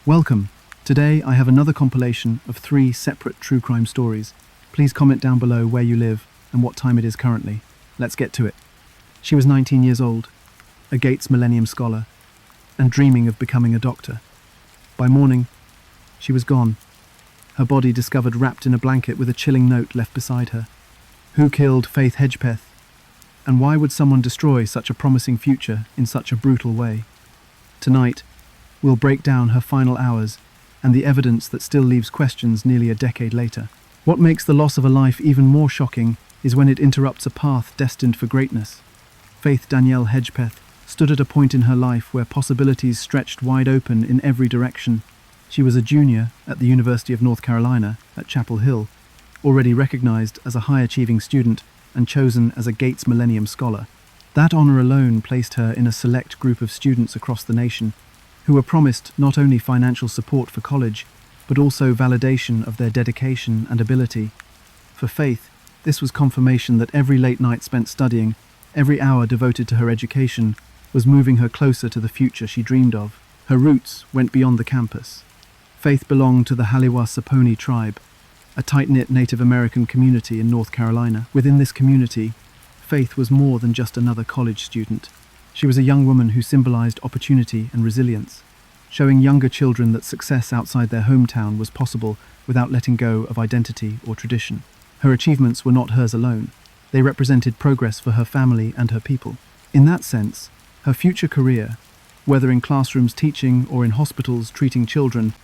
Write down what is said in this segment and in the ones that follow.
Welcome. Today I have another compilation of 3 separate true crime stories. Please comment down below where you live and what time it is currently. Let's get to it. She was 19 years old, a Gates Millennium Scholar, and dreaming of becoming a doctor. By morning, she was gone, her body discovered wrapped in a blanket with a chilling note left beside her. Who killed Faith Hedgepath? And why would someone destroy such a promising future in such a brutal way? Tonight, we'll break down her final hours and the evidence that still leaves questions nearly a decade later. What makes the loss of a life even more shocking is when it interrupts a path destined for greatness. Faith Danielle Hedgepath stood at a point in her life where possibilities stretched wide open in every direction. She was a junior at the University of North Carolina at Chapel Hill, already recognized as a high-achieving student and chosen as a Gates Millennium Scholar. That honor alone placed her in a select group of students across the nation who were promised not only financial support for college, but also validation of their dedication and ability. For Faith, this was confirmation that every late night spent studying, every hour devoted to her education, was moving her closer to the future she dreamed of. Her roots went beyond the campus. Faith belonged to the Haliwa-Saponi tribe, a tight-knit Native American community in North Carolina. Within this community, Faith was more than just another college student. She was a young woman who symbolized opportunity and resilience, showing younger children that success outside their hometown was possible without letting go of identity or tradition. Her achievements were not hers alone. They represented progress for her family and her people. In that sense, her future career, whether in classrooms teaching or in hospitals treating children,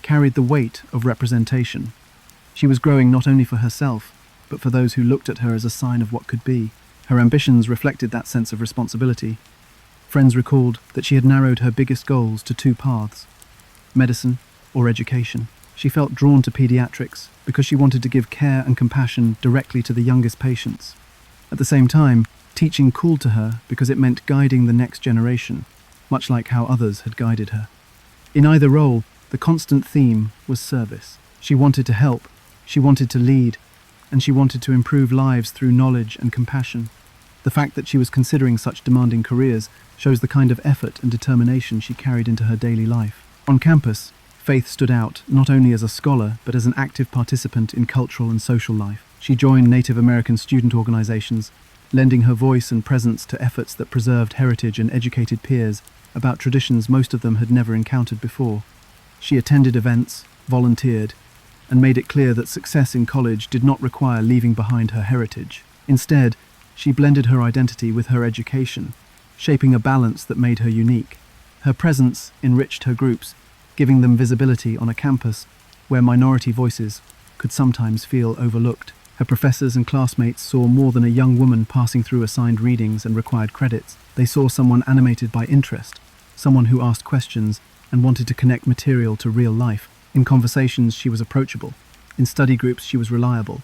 carried the weight of representation. She was growing not only for herself, but for those who looked at her as a sign of what could be. Her ambitions reflected that sense of responsibility. Friends recalled that she had narrowed her biggest goals to 2 paths: medicine or education. She felt drawn to pediatrics because she wanted to give care and compassion directly to the youngest patients. At the same time, teaching called to her because it meant guiding the next generation, much like how others had guided her. In either role, the constant theme was service. She wanted to help, she wanted to lead, and she wanted to improve lives through knowledge and compassion. The fact that she was considering such demanding careers shows the kind of effort and determination she carried into her daily life. On campus, Faith stood out not only as a scholar, but as an active participant in cultural and social life. She joined Native American student organizations, lending her voice and presence to efforts that preserved heritage and educated peers about traditions most of them had never encountered before. She attended events, volunteered, and made it clear that success in college did not require leaving behind her heritage. Instead, she blended her identity with her education, shaping a balance that made her unique. Her presence enriched her groups, giving them visibility on a campus where minority voices could sometimes feel overlooked. Her professors and classmates saw more than a young woman passing through assigned readings and required credits. They saw someone animated by interest, someone who asked questions and wanted to connect material to real life. In conversations, she was approachable. In study groups, she was reliable.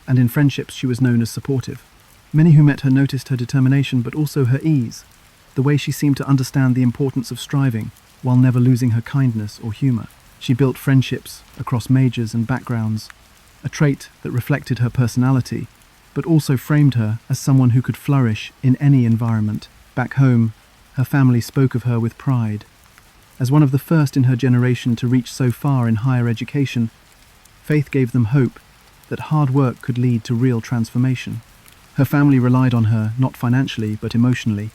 And in friendships, she was known as supportive. Many who met her noticed her determination, but also her ease, the way she seemed to understand the importance of striving while never losing her kindness or humor. She built friendships across majors and backgrounds, a trait that reflected her personality, but also framed her as someone who could flourish in any environment. Back home, her family spoke of her with pride. As one of the first in her generation to reach so far in higher education, Faith gave them hope that hard work could lead to real transformation. Her family relied on her, not financially, but emotionally.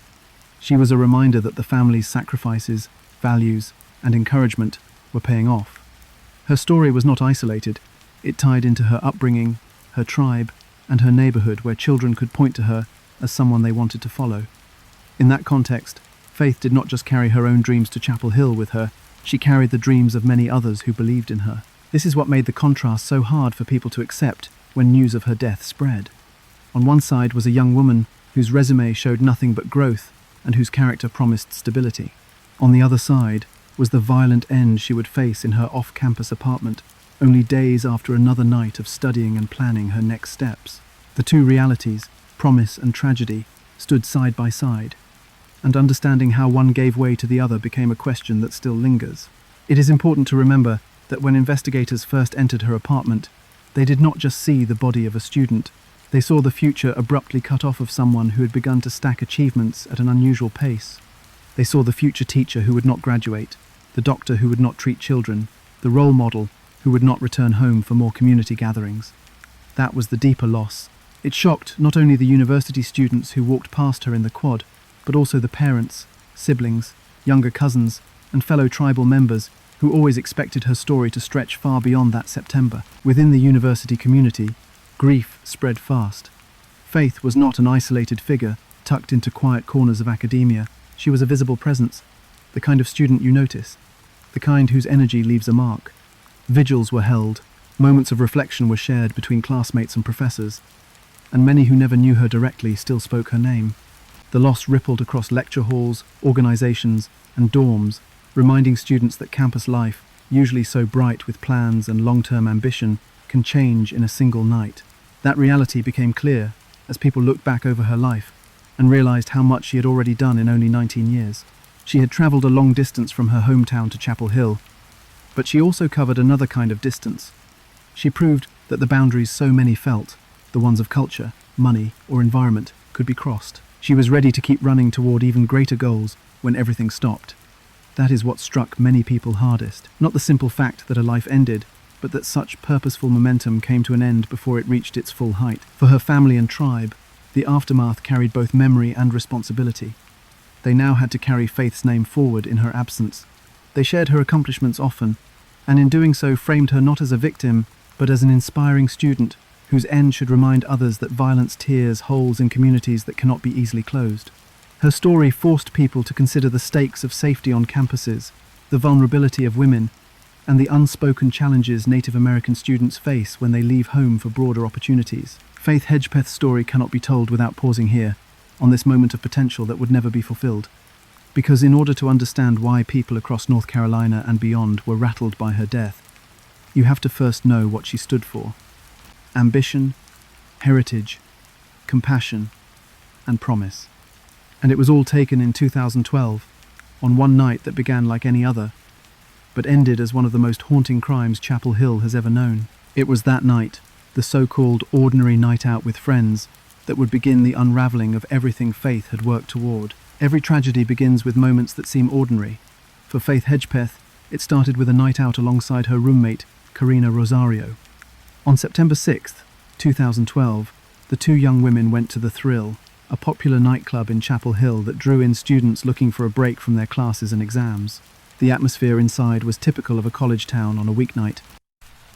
She was a reminder that the family's sacrifices, values, and encouragement were paying off. Her story was not isolated. It tied into her upbringing, her tribe, and her neighborhood where children could point to her as someone they wanted to follow. In that context, Faith did not just carry her own dreams to Chapel Hill with her, she carried the dreams of many others who believed in her. This is what made the contrast so hard for people to accept when news of her death spread. On one side was a young woman whose resume showed nothing but growth and whose character promised stability. On the other side was the violent end she would face in her off-campus apartment, only days after another night of studying and planning her next steps. The two realities, promise and tragedy, stood side by side, and understanding how one gave way to the other became a question that still lingers. It is important to remember that when investigators first entered her apartment, they did not just see the body of a student. They saw the future abruptly cut off of someone who had begun to stack achievements at an unusual pace. They saw the future teacher who would not graduate, the the doctor who would not treat children, the role model who would not return home for more community gatherings. That was the deeper loss. It shocked not only the university students who walked past her in the quad, but also the parents, siblings, younger cousins, and fellow tribal members who always expected her story to stretch far beyond that September. Within the university community, grief spread fast. Faith was not an isolated figure, tucked into quiet corners of academia. She was a visible presence, the kind of student you notice, the kind whose energy leaves a mark. Vigils were held, moments of reflection were shared between classmates and professors, and many who never knew her directly still spoke her name. The loss rippled across lecture halls, organizations, and dorms, reminding students that campus life, usually so bright with plans and long-term ambition, can change in a single night. That reality became clear as people looked back over her life and realized how much she had already done in only 19 years. She had traveled a long distance from her hometown to Chapel Hill, but she also covered another kind of distance. She proved that the boundaries so many felt, the ones of culture, money, or environment, could be crossed. She was ready to keep running toward even greater goals when everything stopped. That is what struck many people hardest. Not the simple fact that her life ended, but that such purposeful momentum came to an end before it reached its full height. For her family and tribe, the aftermath carried both memory and responsibility. They now had to carry Faith's name forward in her absence. They shared her accomplishments often, and in doing so framed her not as a victim, but as an inspiring student whose end should remind others that violence tears holes in communities that cannot be easily closed. Her story forced people to consider the stakes of safety on campuses, the vulnerability of women, and the unspoken challenges Native American students face when they leave home for broader opportunities. Faith Hedgepath's story cannot be told without pausing here, on this moment of potential that would never be fulfilled. Because in order to understand why people across North Carolina and beyond were rattled by her death, you have to first know what she stood for. Ambition, heritage, compassion, and promise. And it was all taken in 2012, on one night that began like any other, but ended as one of the most haunting crimes Chapel Hill has ever known. It was that night, the so-called ordinary night out with friends, that would begin the unraveling of everything Faith had worked toward. Every tragedy begins with moments that seem ordinary. For Faith Hedgepath, it started with a night out alongside her roommate, Karina Rosario. On September 6th, 2012, the two young women went to The Thrill, a popular nightclub in Chapel Hill that drew in students looking for a break from their classes and exams. The atmosphere inside was typical of a college town on a weeknight.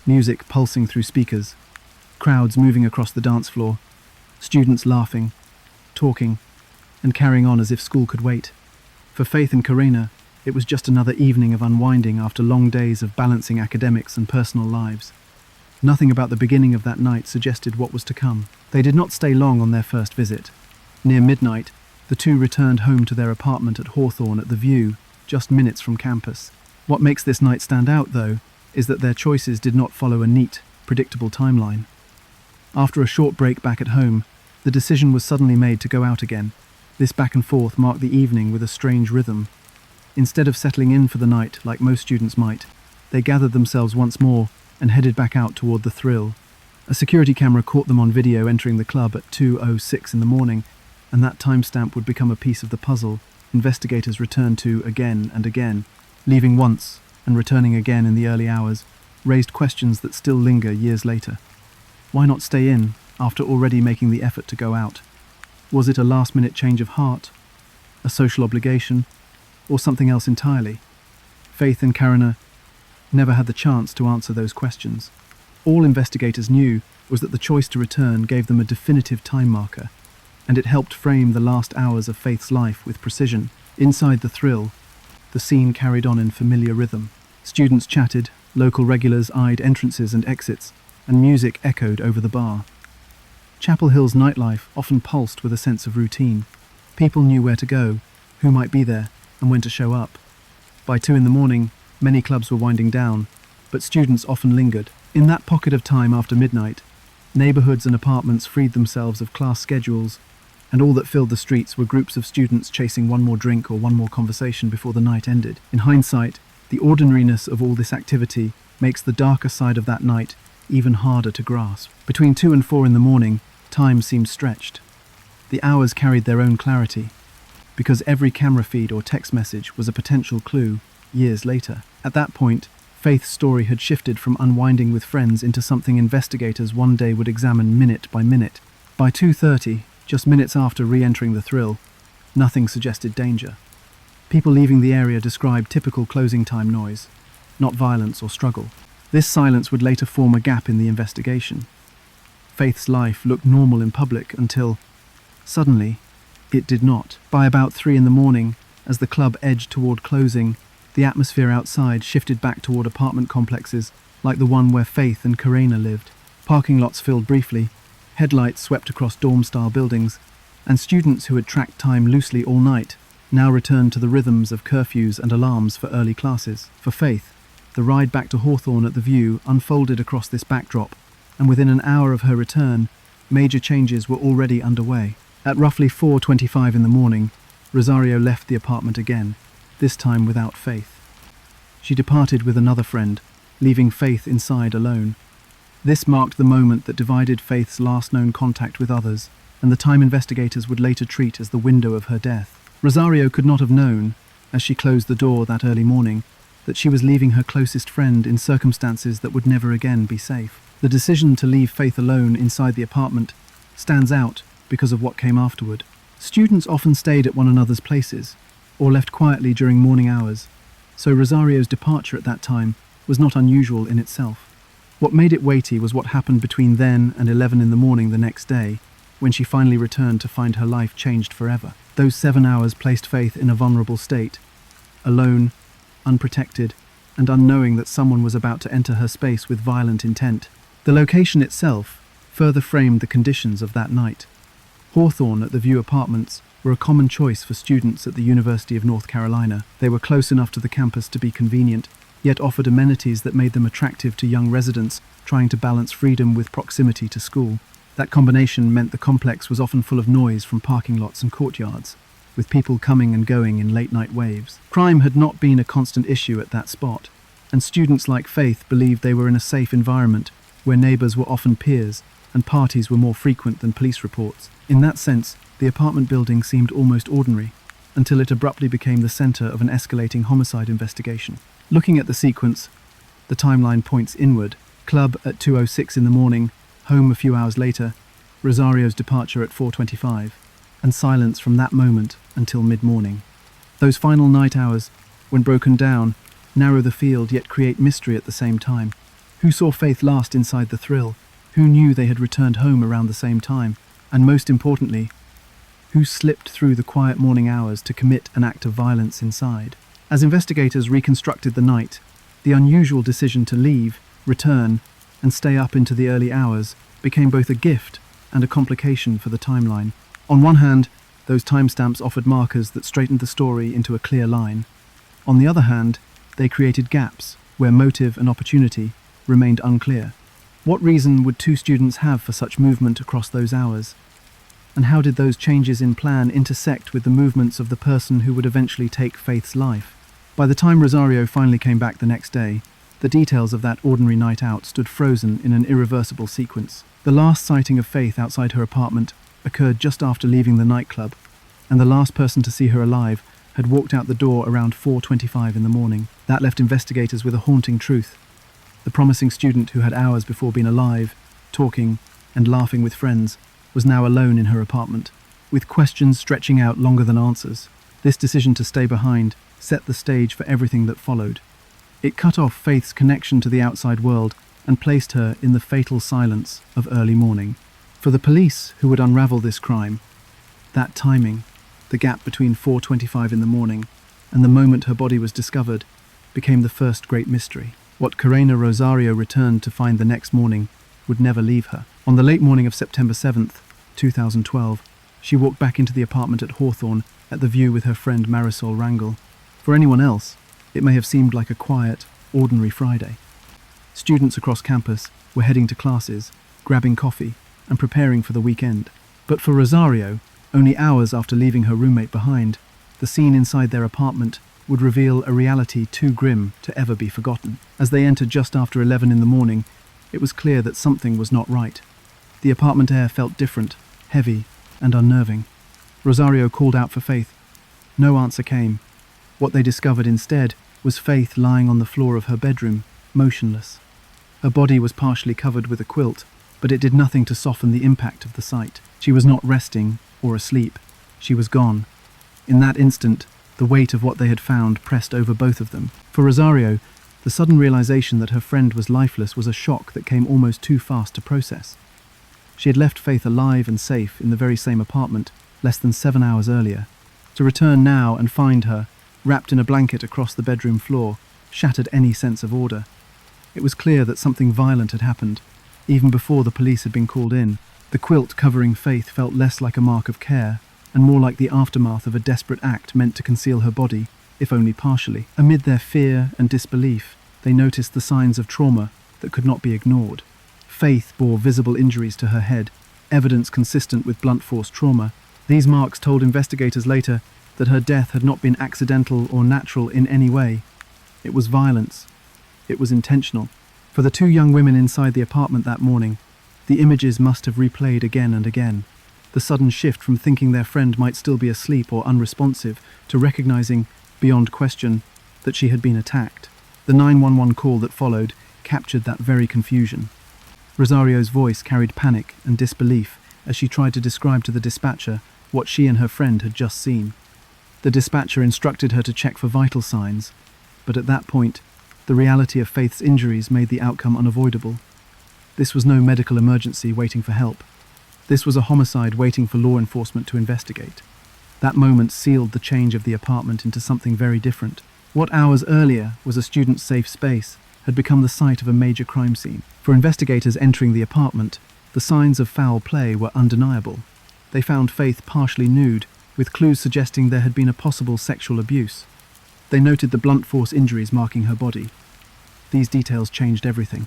Music pulsing through speakers, crowds moving across the dance floor, students laughing, talking, and carrying on as if school could wait. For Faith and Karina, it was just another evening of unwinding after long days of balancing academics and personal lives. Nothing about the beginning of that night suggested what was to come. They did not stay long on their first visit. Near midnight, the two returned home to their apartment at Hawthorne at The View, just minutes from campus. What makes this night stand out, though, is that their choices did not follow a neat, predictable timeline. After a short break back at home, the decision was suddenly made to go out again. This back and forth marked the evening with a strange rhythm. Instead of settling in for the night like most students might, they gathered themselves once more and headed back out toward The Thrill. A security camera caught them on video entering the club at 2:06 in the morning, and that timestamp would become a piece of the puzzle investigators returned to again and again. Leaving once and returning again in the early hours raised questions that still linger years later. Why not stay in after already making the effort to go out? Was it a last-minute change of heart, a social obligation, or something else entirely? Faith and Karina never had the chance to answer those questions. All investigators knew was that the choice to return gave them a definitive time marker, and it helped frame the last hours of Faith's life with precision. Inside The Thrill, the scene carried on in familiar rhythm. Students chatted, local regulars eyed entrances and exits, and music echoed over the bar. Chapel Hill's nightlife often pulsed with a sense of routine. People knew where to go, who might be there, and when to show up. By 2 in the morning, many clubs were winding down, but students often lingered. In that pocket of time after midnight, neighborhoods and apartments freed themselves of class schedules, and all that filled the streets were groups of students chasing one more drink or one more conversation before the night ended. In hindsight, the ordinariness of all this activity makes the darker side of that night even harder to grasp. Between 2 and 4 in the morning, time seemed stretched. The hours carried their own clarity, because every camera feed or text message was a potential clue, years later. At that point, Faith's story had shifted from unwinding with friends into something investigators one day would examine minute by minute. By 2:30, just minutes after re-entering the thrill, nothing suggested danger. People leaving the area described typical closing time noise, not violence or struggle. This silence would later form a gap in the investigation. Faith's life looked normal in public until, suddenly, it did not. By about 3 in the morning, as the club edged toward closing, the atmosphere outside shifted back toward apartment complexes like the one where Faith and Karina lived. Parking lots filled briefly, headlights swept across dorm-style buildings, and students who had tracked time loosely all night now returned to the rhythms of curfews and alarms for early classes. For Faith, the ride back to Hawthorne at the View unfolded across this backdrop, and within an hour of her return, major changes were already underway. At roughly 4:25 in the morning, Rosario left the apartment again, this time without Faith. She departed with another friend, leaving Faith inside alone. This marked the moment that divided Faith's last known contact with others, and the time investigators would later treat as the window of her death. Rosario could not have known, as she closed the door that early morning, that she was leaving her closest friend in circumstances that would never again be safe. The decision to leave Faith alone inside the apartment stands out because of what came afterward. Students often stayed at one another's places, or left quietly during morning hours, so Rosario's departure at that time was not unusual in itself. What made it weighty was what happened between then and 11 in the morning the next day, when she finally returned to find her life changed forever. Those 7 hours placed Faith in a vulnerable state, alone, unprotected, and unknowing that someone was about to enter her space with violent intent. The location itself further framed the conditions of that night. Hawthorne at the View Apartments were a common choice for students at the University of North Carolina. They were close enough to the campus to be convenient, yet offered amenities that made them attractive to young residents trying to balance freedom with proximity to school. That combination meant the complex was often full of noise from parking lots and courtyards, with people coming and going in late-night waves. Crime had not been a constant issue at that spot, and students like Faith believed they were in a safe environment where neighbors were often peers and parties were more frequent than police reports. In that sense, the apartment building seemed almost ordinary, until it abruptly became the center of an escalating homicide investigation. Looking at the sequence, the timeline points inward. Club at 2:06 in the morning, home a few hours later, Rosario's departure at 4:25, and silence from that moment until mid-morning. Those final night hours, when broken down, narrow the field yet create mystery at the same time. Who saw Faith last inside the thrill? Who knew they had returned home around the same time? And most importantly, who slipped through the quiet morning hours to commit an act of violence inside? As investigators reconstructed the night, the unusual decision to leave, return, and stay up into the early hours became both a gift and a complication for the timeline. On one hand, those timestamps offered markers that straightened the story into a clear line. On the other hand, they created gaps where motive and opportunity remained unclear. What reason would two students have for such movement across those hours? And how did those changes in plan intersect with the movements of the person who would eventually take Faith's life? By the time Rosario finally came back the next day, the details of that ordinary night out stood frozen in an irreversible sequence. The last sighting of Faith outside her apartment occurred just after leaving the nightclub, and the last person to see her alive had walked out the door around 4:25 in the morning. That left investigators with a haunting truth. The promising student who had hours before been alive, talking, and laughing with friends, was now alone in her apartment, with questions stretching out longer than answers. This decision to stay behind set the stage for everything that followed. It cut off Faith's connection to the outside world and placed her in the fatal silence of early morning. For the police who would unravel this crime, that timing, the gap between 4:25 in the morning and the moment her body was discovered, became the first great mystery. What Karina Rosario returned to find the next morning would never leave her. On the late morning of September 7th, 2012, she walked back into the apartment at Hawthorne at the View with her friend Marisol Rangel. For anyone else, it may have seemed like a quiet, ordinary Friday. Students across campus were heading to classes, grabbing coffee, and preparing for the weekend. But for Rosario, only hours after leaving her roommate behind, the scene inside their apartment would reveal a reality too grim to ever be forgotten. As they entered just after 11 in the morning, it was clear that something was not right. The apartment air felt different, heavy, and unnerving. Rosario called out for Faith. No answer came. What they discovered instead was Faith lying on the floor of her bedroom, motionless. Her body was partially covered with a quilt, but it did nothing to soften the impact of the sight. She was not resting or asleep. She was gone. In that instant, the weight of what they had found pressed over both of them. For Rosario, the sudden realization that her friend was lifeless was a shock that came almost too fast to process. She had left Faith alive and safe in the very same apartment less than 7 hours earlier. To return now and find her, wrapped in a blanket across the bedroom floor, shattered any sense of order. It was clear that something violent had happened, even before the police had been called in. The quilt covering Faith felt less like a mark of care, and more like the aftermath of a desperate act meant to conceal her body, if only partially. Amid their fear and disbelief, they noticed the signs of trauma that could not be ignored. Faith bore visible injuries to her head, evidence consistent with blunt force trauma. These marks told investigators later that her death had not been accidental or natural in any way. It was violence. It was intentional. For the two young women inside the apartment that morning, the images must have replayed again and again. The sudden shift from thinking their friend might still be asleep or unresponsive to recognizing, beyond question, that she had been attacked. The 911 call that followed captured that very confusion. Rosario's voice carried panic and disbelief as she tried to describe to the dispatcher what she and her friend had just seen. The dispatcher instructed her to check for vital signs, but at that point, the reality of Faith's injuries made the outcome unavoidable. This was no medical emergency waiting for help. This was a homicide waiting for law enforcement to investigate. That moment sealed the change of the apartment into something very different. What hours earlier was a student's safe space had become the site of a major crime scene. For investigators entering the apartment, the signs of foul play were undeniable. They found Faith partially nude, with clues suggesting there had been a possible sexual abuse. They noted the blunt force injuries marking her body. These details changed everything.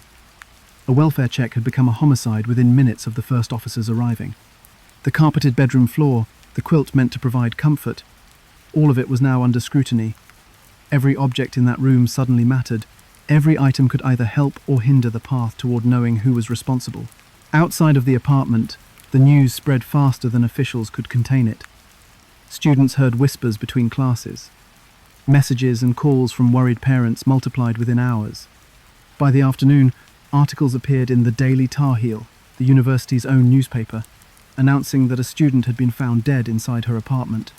A welfare check had become a homicide within minutes of the first officers arriving. The carpeted bedroom floor, the quilt meant to provide comfort, all of it was now under scrutiny. Every object in that room suddenly mattered. Every item could either help or hinder the path toward knowing who was responsible. Outside of the apartment, the news spread faster than officials could contain it. Students heard whispers between classes. Messages and calls from worried parents multiplied within hours. By the afternoon, articles appeared in the Daily Tar Heel, the university's own newspaper, announcing that a student had been found dead inside her apartment.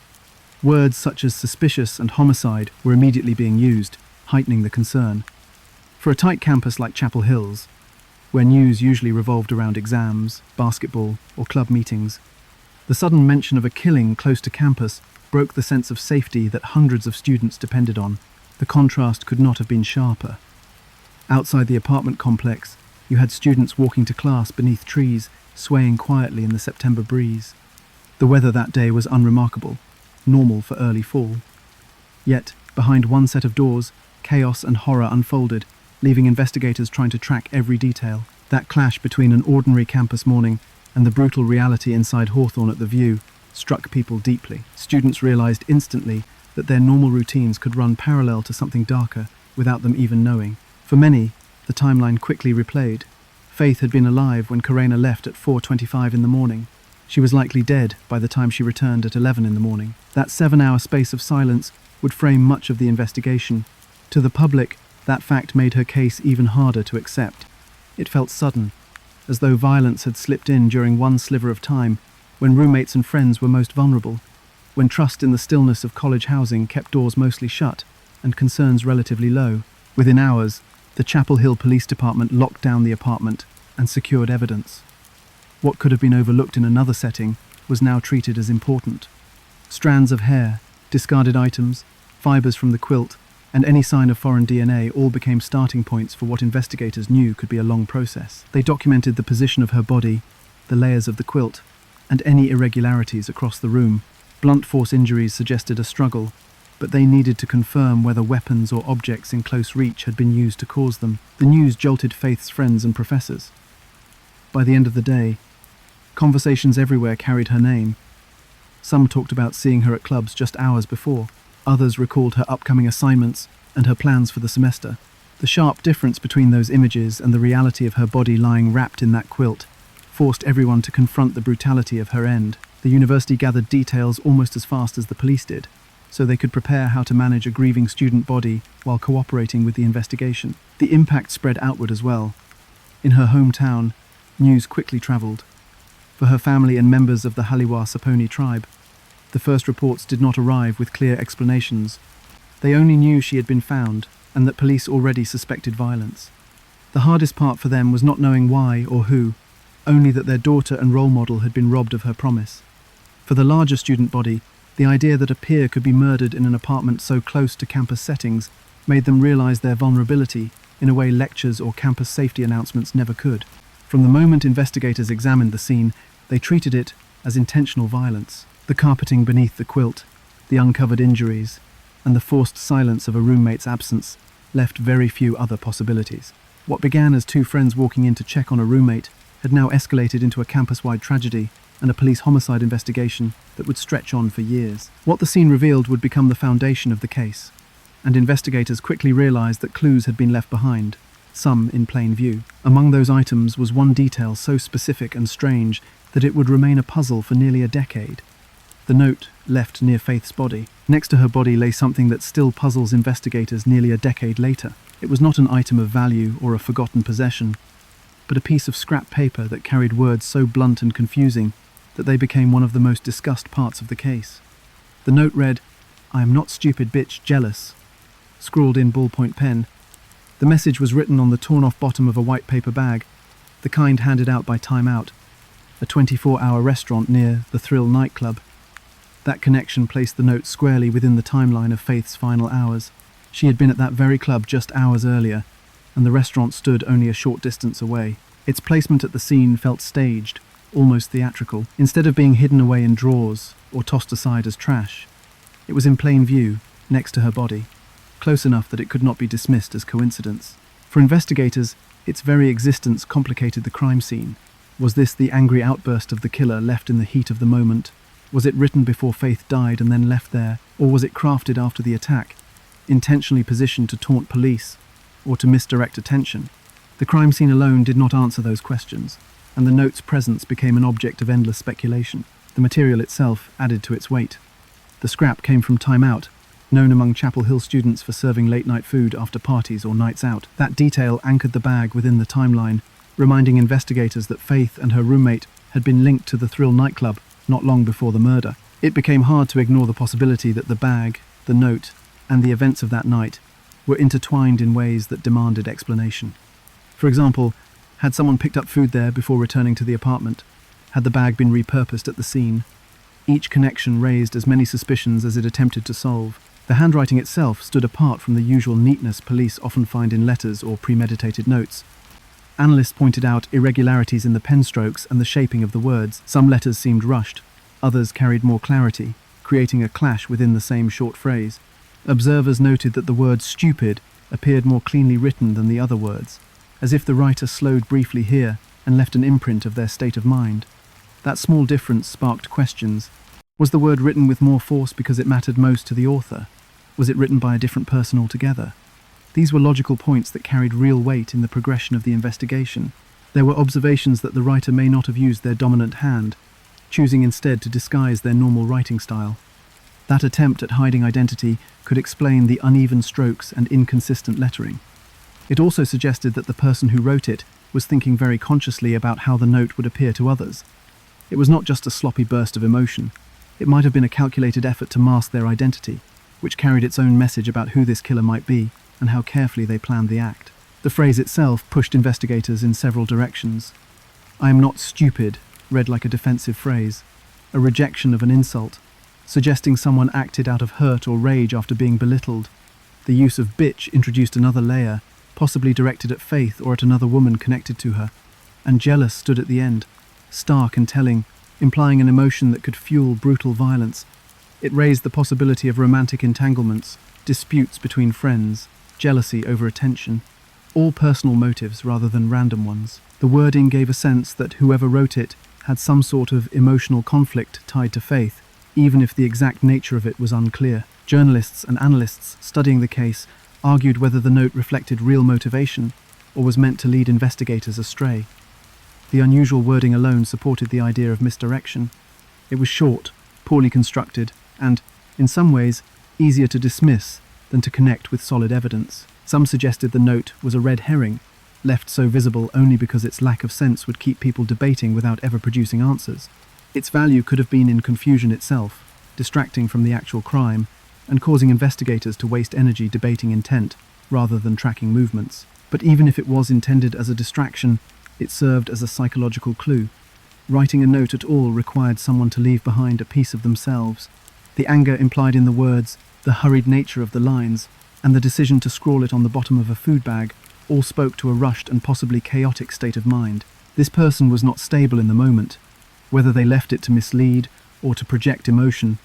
Words such as suspicious and homicide were immediately being used, heightening the concern. For a tight campus like Chapel Hill's, where news usually revolved around exams, basketball, or club meetings, the sudden mention of a killing close to campus broke the sense of safety that hundreds of students depended on. The contrast could not have been sharper. Outside the apartment complex, you had students walking to class beneath trees, swaying quietly in the September breeze. The weather that day was unremarkable, normal for early fall. Yet, behind one set of doors, chaos and horror unfolded, leaving investigators trying to track every detail. That clash between an ordinary campus morning and the brutal reality inside Hawthorne at the View struck people deeply. Students realized instantly that their normal routines could run parallel to something darker without them even knowing. For many, the timeline quickly replayed. Faith had been alive when Karena left at 4:25 in the morning. She was likely dead by the time she returned at 11 in the morning. That 7-hour space of silence would frame much of the investigation. To the public, that fact made her case even harder to accept. It felt sudden, as though violence had slipped in during one sliver of time, when roommates and friends were most vulnerable, when trust in the stillness of college housing kept doors mostly shut and concerns relatively low. Within hours, the Chapel Hill Police Department locked down the apartment and secured evidence. What could have been overlooked in another setting was now treated as important. Strands of hair, discarded items, fibers from the quilt, and any sign of foreign DNA all became starting points for what investigators knew could be a long process. They documented the position of her body, the layers of the quilt, and any irregularities across the room. Blunt force injuries suggested a struggle, but they needed to confirm whether weapons or objects in close reach had been used to cause them. The news jolted Faith's friends and professors. By the end of the day, conversations everywhere carried her name. Some talked about seeing her at clubs just hours before. Others recalled her upcoming assignments and her plans for the semester. The sharp difference between those images and the reality of her body lying wrapped in that quilt forced everyone to confront the brutality of her end. The university gathered details almost as fast as the police did. so they could prepare how to manage a grieving student body while cooperating with the investigation. The impact spread outward as well. In her hometown, news quickly travelled. For her family and members of the Haliwa Saponi tribe, the first reports did not arrive with clear explanations. They only knew she had been found and that police already suspected violence. The hardest part for them was not knowing why or who, only that their daughter and role model had been robbed of her promise. For the larger student body, the idea that a peer could be murdered in an apartment so close to campus settings made them realize their vulnerability in a way lectures or campus safety announcements never could. From the moment investigators examined the scene, they treated it as intentional violence. The carpeting beneath the quilt, the uncovered injuries, and the forced silence of a roommate's absence left very few other possibilities. What began as two friends walking in to check on a roommate had now escalated into a campus-wide tragedy and a police homicide investigation that would stretch on for years. What the scene revealed would become the foundation of the case, and investigators quickly realized that clues had been left behind, some in plain view. Among those items was one detail so specific and strange that it would remain a puzzle for nearly a decade. The note left near Faith's body. Next to her body lay something that still puzzles investigators nearly a decade later. It was not an item of value or a forgotten possession, but a piece of scrap paper that carried words so blunt and confusing that they became one of the most discussed parts of the case. The note read, "I am not stupid bitch, jealous," scrawled in ballpoint pen. The message was written on the torn-off bottom of a white paper bag, the kind handed out by Time Out, a 24-hour restaurant near the Thrill nightclub. That connection placed the note squarely within the timeline of Faith's final hours. She had been at that very club just hours earlier, and the restaurant stood only a short distance away. Its placement at the scene felt staged, almost theatrical. Instead of being hidden away in drawers or tossed aside as trash, it was in plain view, next to her body, close enough that it could not be dismissed as coincidence. For investigators, its very existence complicated the crime scene. Was this the angry outburst of the killer left in the heat of the moment? Was it written before Faith died and then left there? Or was it crafted after the attack, intentionally positioned to taunt police or to misdirect attention? The crime scene alone did not answer those questions, and the note's presence became an object of endless speculation. The material itself added to its weight. The scrap came from Time Out, known among Chapel Hill students for serving late-night food after parties or nights out. That detail anchored the bag within the timeline, reminding investigators that Faith and her roommate had been linked to the Thrill nightclub not long before the murder. It became hard to ignore the possibility that the bag, the note, and the events of that night were intertwined in ways that demanded explanation. For example, had someone picked up food there before returning to the apartment? Had the bag been repurposed at the scene? Each connection raised as many suspicions as it attempted to solve. The handwriting itself stood apart from the usual neatness police often find in letters or premeditated notes. Analysts pointed out irregularities in the pen strokes and the shaping of the words. Some letters seemed rushed, others carried more clarity, creating a clash within the same short phrase. Observers noted that the word stupid appeared more cleanly written than the other words, as if the writer slowed briefly here and left an imprint of their state of mind. That small difference sparked questions. Was the word written with more force because it mattered most to the author? Was it written by a different person altogether? These were logical points that carried real weight in the progression of the investigation. There were observations that the writer may not have used their dominant hand, choosing instead to disguise their normal writing style. That attempt at hiding identity could explain the uneven strokes and inconsistent lettering. It also suggested that the person who wrote it was thinking very consciously about how the note would appear to others. It was not just a sloppy burst of emotion. It might have been a calculated effort to mask their identity, which carried its own message about who this killer might be and how carefully they planned the act. The phrase itself pushed investigators in several directions. "I am not stupid" read like a defensive phrase, a rejection of an insult, suggesting someone acted out of hurt or rage after being belittled. The use of bitch introduced another layer, possibly directed at Faith or at another woman connected to her. And jealous stood at the end, stark and telling, implying an emotion that could fuel brutal violence. It raised the possibility of romantic entanglements, disputes between friends, jealousy over attention, all personal motives rather than random ones. The wording gave a sense that whoever wrote it had some sort of emotional conflict tied to Faith, even if the exact nature of it was unclear. Journalists and analysts studying the case argued whether the note reflected real motivation or was meant to lead investigators astray. The unusual wording alone supported the idea of misdirection. It was short, poorly constructed, and, in some ways, easier to dismiss than to connect with solid evidence. Some suggested the note was a red herring, left so visible only because its lack of sense would keep people debating without ever producing answers. Its value could have been in confusion itself, distracting from the actual crime, and causing investigators to waste energy debating intent rather than tracking movements. But even if it was intended as a distraction, it served as a psychological clue. Writing a note at all required someone to leave behind a piece of themselves. The anger implied in the words, the hurried nature of the lines, and the decision to scrawl it on the bottom of a food bag all spoke to a rushed and possibly chaotic state of mind. This person was not stable in the moment. Whether they left it to mislead or to project emotion,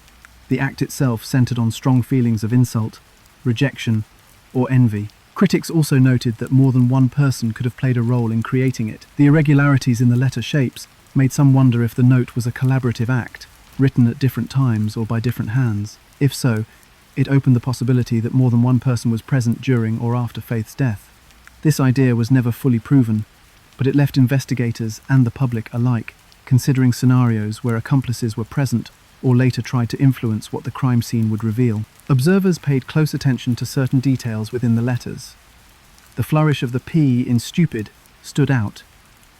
the act itself centered on strong feelings of insult, rejection, or envy. Critics also noted that more than one person could have played a role in creating it. The irregularities in the letter shapes made some wonder if the note was a collaborative act, written at different times or by different hands. If so, it opened the possibility that more than one person was present during or after Faith's death. This idea was never fully proven, but it left investigators and the public alike considering scenarios where accomplices were present or later tried to influence what the crime scene would reveal. Observers paid close attention to certain details within the letters. The flourish of the P in stupid stood out,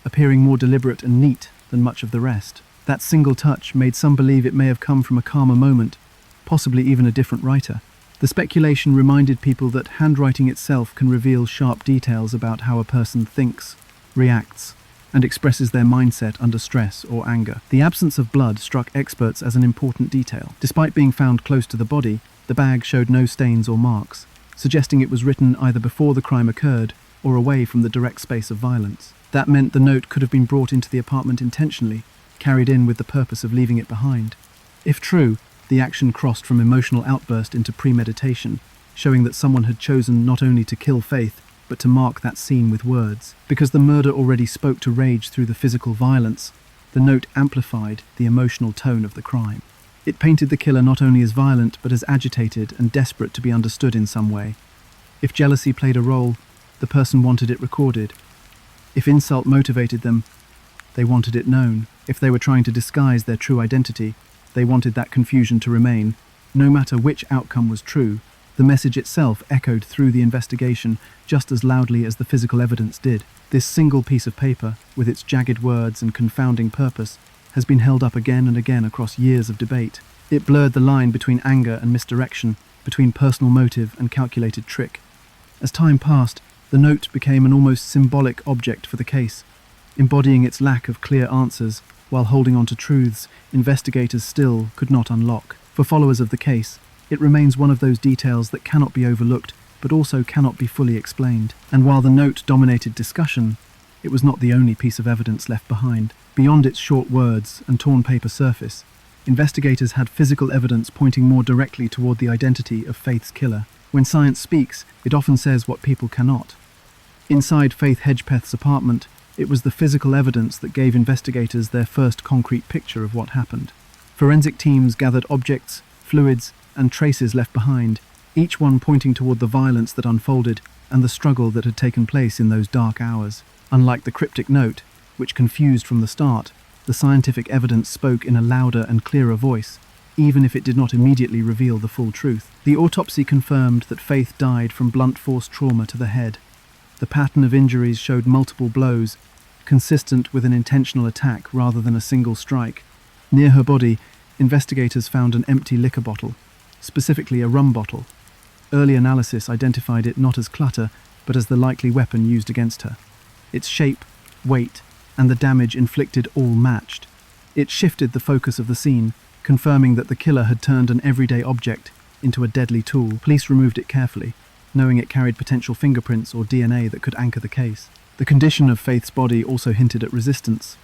appearing more deliberate and neat than much of the rest. That single touch made some believe it may have come from a calmer moment, possibly even a different writer. The speculation reminded people that handwriting itself can reveal sharp details about how a person thinks, reacts, and expresses their mindset under stress or anger. The absence of blood struck experts as an important detail. Despite being found close to the body, the bag showed no stains or marks, suggesting it was written either before the crime occurred or away from the direct space of violence. That meant the note could have been brought into the apartment intentionally, carried in with the purpose of leaving it behind. If true, the action crossed from emotional outburst into premeditation, showing that someone had chosen not only to kill Faith, but to mark that scene with words. Because the murder already spoke to rage through the physical violence, the note amplified the emotional tone of the crime. It painted the killer not only as violent, but as agitated and desperate to be understood in some way. If jealousy played a role, the person wanted it recorded. If insult motivated them, they wanted it known. If they were trying to disguise their true identity, they wanted that confusion to remain. No matter which outcome was true, the message itself echoed through the investigation just as loudly as the physical evidence did. This single piece of paper, with its jagged words and confounding purpose, has been held up again and again across years of debate. It blurred the line between anger and misdirection, between personal motive and calculated trick. As time passed, the note became an almost symbolic object for the case, embodying its lack of clear answers while holding on to truths investigators still could not unlock. For followers of the case, it remains one of those details that cannot be overlooked but also cannot be fully explained. And while the note dominated discussion, it was not the only piece of evidence left behind. Beyond its short words and torn paper surface, investigators had physical evidence pointing more directly toward the identity of Faith's killer. When science speaks, it often says what people cannot. Inside Faith Hedgepath's apartment, it was the physical evidence that gave investigators their first concrete picture of what happened. Forensic teams gathered objects, fluids, and traces left behind, each one pointing toward the violence that unfolded and the struggle that had taken place in those dark hours. Unlike the cryptic note, which confused from the start, the scientific evidence spoke in a louder and clearer voice, even if it did not immediately reveal the full truth. The autopsy confirmed that Faith died from blunt force trauma to the head. The pattern of injuries showed multiple blows, consistent with an intentional attack rather than a single strike. Near her body, investigators found an empty liquor bottle, specifically a rum bottle. Early analysis identified it not as clutter, but as the likely weapon used against her. Its shape, weight, and the damage inflicted all matched. It shifted the focus of the scene, confirming that the killer had turned an everyday object into a deadly tool. Police removed it carefully, knowing it carried potential fingerprints or DNA that could anchor the case. The condition of Faith's body also hinted at resistance.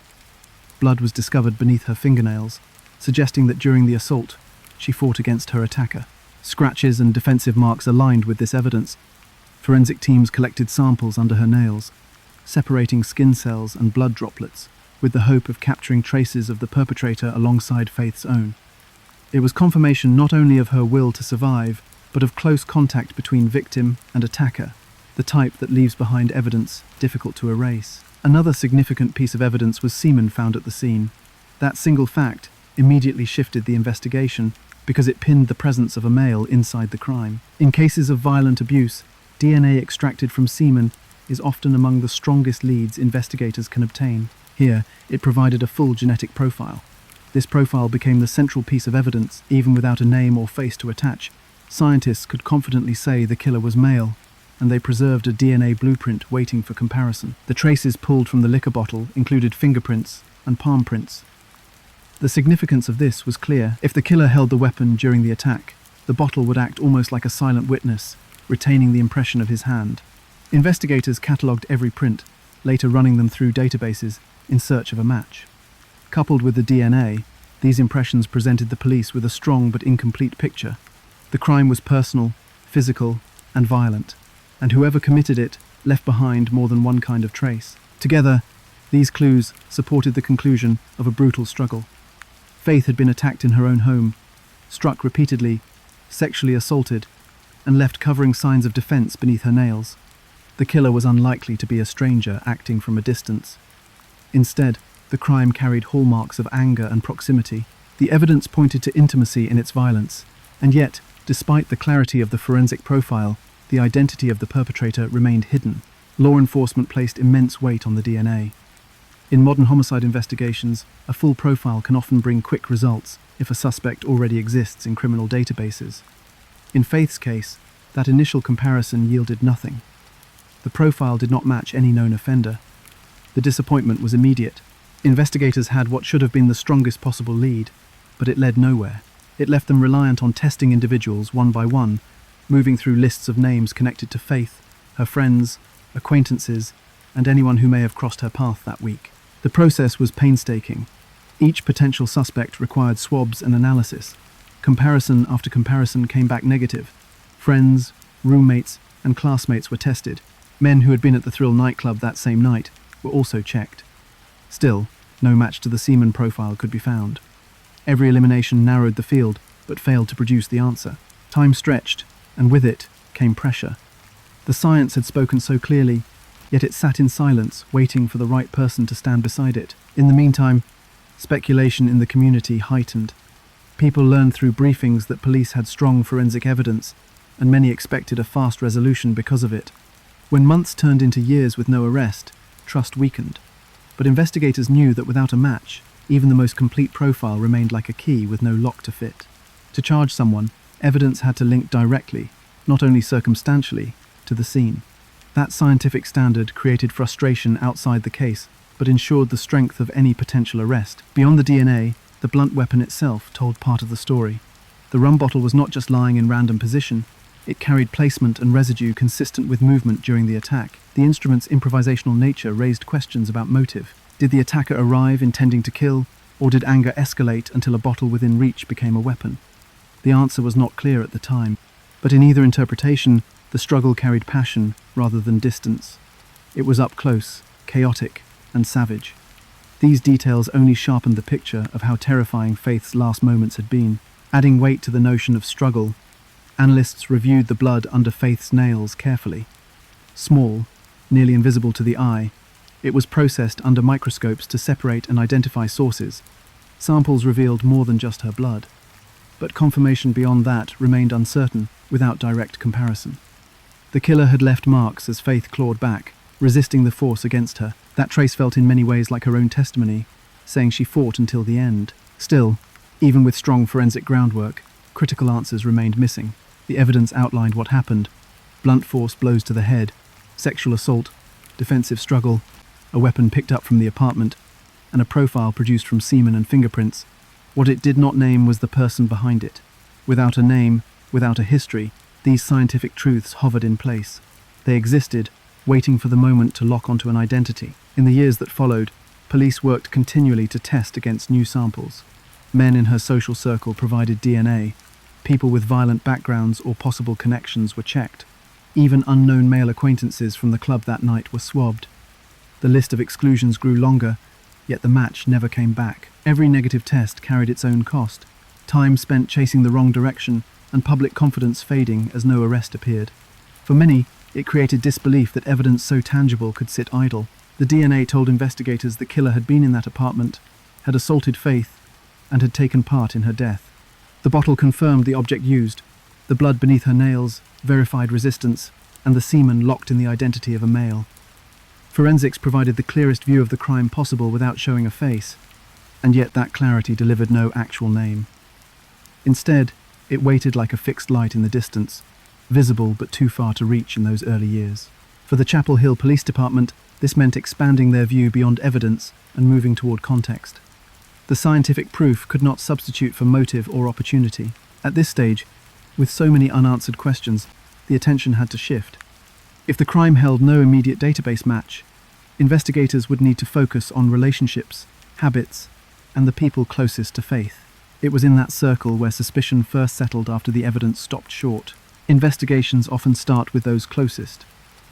Blood was discovered beneath her fingernails, suggesting that during the assault, she fought against her attacker. Scratches and defensive marks aligned with this evidence. Forensic teams collected samples under her nails, separating skin cells and blood droplets, with the hope of capturing traces of the perpetrator alongside Faith's own. It was confirmation not only of her will to survive, but of close contact between victim and attacker, the type that leaves behind evidence difficult to erase. Another significant piece of evidence was semen found at the scene. That single fact immediately shifted the investigation, because it pinned the presence of a male inside the crime. In cases of violent abuse, DNA extracted from semen is often among the strongest leads investigators can obtain. Here, it provided a full genetic profile. This profile became the central piece of evidence, even without a name or face to attach. Scientists could confidently say the killer was male, and they preserved a DNA blueprint waiting for comparison. The traces pulled from the liquor bottle included fingerprints and palm prints. The significance of this was clear. If the killer held the weapon during the attack, the bottle would act almost like a silent witness, retaining the impression of his hand. Investigators catalogued every print, later running them through databases in search of a match. Coupled with the DNA, these impressions presented the police with a strong but incomplete picture. The crime was personal, physical, and violent, and whoever committed it left behind more than one kind of trace. Together, these clues supported the conclusion of a brutal struggle. Faith had been attacked in her own home, struck repeatedly, sexually assaulted, and left covering signs of defense beneath her nails. The killer was unlikely to be a stranger acting from a distance. Instead, the crime carried hallmarks of anger and proximity. The evidence pointed to intimacy in its violence, and yet, despite the clarity of the forensic profile, the identity of the perpetrator remained hidden. Law enforcement placed immense weight on the DNA. In modern homicide investigations, a full profile can often bring quick results if a suspect already exists in criminal databases. In Faith's case, that initial comparison yielded nothing. The profile did not match any known offender. The disappointment was immediate. Investigators had what should have been the strongest possible lead, but it led nowhere. It left them reliant on testing individuals one by one, moving through lists of names connected to Faith, her friends, acquaintances, and anyone who may have crossed her path that week. The process was painstaking. Each potential suspect required swabs and analysis. Comparison after comparison came back negative. Friends, roommates, and classmates were tested. Men who had been at the Thrill nightclub that same night were also checked. Still, no match to the semen profile could be found. Every elimination narrowed the field, but failed to produce the answer. Time stretched, and with it came pressure. The science had spoken so clearly, yet it sat in silence, waiting for the right person to stand beside it. In the meantime, speculation in the community heightened. People learned through briefings that police had strong forensic evidence, and many expected a fast resolution because of it. When months turned into years with no arrest, trust weakened. But investigators knew that without a match, even the most complete profile remained like a key with no lock to fit. To charge someone, evidence had to link directly, not only circumstantially, to the scene. That scientific standard created frustration outside the case, but ensured the strength of any potential arrest. Beyond the DNA, the blunt weapon itself told part of the story. The rum bottle was not just lying in random position, it carried placement and residue consistent with movement during the attack. The instrument's improvisational nature raised questions about motive. Did the attacker arrive intending to kill, or did anger escalate until a bottle within reach became a weapon? The answer was not clear at the time, but in either interpretation, the struggle carried passion rather than distance. It was up close, chaotic, and savage. These details only sharpened the picture of how terrifying Faith's last moments had been. Adding weight to the notion of struggle, analysts reviewed the blood under Faith's nails carefully. Small, nearly invisible to the eye, it was processed under microscopes to separate and identify sources. Samples revealed more than just her blood. But confirmation beyond that remained uncertain, without direct comparison. The killer had left marks as Faith clawed back, resisting the force against her. That trace felt in many ways like her own testimony, saying she fought until the end. Still, even with strong forensic groundwork, critical answers remained missing. The evidence outlined what happened: blunt force blows to the head, sexual assault, defensive struggle, a weapon picked up from the apartment, and a profile produced from semen and fingerprints. What it did not name was the person behind it. Without a name, without a history, these scientific truths hovered in place. They existed, waiting for the moment to lock onto an identity. In the years that followed, police worked continually to test against new samples. Men in her social circle provided DNA. People with violent backgrounds or possible connections were checked. Even unknown male acquaintances from the club that night were swabbed. The list of exclusions grew longer, yet the match never came back. Every negative test carried its own cost. Time spent chasing the wrong direction, and public confidence fading as no arrest appeared. For many, it created disbelief that evidence so tangible could sit idle. The DNA told investigators the killer had been in that apartment, had assaulted Faith, and had taken part in her death. The bottle confirmed the object used, the blood beneath her nails verified resistance, and the semen locked in the identity of a male. Forensics provided the clearest view of the crime possible without showing a face, and yet that clarity delivered no actual name. Instead, it waited like a fixed light in the distance, visible but too far to reach in those early years. For the Chapel Hill Police Department, this meant expanding their view beyond evidence and moving toward context. The scientific proof could not substitute for motive or opportunity. At this stage, with so many unanswered questions, the attention had to shift. If the crime held no immediate database match, investigators would need to focus on relationships, habits, and the people closest to Faith. It was in that circle where suspicion first settled after the evidence stopped short. Investigations often start with those closest.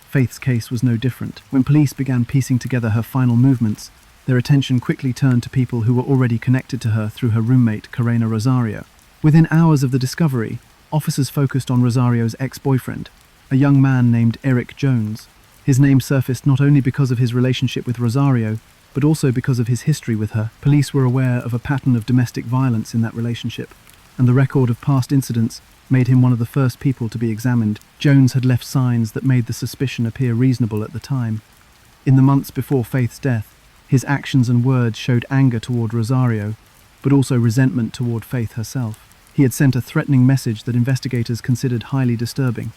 Faith's case was no different. When police began piecing together her final movements, their attention quickly turned to people who were already connected to her through her roommate, Karena Rosario. Within hours of the discovery, officers focused on Rosario's ex-boyfriend, a young man named Eric Jones. His name surfaced not only because of his relationship with Rosario, but also because of his history with her. Police were aware of a pattern of domestic violence in that relationship, and the record of past incidents made him one of the first people to be examined. Jones had left signs that made the suspicion appear reasonable at the time. In the months before Faith's death, his actions and words showed anger toward Rosario, but also resentment toward Faith herself. He had sent a threatening message that investigators considered highly disturbing.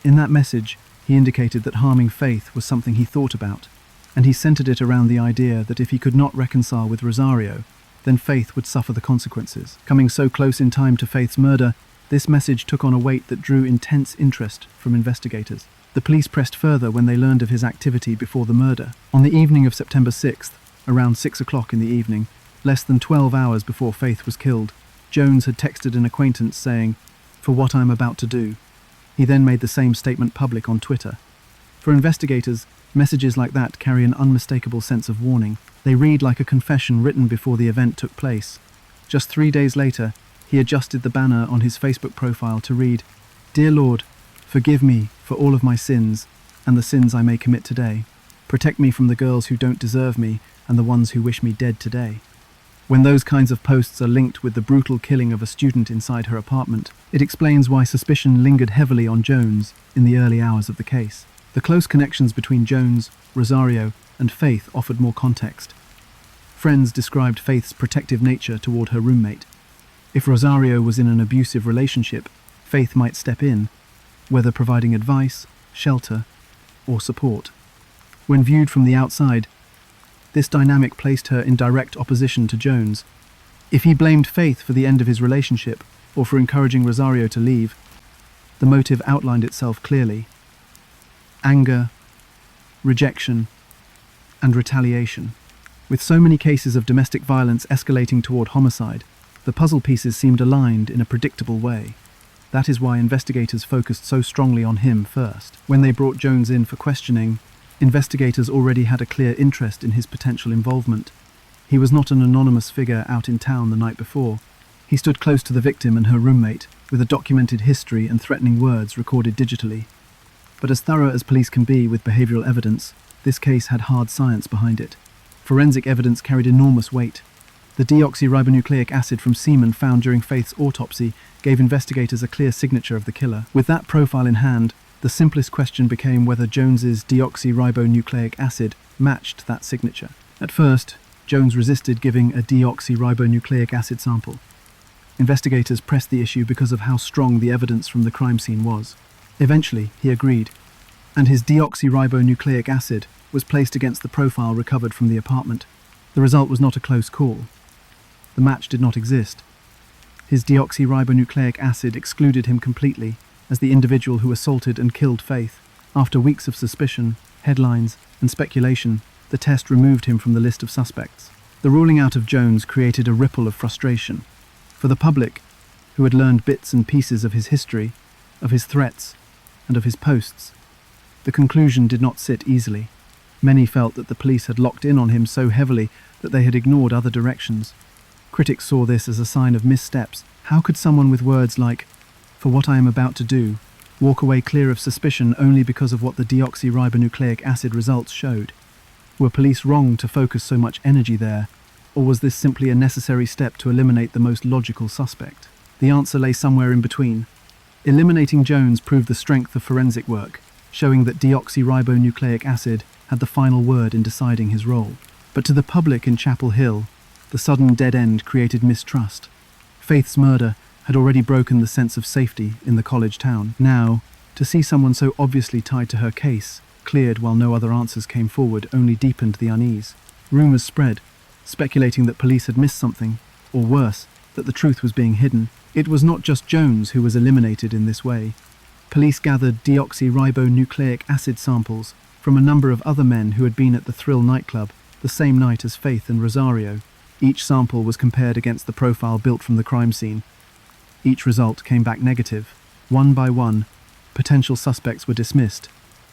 In that message, he indicated that harming Faith was something he thought about, and he centered it around the idea that if he could not reconcile with Rosario, then Faith would suffer the consequences. Coming so close in time to Faith's murder, this message took on a weight that drew intense interest from investigators. The police pressed further when they learned of his activity before the murder. On the evening of September 6th, around 6 o'clock in the evening, less than 12 hours before Faith was killed, Jones had texted an acquaintance saying, "For what I'm about to do." He then made the same statement public on Twitter. For investigators, messages like that carry an unmistakable sense of warning. They read like a confession written before the event took place. Just 3 days later, he adjusted the banner on his Facebook profile to read, "Dear Lord, forgive me for all of my sins and the sins I may commit today. Protect me from the girls who don't deserve me and the ones who wish me dead today." When those kinds of posts are linked with the brutal killing of a student inside her apartment, it explains why suspicion lingered heavily on Jones in the early hours of the case. The close connections between Jones, Rosario, and Faith offered more context. Friends described Faith's protective nature toward her roommate. If Rosario was in an abusive relationship, Faith might step in, whether providing advice, shelter, or support. When viewed from the outside, this dynamic placed her in direct opposition to Jones. If he blamed Faith for the end of his relationship, or for encouraging Rosario to leave, the motive outlined itself clearly: anger, rejection, and retaliation. With so many cases of domestic violence escalating toward homicide, the puzzle pieces seemed aligned in a predictable way. That is why investigators focused so strongly on him first. When they brought Jones in for questioning, investigators already had a clear interest in his potential involvement. He was not an anonymous figure out in town the night before. He stood close to the victim and her roommate, with a documented history and threatening words recorded digitally. But as thorough as police can be with behavioral evidence, this case had hard science behind it. Forensic evidence carried enormous weight. The deoxyribonucleic acid from semen found during Faith's autopsy gave investigators a clear signature of the killer. With that profile in hand, the simplest question became whether Jones's deoxyribonucleic acid matched that signature. At first, Jones resisted giving a deoxyribonucleic acid sample. Investigators pressed the issue because of how strong the evidence from the crime scene was. Eventually, he agreed, and his deoxyribonucleic acid was placed against the profile recovered from the apartment. The result was not a close call. The match did not exist. His deoxyribonucleic acid excluded him completely as the individual who assaulted and killed Faith. After weeks of suspicion, headlines, and speculation, the test removed him from the list of suspects. The ruling out of Jones created a ripple of frustration. For the public, who had learned bits and pieces of his history, of his threats, and of his posts, the conclusion did not sit easily. Many felt that the police had locked in on him so heavily that they had ignored other directions. Critics saw this as a sign of missteps. How could someone with words like, "For what I am about to do," walk away clear of suspicion only because of what the deoxyribonucleic acid results showed? Were police wrong to focus so much energy there, or was this simply a necessary step to eliminate the most logical suspect? The answer lay somewhere in between. Eliminating Jones proved the strength of forensic work, showing that deoxyribonucleic acid had the final word in deciding his role. But to the public in Chapel Hill, the sudden dead end created mistrust. Faith's murder had already broken the sense of safety in the college town. Now, to see someone so obviously tied to her case, cleared while no other answers came forward, only deepened the unease. Rumours spread, speculating that police had missed something, or worse, that the truth was being hidden. It was not just Jones who was eliminated in this way. Police gathered deoxyribonucleic acid samples from a number of other men who had been at the Thrill nightclub the same night as Faith and Rosario. Each sample was compared against the profile built from the crime scene. Each result came back negative. One by one, potential suspects were dismissed,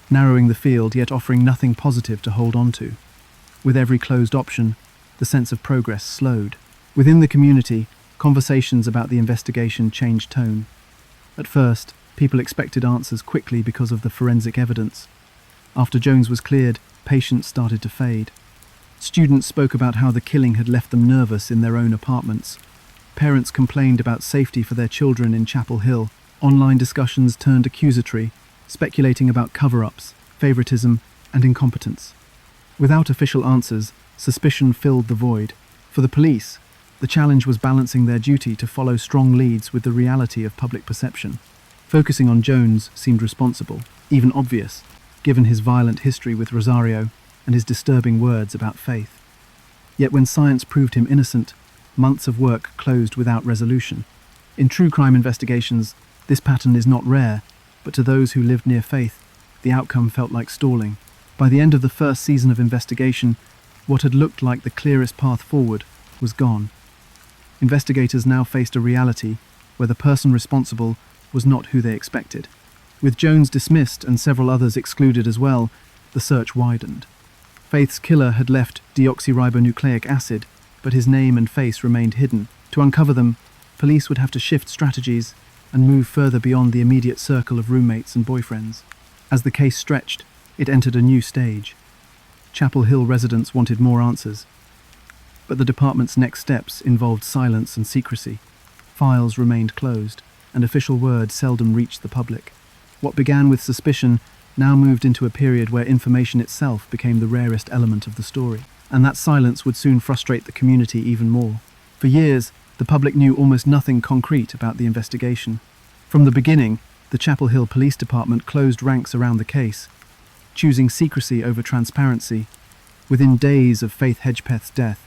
narrowing the field yet offering nothing positive to hold on to. With every closed option, the sense of progress slowed. Within the community, conversations about the investigation changed tone. At first, people expected answers quickly because of the forensic evidence. After Jones was cleared, patience started to fade. Students spoke about how the killing had left them nervous in their own apartments. Parents complained about safety for their children in Chapel Hill. Online discussions turned accusatory, speculating about cover-ups, favoritism, and incompetence. Without official answers, suspicion filled the void. For the police, the challenge was balancing their duty to follow strong leads with the reality of public perception. Focusing on Jones seemed responsible, even obvious, given his violent history with Rosario and his disturbing words about Faith. Yet when science proved him innocent, months of work closed without resolution. In true crime investigations, this pattern is not rare, but to those who lived near Faith, the outcome felt like stalling. By the end of the first season of investigation, what had looked like the clearest path forward was gone. Investigators now faced a reality where the person responsible was not who they expected. With Jones dismissed and several others excluded as well, the search widened. Faith's killer had left deoxyribonucleic acid, but his name and face remained hidden. To uncover them, police would have to shift strategies and move further beyond the immediate circle of roommates and boyfriends. As the case stretched, it entered a new stage. Chapel Hill residents wanted more answers, but the department's next steps involved silence and secrecy. Files remained closed, and official word seldom reached the public. What began with suspicion now moved into a period where information itself became the rarest element of the story, and that silence would soon frustrate the community even more. For years, the public knew almost nothing concrete about the investigation. From the beginning, the Chapel Hill Police Department closed ranks around the case, choosing secrecy over transparency. Within days of Faith Hedgepath's death,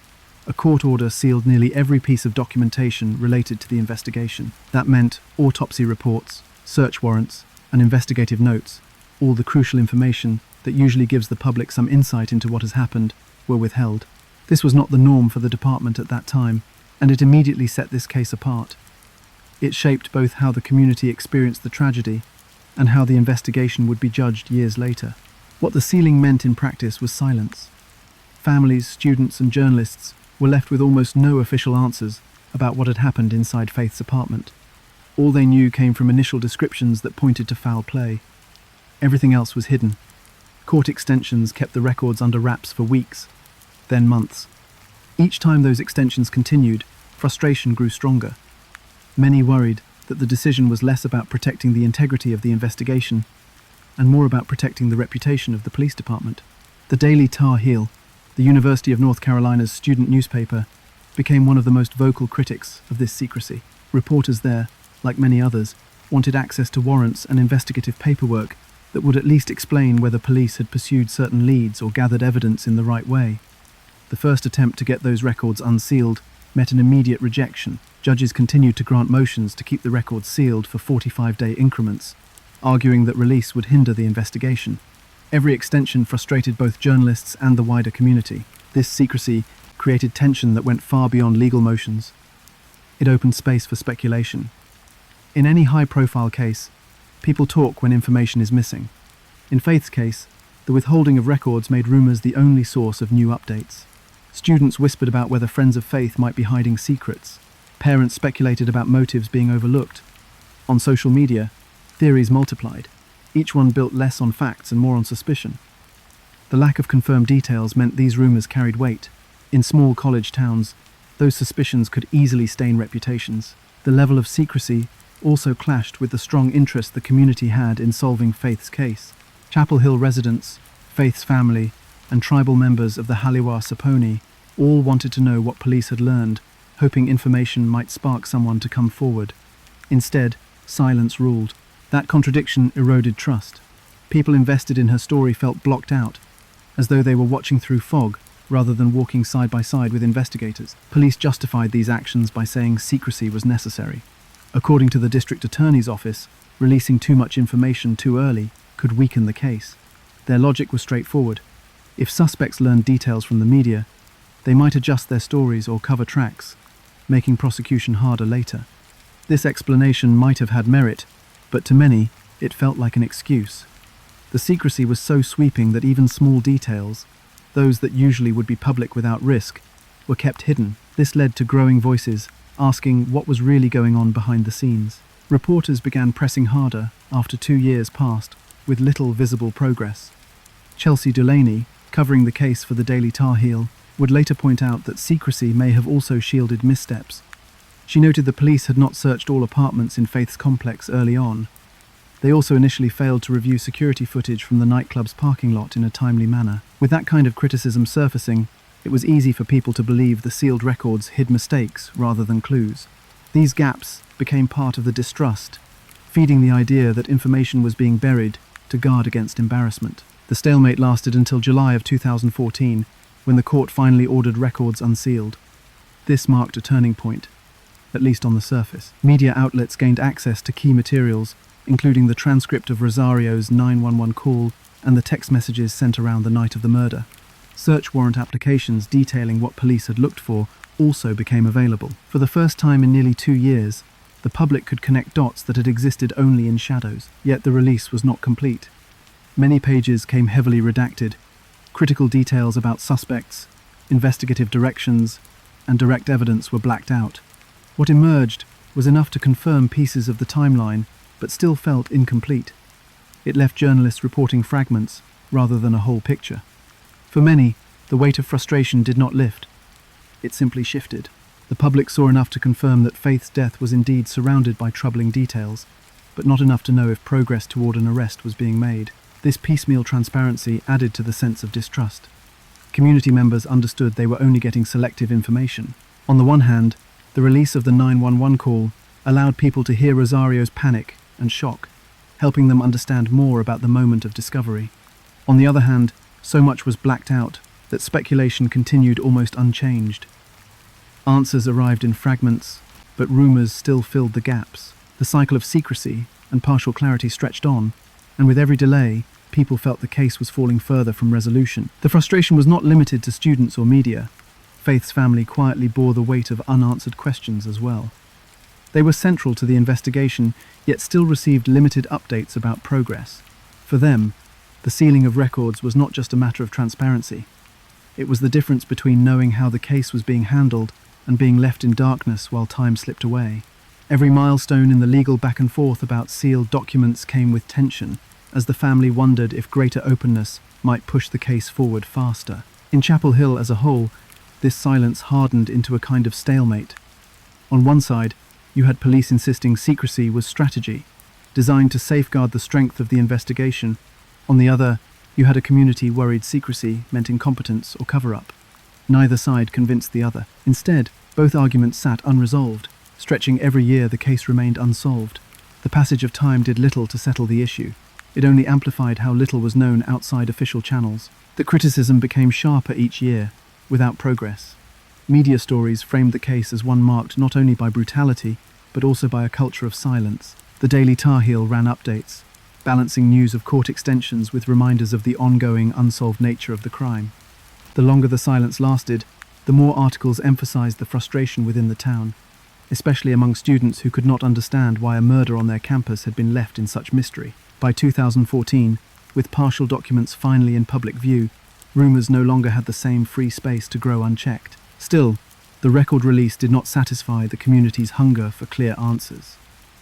a court order sealed nearly every piece of documentation related to the investigation. That meant autopsy reports, search warrants, and investigative notes, all the crucial information that usually gives the public some insight into what has happened, were withheld. This was not the norm for the department at that time, and it immediately set this case apart. It shaped both how the community experienced the tragedy and how the investigation would be judged years later. What the sealing meant in practice was silence. Families, students, and journalists were left with almost no official answers about what had happened inside Faith's apartment. All they knew came from initial descriptions that pointed to foul play. Everything else was hidden. Court extensions kept the records under wraps for weeks, then months. Each time those extensions continued, frustration grew stronger. Many worried that the decision was less about protecting the integrity of the investigation and more about protecting the reputation of the police department. The Daily Tar Heel, the University of North Carolina's student newspaper, became one of the most vocal critics of this secrecy. Reporters there, like many others, wanted access to warrants and investigative paperwork that would at least explain whether police had pursued certain leads or gathered evidence in the right way. The first attempt to get those records unsealed met an immediate rejection. Judges continued to grant motions to keep the records sealed for 45-day increments, arguing that release would hinder the investigation. Every extension frustrated both journalists and the wider community. This secrecy created tension that went far beyond legal motions. It opened space for speculation. In any high-profile case, people talk when information is missing. In Faith's case, the withholding of records made rumors the only source of new updates. Students whispered about whether friends of Faith might be hiding secrets. Parents speculated about motives being overlooked. On social media, theories multiplied. Each one built less on facts and more on suspicion. The lack of confirmed details meant these rumors carried weight. In small college towns, those suspicions could easily stain reputations. The level of secrecy also clashed with the strong interest the community had in solving Faith's case. Chapel Hill residents, Faith's family, and tribal members of the Haliwa Saponi all wanted to know what police had learned, hoping information might spark someone to come forward. Instead, silence ruled. That contradiction eroded trust. People invested in her story felt blocked out, as though they were watching through fog rather than walking side by side with investigators. Police justified these actions by saying secrecy was necessary. According to the district attorney's office, releasing too much information too early could weaken the case. Their logic was straightforward. If suspects learned details from the media, they might adjust their stories or cover tracks, making prosecution harder later. This explanation might have had merit, but to many, it felt like an excuse. The secrecy was so sweeping that even small details, those that usually would be public without risk, were kept hidden. This led to growing voices asking what was really going on behind the scenes. Reporters began pressing harder after 2 years passed, with little visible progress. Chelsea Delaney, covering the case for the Daily Tar Heel, would later point out that secrecy may have also shielded missteps. She noted the police had not searched all apartments in Faith's complex early on. They also initially failed to review security footage from the nightclub's parking lot in a timely manner. With that kind of criticism surfacing, it was easy for people to believe the sealed records hid mistakes rather than clues. These gaps became part of the distrust, feeding the idea that information was being buried to guard against embarrassment. The stalemate lasted until July of 2014, when the court finally ordered records unsealed. This marked a turning point, at least on the surface. Media outlets gained access to key materials, including the transcript of Rosario's 911 call and the text messages sent around the night of the murder. Search warrant applications detailing what police had looked for also became available. For the first time in nearly 2 years, the public could connect dots that had existed only in shadows. Yet the release was not complete. Many pages came heavily redacted. Critical details about suspects, investigative directions, and direct evidence were blacked out. What emerged was enough to confirm pieces of the timeline, but still felt incomplete. It left journalists reporting fragments rather than a whole picture. For many, the weight of frustration did not lift. It simply shifted. The public saw enough to confirm that Faith's death was indeed surrounded by troubling details, but not enough to know if progress toward an arrest was being made. This piecemeal transparency added to the sense of distrust. Community members understood they were only getting selective information. On the one hand, the release of the 911 call allowed people to hear Rosario's panic and shock, helping them understand more about the moment of discovery. On the other hand, so much was blacked out that speculation continued almost unchanged. Answers arrived in fragments, but rumors still filled the gaps. The cycle of secrecy and partial clarity stretched on, and with every delay, people felt the case was falling further from resolution. The frustration was not limited to students or media. Faith's family quietly bore the weight of unanswered questions as well. They were central to the investigation, yet still received limited updates about progress. For them, the sealing of records was not just a matter of transparency. It was the difference between knowing how the case was being handled and being left in darkness while time slipped away. Every milestone in the legal back and forth about sealed documents came with tension, as the family wondered if greater openness might push the case forward faster. In Chapel Hill as a whole, this silence hardened into a kind of stalemate. On one side, you had police insisting secrecy was strategy, designed to safeguard the strength of the investigation. On the other, you had a community worried secrecy meant incompetence or cover-up. Neither side convinced the other. Instead, both arguments sat unresolved. Stretching every year, the case remained unsolved. The passage of time did little to settle the issue. It only amplified how little was known outside official channels. The criticism became sharper each year, without progress. Media stories framed the case as one marked not only by brutality, but also by a culture of silence. The Daily Tar Heel ran updates, balancing news of court extensions with reminders of the ongoing, unsolved nature of the crime. The longer the silence lasted, the more articles emphasized the frustration within the town, especially among students who could not understand why a murder on their campus had been left in such mystery. By 2014, with partial documents finally in public view, rumors no longer had the same free space to grow unchecked. Still, the record release did not satisfy the community's hunger for clear answers.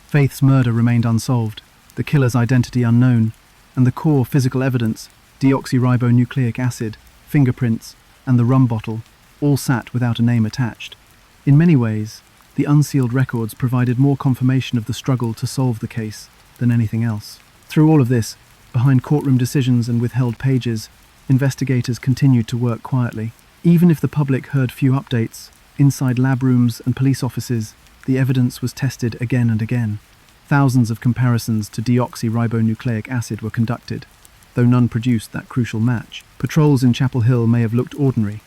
Faith's murder remained unsolved, the killer's identity unknown, and the core physical evidence, deoxyribonucleic acid, fingerprints, and the rum bottle, all sat without a name attached. In many ways, The unsealed records provided more confirmation of the struggle to solve the case than anything else. Through all of this, behind courtroom decisions and withheld pages, investigators continued to work quietly. Even if the public heard few updates, inside lab rooms and police offices, the evidence was tested again and again. Thousands of comparisons to deoxyribonucleic acid were conducted, though none produced that crucial match. Patrols in Chapel Hill may have looked ordinary,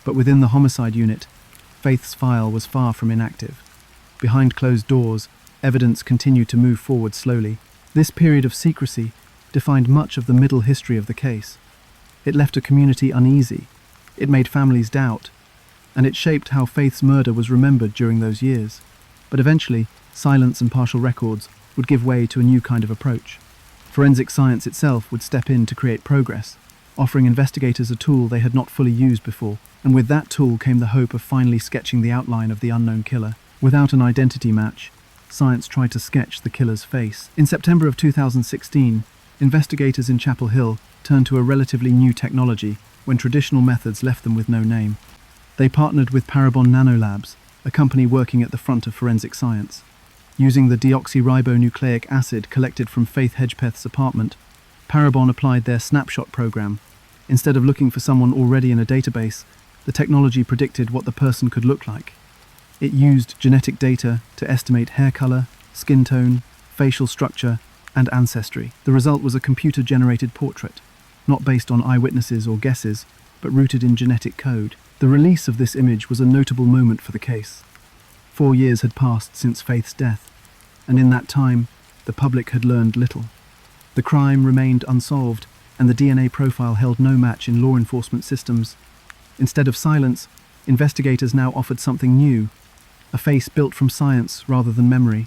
but within the homicide unit, Faith's file was far from inactive. Behind closed doors, evidence continued to move forward slowly. This period of secrecy defined much of the middle history of the case. It left a community uneasy, it made families doubt, and it shaped how Faith's murder was remembered during those years. But eventually, silence and partial records would give way to a new kind of approach. Forensic science itself would step in to create progress, offering investigators a tool they had not fully used before, and with that tool came the hope of finally sketching the outline of the unknown killer. Without an identity match, science tried to sketch the killer's face. In September of 2016, investigators in Chapel Hill turned to a relatively new technology when traditional methods left them with no name. They partnered with Parabon Nanolabs, a company working at the front of forensic science. Using the deoxyribonucleic acid collected from Faith Hedgepath's apartment, Parabon applied their snapshot program. Instead of looking for someone already in a database, the technology predicted what the person could look like. It used genetic data to estimate hair color, skin tone, facial structure, and ancestry. The result was a computer-generated portrait, not based on eyewitnesses or guesses, but rooted in genetic code. The release of this image was a notable moment for the case. 4 years had passed since Faith's death, and in that time, the public had learned little. The crime remained unsolved, and the DNA profile held no match in law enforcement systems. Instead of silence, investigators now offered something new, a face built from science rather than memory.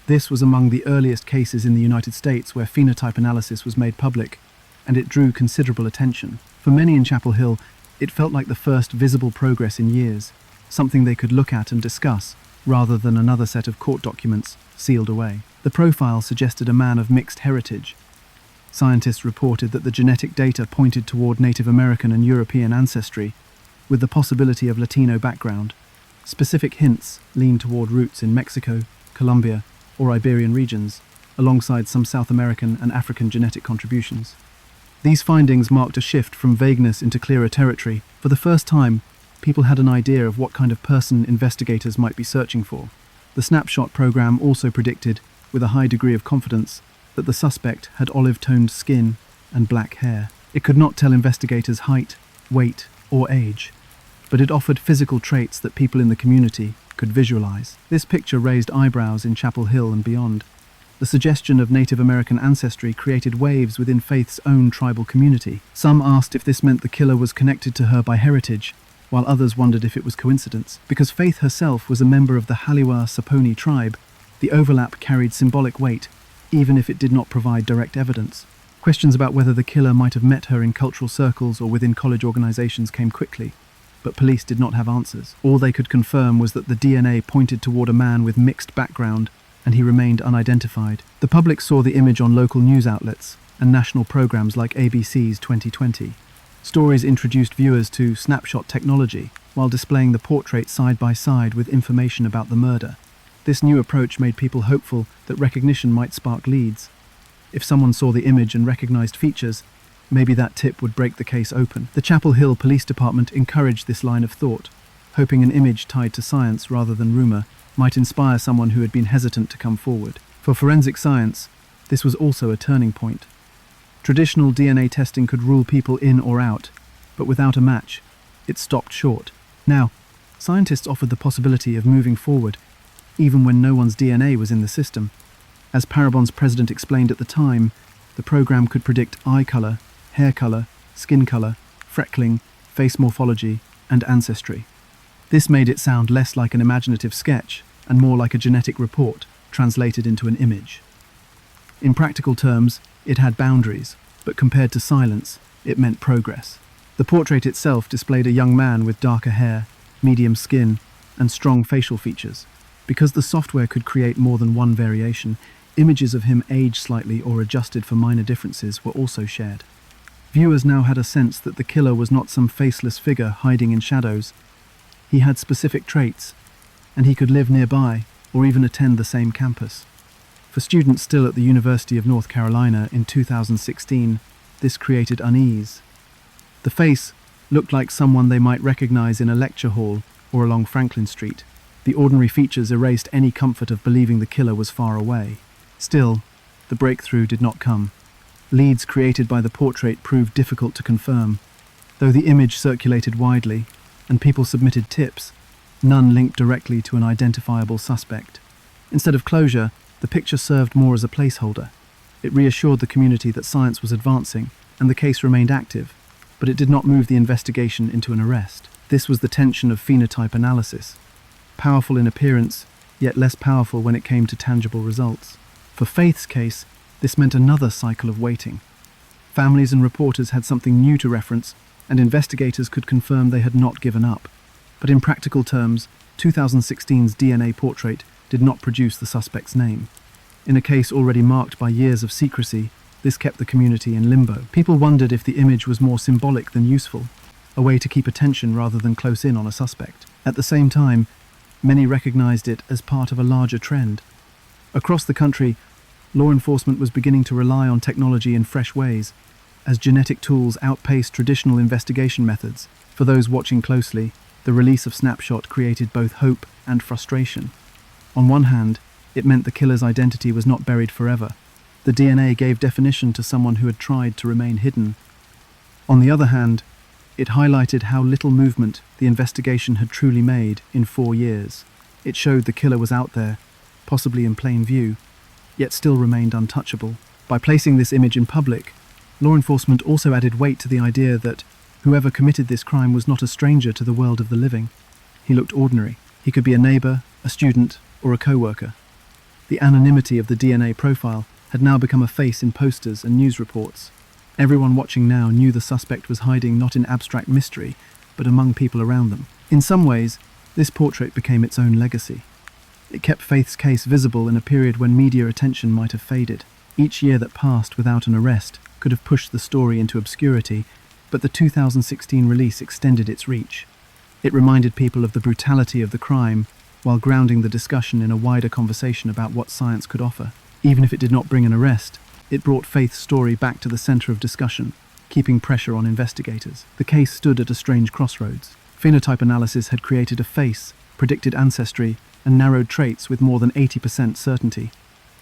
This was among the earliest cases in the United States where phenotype analysis was made public, and it drew considerable attention. For many in Chapel Hill, it felt like the first visible progress in years, something they could look at and discuss, rather than another set of court documents sealed away. The profile suggested a man of mixed heritage. Scientists reported that the genetic data pointed toward Native American and European ancestry, with the possibility of Latino background. Specific hints leaned toward roots in Mexico, Colombia, or Iberian regions, alongside some South American and African genetic contributions. These findings marked a shift from vagueness into clearer territory. For the first time, people had an idea of what kind of person investigators might be searching for. The snapshot program also predicted, with a high degree of confidence, that the suspect had olive-toned skin and black hair. It could not tell investigators height, weight, or age, but it offered physical traits that people in the community could visualize. This picture raised eyebrows in Chapel Hill and beyond. The suggestion of Native American ancestry created waves within Faith's own tribal community. Some asked if this meant the killer was connected to her by heritage, while others wondered if it was coincidence. Because Faith herself was a member of the Haliwa Saponi tribe, the overlap carried symbolic weight, even if it did not provide direct evidence. Questions about whether the killer might have met her in cultural circles or within college organizations came quickly, but police did not have answers. All they could confirm was that the DNA pointed toward a man with mixed background, and he remained unidentified. The public saw the image on local news outlets and national programs like ABC's 2020. Stories introduced viewers to snapshot technology while displaying the portrait side by side with information about the murder. This new approach made people hopeful that recognition might spark leads. If someone saw the image and recognized features, maybe that tip would break the case open. The Chapel Hill Police Department encouraged this line of thought, hoping an image tied to science rather than rumor might inspire someone who had been hesitant to come forward. For forensic science, this was also a turning point. Traditional DNA testing could rule people in or out, but without a match, it stopped short. Now, scientists offered the possibility of moving forward, even when no one's DNA was in the system. As Parabon's president explained at the time, the program could predict eye color, hair color, skin color, freckling, face morphology, and ancestry. This made it sound less like an imaginative sketch and more like a genetic report translated into an image. In practical terms, it had boundaries, but compared to silence, it meant progress. The portrait itself displayed a young man with darker hair, medium skin, and strong facial features. Because the software could create more than one variation, images of him aged slightly or adjusted for minor differences were also shared. Viewers now had a sense that the killer was not some faceless figure hiding in shadows. He had specific traits, and he could live nearby or even attend the same campus. For students still at the University of North Carolina in 2016, this created unease. The face looked like someone they might recognize in a lecture hall or along Franklin Street. The ordinary features erased any comfort of believing the killer was far away. Still, the breakthrough did not come. Leads created by the portrait proved difficult to confirm. Though the image circulated widely and people submitted tips, none linked directly to an identifiable suspect. Instead of closure, the picture served more as a placeholder. It reassured the community that science was advancing and the case remained active, but it did not move the investigation into an arrest. This was the tension of phenotype analysis. Powerful in appearance, yet less powerful when it came to tangible results. For Faith's case, this meant another cycle of waiting. Families and reporters had something new to reference, and investigators could confirm they had not given up. But in practical terms, 2016's DNA portrait did not produce the suspect's name. In a case already marked by years of secrecy, this kept the community in limbo. People wondered if the image was more symbolic than useful, a way to keep attention rather than close in on a suspect. At the same time, many recognized it as part of a larger trend. Across the country, law enforcement was beginning to rely on technology in fresh ways, as genetic tools outpaced traditional investigation methods. For those watching closely, the release of Snapshot created both hope and frustration. On one hand, it meant the killer's identity was not buried forever. The DNA gave definition to someone who had tried to remain hidden. On the other hand, it highlighted how little movement the investigation had truly made in 4 years. It showed the killer was out there, possibly in plain view, yet still remained untouchable. By placing this image in public, law enforcement also added weight to the idea that whoever committed this crime was not a stranger to the world of the living. He looked ordinary. He could be a neighbor, a student, or a co-worker. The anonymity of the DNA profile had now become a face in posters and news reports. Everyone watching now knew the suspect was hiding not in abstract mystery, but among people around them. In some ways, this portrait became its own legacy. It kept Faith's case visible in a period when media attention might have faded. Each year that passed without an arrest could have pushed the story into obscurity, but the 2016 release extended its reach. It reminded people of the brutality of the crime, while grounding the discussion in a wider conversation about what science could offer. Even if it did not bring an arrest, it brought Faith's story back to the center of discussion, keeping pressure on investigators. The case stood at a strange crossroads. Phenotype analysis had created a face, predicted ancestry, and narrowed traits with more than 80% certainty.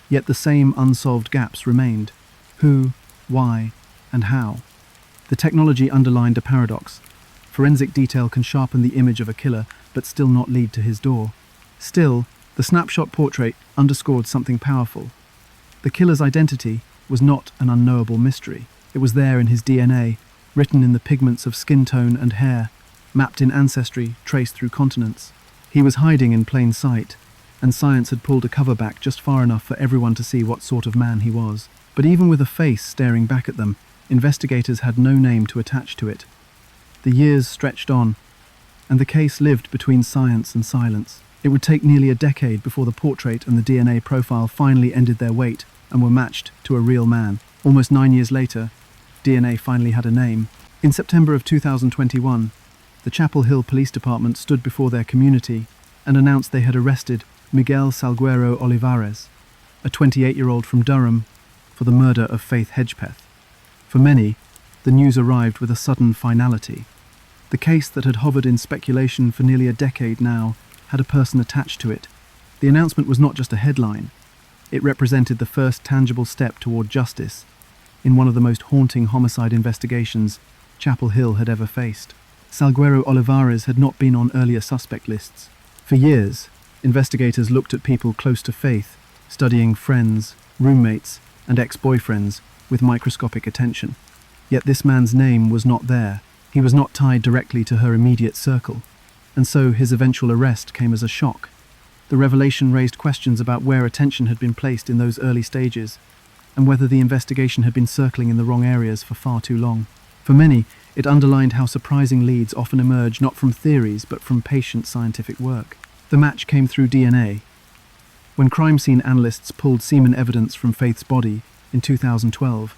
Yet the same unsolved gaps remained. Who, why, and how? The technology underlined a paradox. Forensic detail can sharpen the image of a killer, but still not lead to his door. Still, the snapshot portrait underscored something powerful. The killer's identity was not an unknowable mystery. It was there in his DNA, written in the pigments of skin tone and hair, mapped in ancestry, traced through continents. He was hiding in plain sight, and science had pulled a cover back just far enough for everyone to see what sort of man he was. But even with a face staring back at them, investigators had no name to attach to it. The years stretched on, and the case lived between science and silence. It would take nearly a decade before the portrait and the DNA profile finally ended their wait and were matched to a real man. Almost 9 years later, DNA finally had a name. In September of 2021, the Chapel Hill Police Department stood before their community and announced they had arrested Miguel Salguero Olivares, a 28-year-old from Durham, for the murder of Faith Hedgepath. For many, the news arrived with a sudden finality. The case that had hovered in speculation for nearly a decade now had a person attached to it. The announcement was not just a headline. It represented the first tangible step toward justice in one of the most haunting homicide investigations Chapel Hill had ever faced. Salguero Olivares had not been on earlier suspect lists. For years, investigators looked at people close to Faith, studying friends, roommates, and ex-boyfriends with microscopic attention. Yet this man's name was not there. He was not tied directly to her immediate circle, and so his eventual arrest came as a shock. The revelation raised questions about where attention had been placed in those early stages, and whether the investigation had been circling in the wrong areas for far too long. For many, it underlined how surprising leads often emerge not from theories but from patient scientific work. The match came through DNA. When crime scene analysts pulled semen evidence from Faith's body in 2012,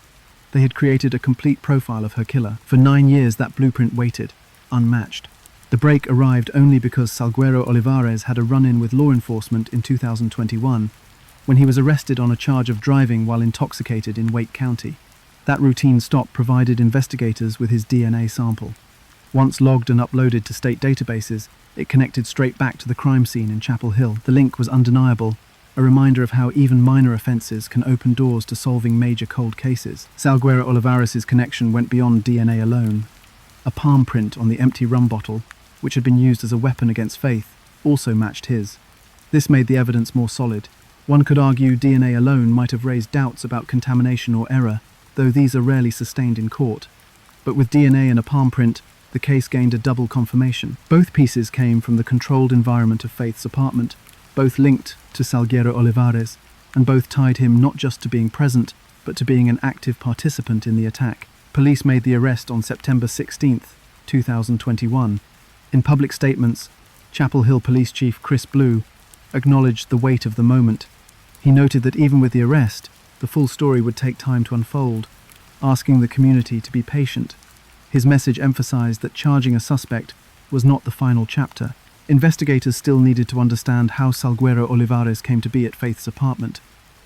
they had created a complete profile of her killer. For 9 years that blueprint waited, unmatched. The break arrived only because Salguero Olivares had a run-in with law enforcement in 2021, when he was arrested on a charge of driving while intoxicated in Wake County. That routine stop provided investigators with his DNA sample. Once logged and uploaded to state databases, it connected straight back to the crime scene in Chapel Hill. The link was undeniable, a reminder of how even minor offences can open doors to solving major cold cases. Salguero Olivares' connection went beyond DNA alone. A palm print on the empty rum bottle, which had been used as a weapon against Faith, also matched his. This made the evidence more solid. One could argue DNA alone might have raised doubts about contamination or error, though these are rarely sustained in court. But with DNA and a palm print, the case gained a double confirmation. Both pieces came from the controlled environment of Faith's apartment, both linked to Salguero Olivares, and both tied him not just to being present, but to being an active participant in the attack. Police made the arrest on September 16, 2021. In public statements, Chapel Hill Police Chief Chris Blue acknowledged the weight of the moment. He noted that even with the arrest, the full story would take time to unfold, asking the community to be patient. His message emphasized that charging a suspect was not the final chapter. Investigators still needed to understand how Salguero Olivares came to be at Faith's apartment,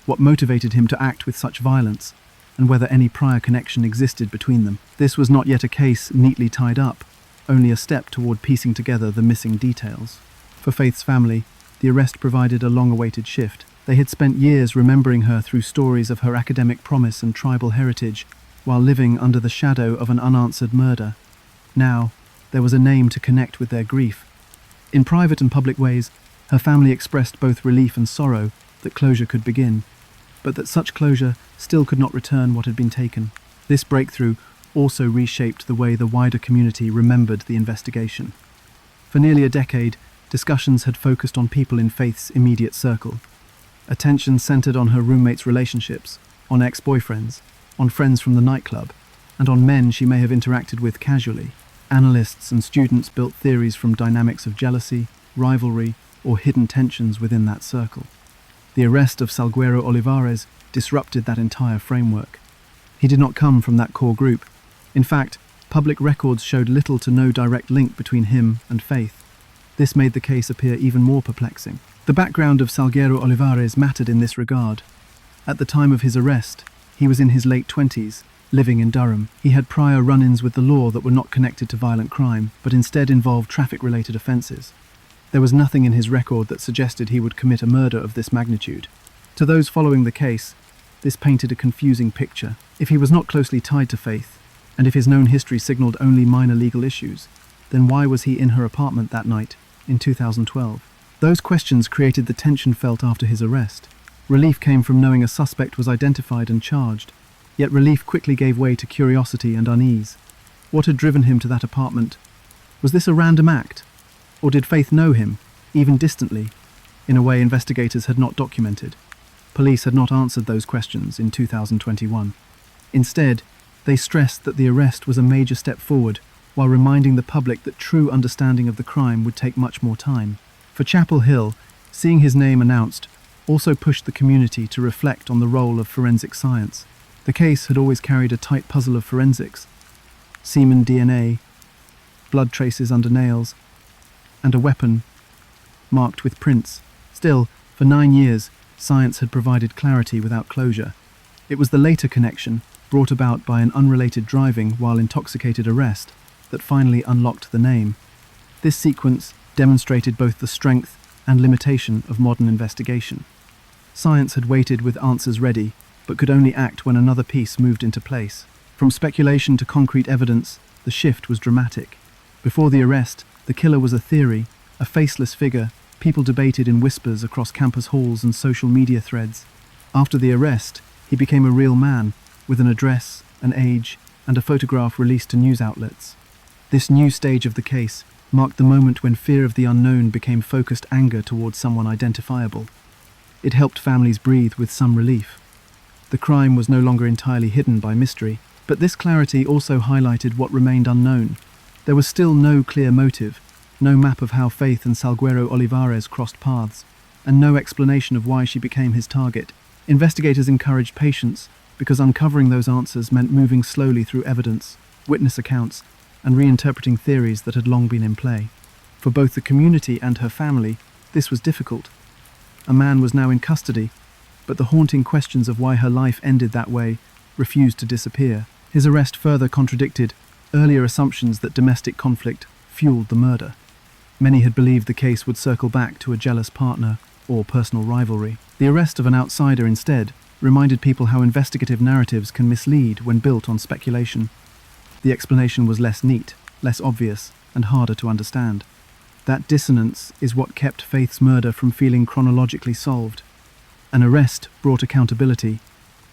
what motivated him to act with such violence, and whether any prior connection existed between them. This was not yet a case neatly tied up, only a step toward piecing together the missing details. For Faith's family, the arrest provided a long-awaited shift. They had spent years remembering her through stories of her academic promise and tribal heritage, while living under the shadow of an unanswered murder. Now, there was a name to connect with their grief. In private and public ways, her family expressed both relief and sorrow that closure could begin, but that such closure still could not return what had been taken. This breakthrough also reshaped the way the wider community remembered the investigation. For nearly a decade, discussions had focused on people in Faith's immediate circle. Attention centered on her roommates' relationships, on ex-boyfriends, on friends from the nightclub, and on men she may have interacted with casually. Analysts and students built theories from dynamics of jealousy, rivalry, or hidden tensions within that circle. The arrest of Salguero Olivares disrupted that entire framework. He did not come from that core group. In fact, public records showed little to no direct link between him and Faith. This made the case appear even more perplexing. The background of Salguero Olivares mattered in this regard. At the time of his arrest, he was in his late 20s, living in Durham. He had prior run-ins with the law that were not connected to violent crime, but instead involved traffic-related offences. There was nothing in his record that suggested he would commit a murder of this magnitude. To those following the case, this painted a confusing picture. If he was not closely tied to Faith, and if his known history signaled only minor legal issues, then why was he in her apartment that night, in 2012? Those questions created the tension felt after his arrest. Relief came from knowing a suspect was identified and charged, yet relief quickly gave way to curiosity and unease. What had driven him to that apartment? Was this a random act? Or did Faith know him, even distantly, in a way investigators had not documented? Police had not answered those questions in 2021. Instead, they stressed that the arrest was a major step forward, while reminding the public that true understanding of the crime would take much more time. For Chapel Hill, seeing his name announced also pushed the community to reflect on the role of forensic science. The case had always carried a tight puzzle of forensics: semen DNA, blood traces under nails, and a weapon marked with prints. Still, for 9 years, science had provided clarity without closure. It was the later connection, brought about by an unrelated driving while intoxicated arrest, that finally unlocked the name. This sequence demonstrated both the strength and limitation of modern investigation. Science had waited with answers ready, but could only act when another piece moved into place. From speculation to concrete evidence, the shift was dramatic. Before the arrest, the killer was a theory, a faceless figure, people debated in whispers across campus halls and social media threads. After the arrest, he became a real man, with an address, an age, and a photograph released to news outlets. This new stage of the case marked the moment when fear of the unknown became focused anger towards someone identifiable. It helped families breathe with some relief. The crime was no longer entirely hidden by mystery, but this clarity also highlighted what remained unknown. There was still no clear motive, no map of how Faith and Salguero Olivares crossed paths, and no explanation of why she became his target. Investigators encouraged patience, because uncovering those answers meant moving slowly through evidence, witness accounts, and reinterpreting theories that had long been in play. For both the community and her family, this was difficult. A man was now in custody, but the haunting questions of why her life ended that way refused to disappear. His arrest further contradicted earlier assumptions that domestic conflict fueled the murder. Many had believed the case would circle back to a jealous partner or personal rivalry. The arrest of an outsider instead reminded people how investigative narratives can mislead when built on speculation. The explanation was less neat, less obvious, and harder to understand. That dissonance is what kept Faith's murder from feeling chronologically solved. An arrest brought accountability,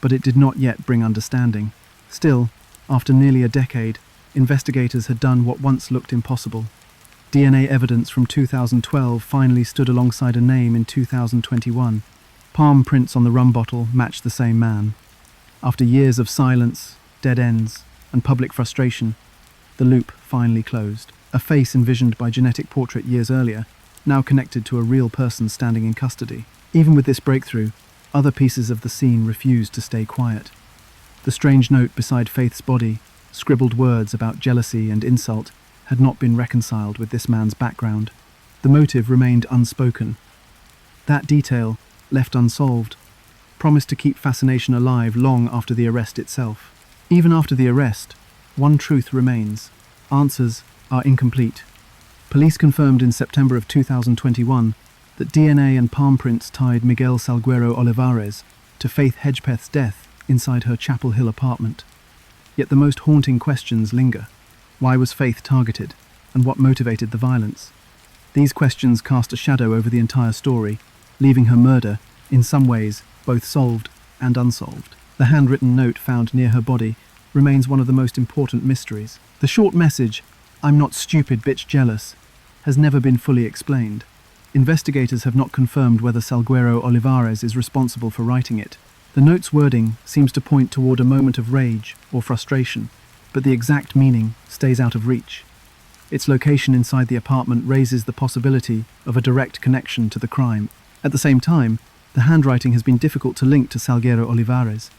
but it did not yet bring understanding. Still, after nearly a decade, investigators had done what once looked impossible. DNA evidence from 2012 finally stood alongside a name in 2021. Palm prints on the rum bottle matched the same man. After years of silence, dead ends, and public frustration, the loop finally closed. A face envisioned by genetic portrait years earlier, now connected to a real person standing in custody. Even with this breakthrough, other pieces of the scene refused to stay quiet. The strange note beside Faith's body, scribbled words about jealousy and insult, had not been reconciled with this man's background. The motive remained unspoken. That detail, left unsolved, promised to keep fascination alive long after the arrest itself. Even after the arrest, one truth remains: answers are incomplete. Police confirmed in September of 2021 that DNA and palm prints tied Miguel Salguero Olivares to Faith Hedgepath's death inside her Chapel Hill apartment. Yet the most haunting questions linger. Why was Faith targeted, and what motivated the violence? These questions cast a shadow over the entire story, leaving her murder, in some ways, both solved and unsolved. The handwritten note found near her body remains one of the most important mysteries. The short message, "I'm not stupid, bitch jealous," has never been fully explained. Investigators have not confirmed whether Salguero Olivares is responsible for writing it. The note's wording seems to point toward a moment of rage or frustration, but the exact meaning stays out of reach. Its location inside the apartment raises the possibility of a direct connection to the crime. At the same time, the handwriting has been difficult to link to Salguero Olivares,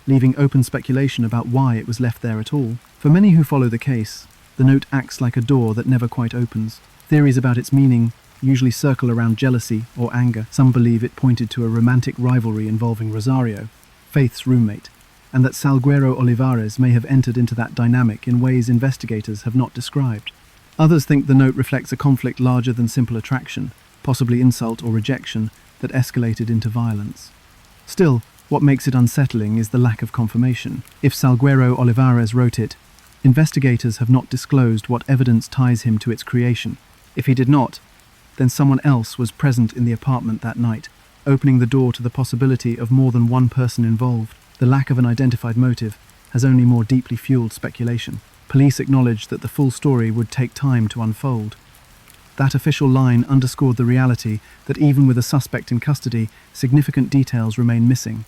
leaving open speculation about why it was left there at all. For many who follow the case, the note acts like a door that never quite opens. Theories about its meaning usually circle around jealousy or anger. Some believe it pointed to a romantic rivalry involving Rosario, Faith's roommate, and that Salguero Olivares may have entered into that dynamic in ways investigators have not described. Others think the note reflects a conflict larger than simple attraction, possibly insult or rejection, that escalated into violence. Still, what makes it unsettling is the lack of confirmation. If Salguero Olivares wrote it, investigators have not disclosed what evidence ties him to its creation. If he did not, then someone else was present in the apartment that night, opening the door to the possibility of more than one person involved. The lack of an identified motive has only more deeply fueled speculation. Police acknowledged that the full story would take time to unfold. That official line underscored the reality that even with a suspect in custody, significant details remain missing.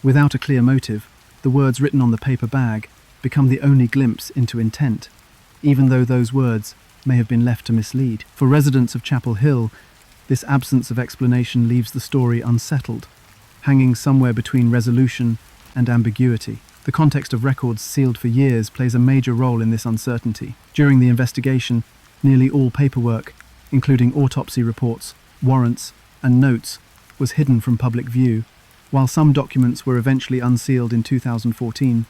Without a clear motive, the words written on the paper bag become the only glimpse into intent, even though those words may have been left to mislead. For residents of Chapel Hill, this absence of explanation leaves the story unsettled, hanging somewhere between resolution and ambiguity. The context of records sealed for years plays a major role in this uncertainty. During the investigation, nearly all paperwork, including autopsy reports, warrants, and notes, was hidden from public view. While some documents were eventually unsealed in 2014,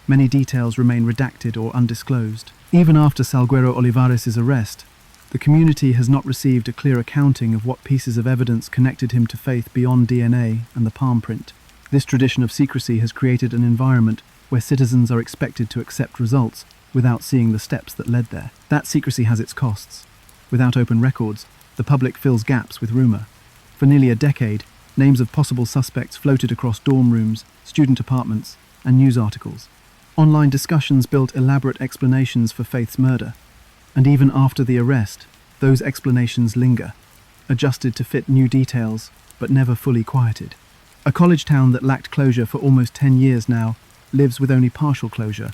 many details remain redacted or undisclosed. Even after Salguero Olivares' arrest, the community has not received a clear accounting of what pieces of evidence connected him to Faith beyond DNA and the palm print. This tradition of secrecy has created an environment where citizens are expected to accept results without seeing the steps that led there. That secrecy has its costs. Without open records, the public fills gaps with rumor. For nearly a decade, names of possible suspects floated across dorm rooms, student apartments, and news articles. Online discussions built elaborate explanations for Faith's murder, and even after the arrest, those explanations linger, adjusted to fit new details, but never fully quieted. A college town that lacked closure for almost 10 years now lives with only partial closure,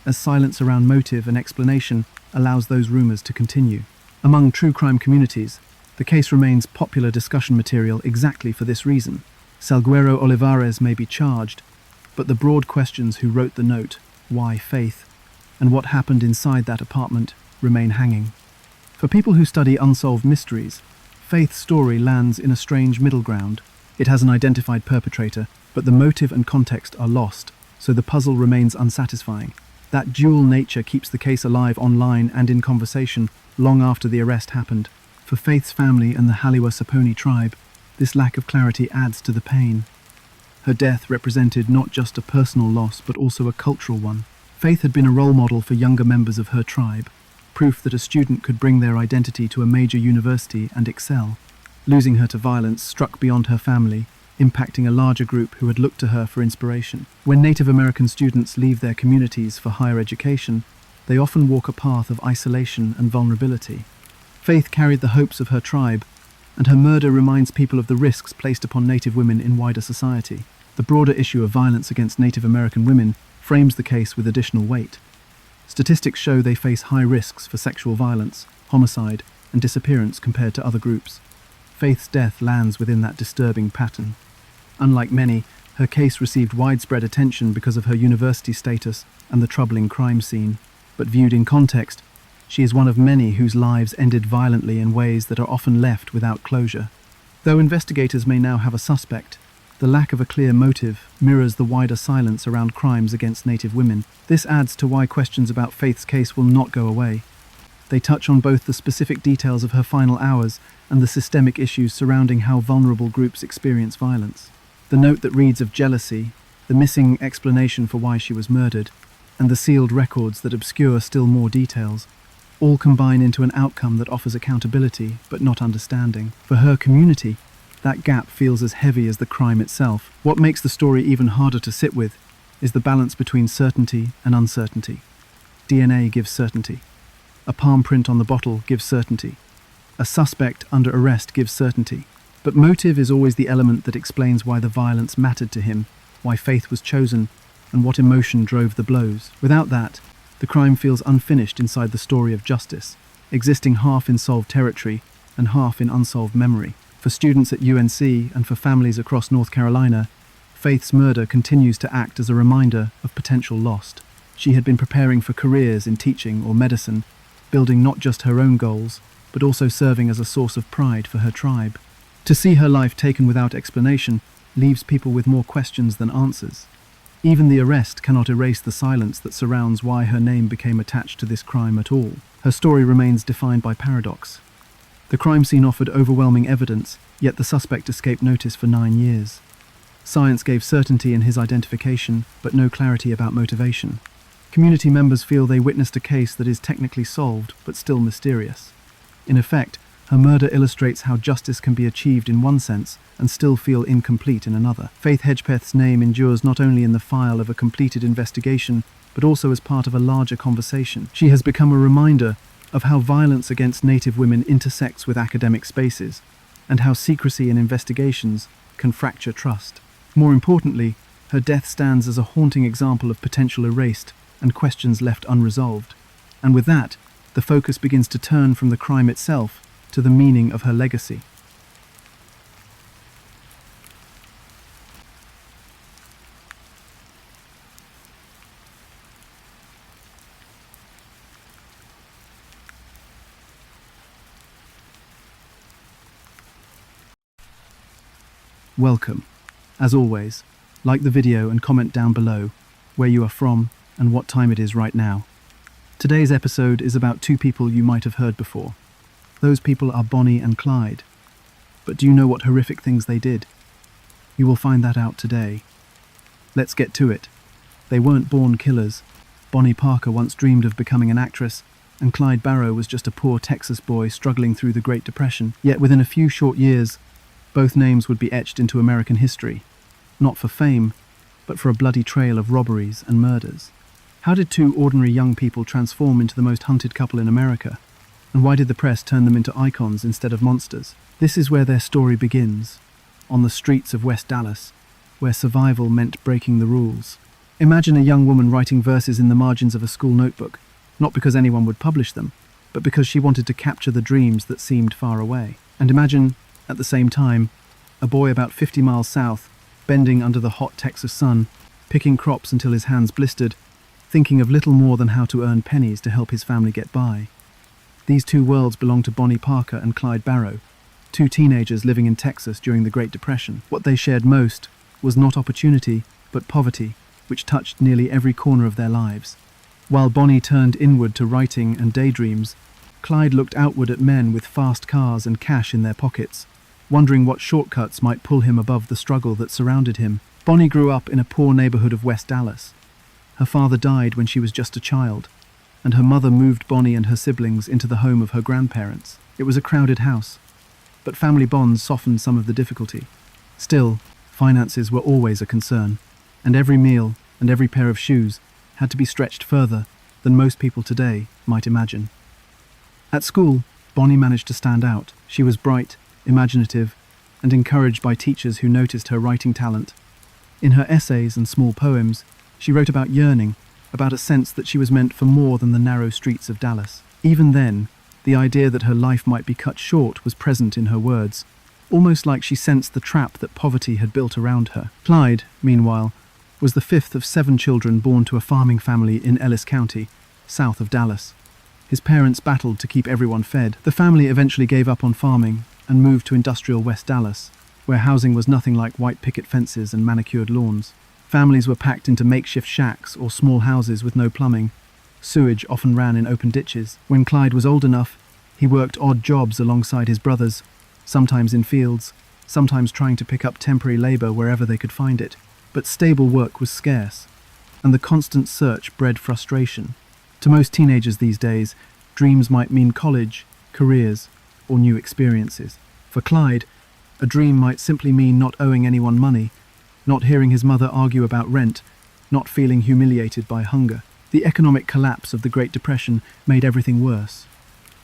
as silence around motive and explanation allows those rumors to continue. Among true crime communities, the case remains popular discussion material exactly for this reason. Salguero Olivares may be charged, but the broad questions: who wrote the note, why Faith, and what happened inside that apartment remain hanging. For people who study unsolved mysteries, Faith's story lands in a strange middle ground. It has an identified perpetrator, but the motive and context are lost, so the puzzle remains unsatisfying. That dual nature keeps the case alive online and in conversation long after the arrest happened. For Faith's family and the Haliwa-Saponi tribe, this lack of clarity adds to the pain. Her death represented not just a personal loss, but also a cultural one. Faith had been a role model for younger members of her tribe, proof that a student could bring their identity to a major university and excel. Losing her to violence struck beyond her family, impacting a larger group who had looked to her for inspiration. When Native American students leave their communities for higher education, they often walk a path of isolation and vulnerability. Faith carried the hopes of her tribe, and her murder reminds people of the risks placed upon Native women in wider society. The broader issue of violence against Native American women frames the case with additional weight. Statistics show they face high risks for sexual violence, homicide, and disappearance compared to other groups. Faith's death lands within that disturbing pattern. Unlike many, her case received widespread attention because of her university status and the troubling crime scene. But viewed in context, she is one of many whose lives ended violently in ways that are often left without closure. Though investigators may now have a suspect, the lack of a clear motive mirrors the wider silence around crimes against Native women. This adds to why questions about Faith's case will not go away. They touch on both the specific details of her final hours and the systemic issues surrounding how vulnerable groups experience violence. The note that reads of jealousy, the missing explanation for why she was murdered, and the sealed records that obscure still more details, all combine into an outcome that offers accountability but not understanding. For her community, that gap feels as heavy as the crime itself. What makes the story even harder to sit with is the balance between certainty and uncertainty. DNA gives certainty. A palm print on the bottle gives certainty. A suspect under arrest gives certainty. But motive is always the element that explains why the violence mattered to him, why Faith was chosen, and what emotion drove the blows. Without that, the crime feels unfinished inside the story of justice, existing half in solved territory and half in unsolved memory. For students at UNC and for families across North Carolina, Faith's murder continues to act as a reminder of potential lost. She had been preparing for careers in teaching or medicine, building not just her own goals, but also serving as a source of pride for her tribe. To see her life taken without explanation leaves people with more questions than answers. Even the arrest cannot erase the silence that surrounds why her name became attached to this crime at all. Her story remains defined by paradox. The crime scene offered overwhelming evidence, yet the suspect escaped notice for 9 years. Science gave certainty in his identification, but no clarity about motivation. Community members feel they witnessed a case that is technically solved, but still mysterious. In effect, her murder illustrates how justice can be achieved in one sense and still feel incomplete in another. Faith Hedgepath's name endures not only in the file of a completed investigation, but also as part of a larger conversation. She has become a reminder of how violence against Native women intersects with academic spaces, and how secrecy in investigations can fracture trust. More importantly, her death stands as a haunting example of potential erased and questions left unresolved. And with that, the focus begins to turn from the crime itself to the meaning of her legacy. Welcome. As always, like the video and comment down below where you are from and what time it is right now. Today's episode is about two people you might have heard before. Those people are Bonnie and Clyde. But do you know what horrific things they did? You will find that out today. Let's get to it. They weren't born killers. Bonnie Parker once dreamed of becoming an actress, and Clyde Barrow was just a poor Texas boy struggling through the Great Depression. Yet within a few short years, both names would be etched into American history, not for fame, but for a bloody trail of robberies and murders. How did two ordinary young people transform into the most hunted couple in America? And why did the press turn them into icons instead of monsters? This is where their story begins, on the streets of West Dallas, where survival meant breaking the rules. Imagine a young woman writing verses in the margins of a school notebook, not because anyone would publish them, but because she wanted to capture the dreams that seemed far away. And imagine, at the same time, a boy about 50 miles south, bending under the hot Texas sun, picking crops until his hands blistered, thinking of little more than how to earn pennies to help his family get by. These two worlds belonged to Bonnie Parker and Clyde Barrow, two teenagers living in Texas during the Great Depression. What they shared most was not opportunity, but poverty, which touched nearly every corner of their lives. While Bonnie turned inward to writing and daydreams, Clyde looked outward at men with fast cars and cash in their pockets, wondering what shortcuts might pull him above the struggle that surrounded him. Bonnie grew up in a poor neighborhood of West Dallas. Her father died when she was just a child, and her mother moved Bonnie and her siblings into the home of her grandparents. It was a crowded house, but family bonds softened some of the difficulty. Still, finances were always a concern, and every meal and every pair of shoes had to be stretched further than most people today might imagine. At school, Bonnie managed to stand out. She was bright, imaginative, and encouraged by teachers who noticed her writing talent. In her essays and small poems, she wrote about yearning, about a sense that she was meant for more than the narrow streets of Dallas. Even then, the idea that her life might be cut short was present in her words, almost like she sensed the trap that poverty had built around her. Clyde, meanwhile, was the fifth of 7 children born to a farming family in Ellis County, south of Dallas. His parents battled to keep everyone fed. The family eventually gave up on farming and moved to industrial West Dallas, where housing was nothing like white picket fences and manicured lawns. Families were packed into makeshift shacks or small houses with no plumbing. Sewage often ran in open ditches. When Clyde was old enough, he worked odd jobs alongside his brothers, sometimes in fields, sometimes trying to pick up temporary labor wherever they could find it. But stable work was scarce, and the constant search bred frustration. To most teenagers these days, dreams might mean college, careers, or new experiences. For Clyde, a dream might simply mean not owing anyone money, not hearing his mother argue about rent, not feeling humiliated by hunger. The economic collapse of the Great Depression made everything worse.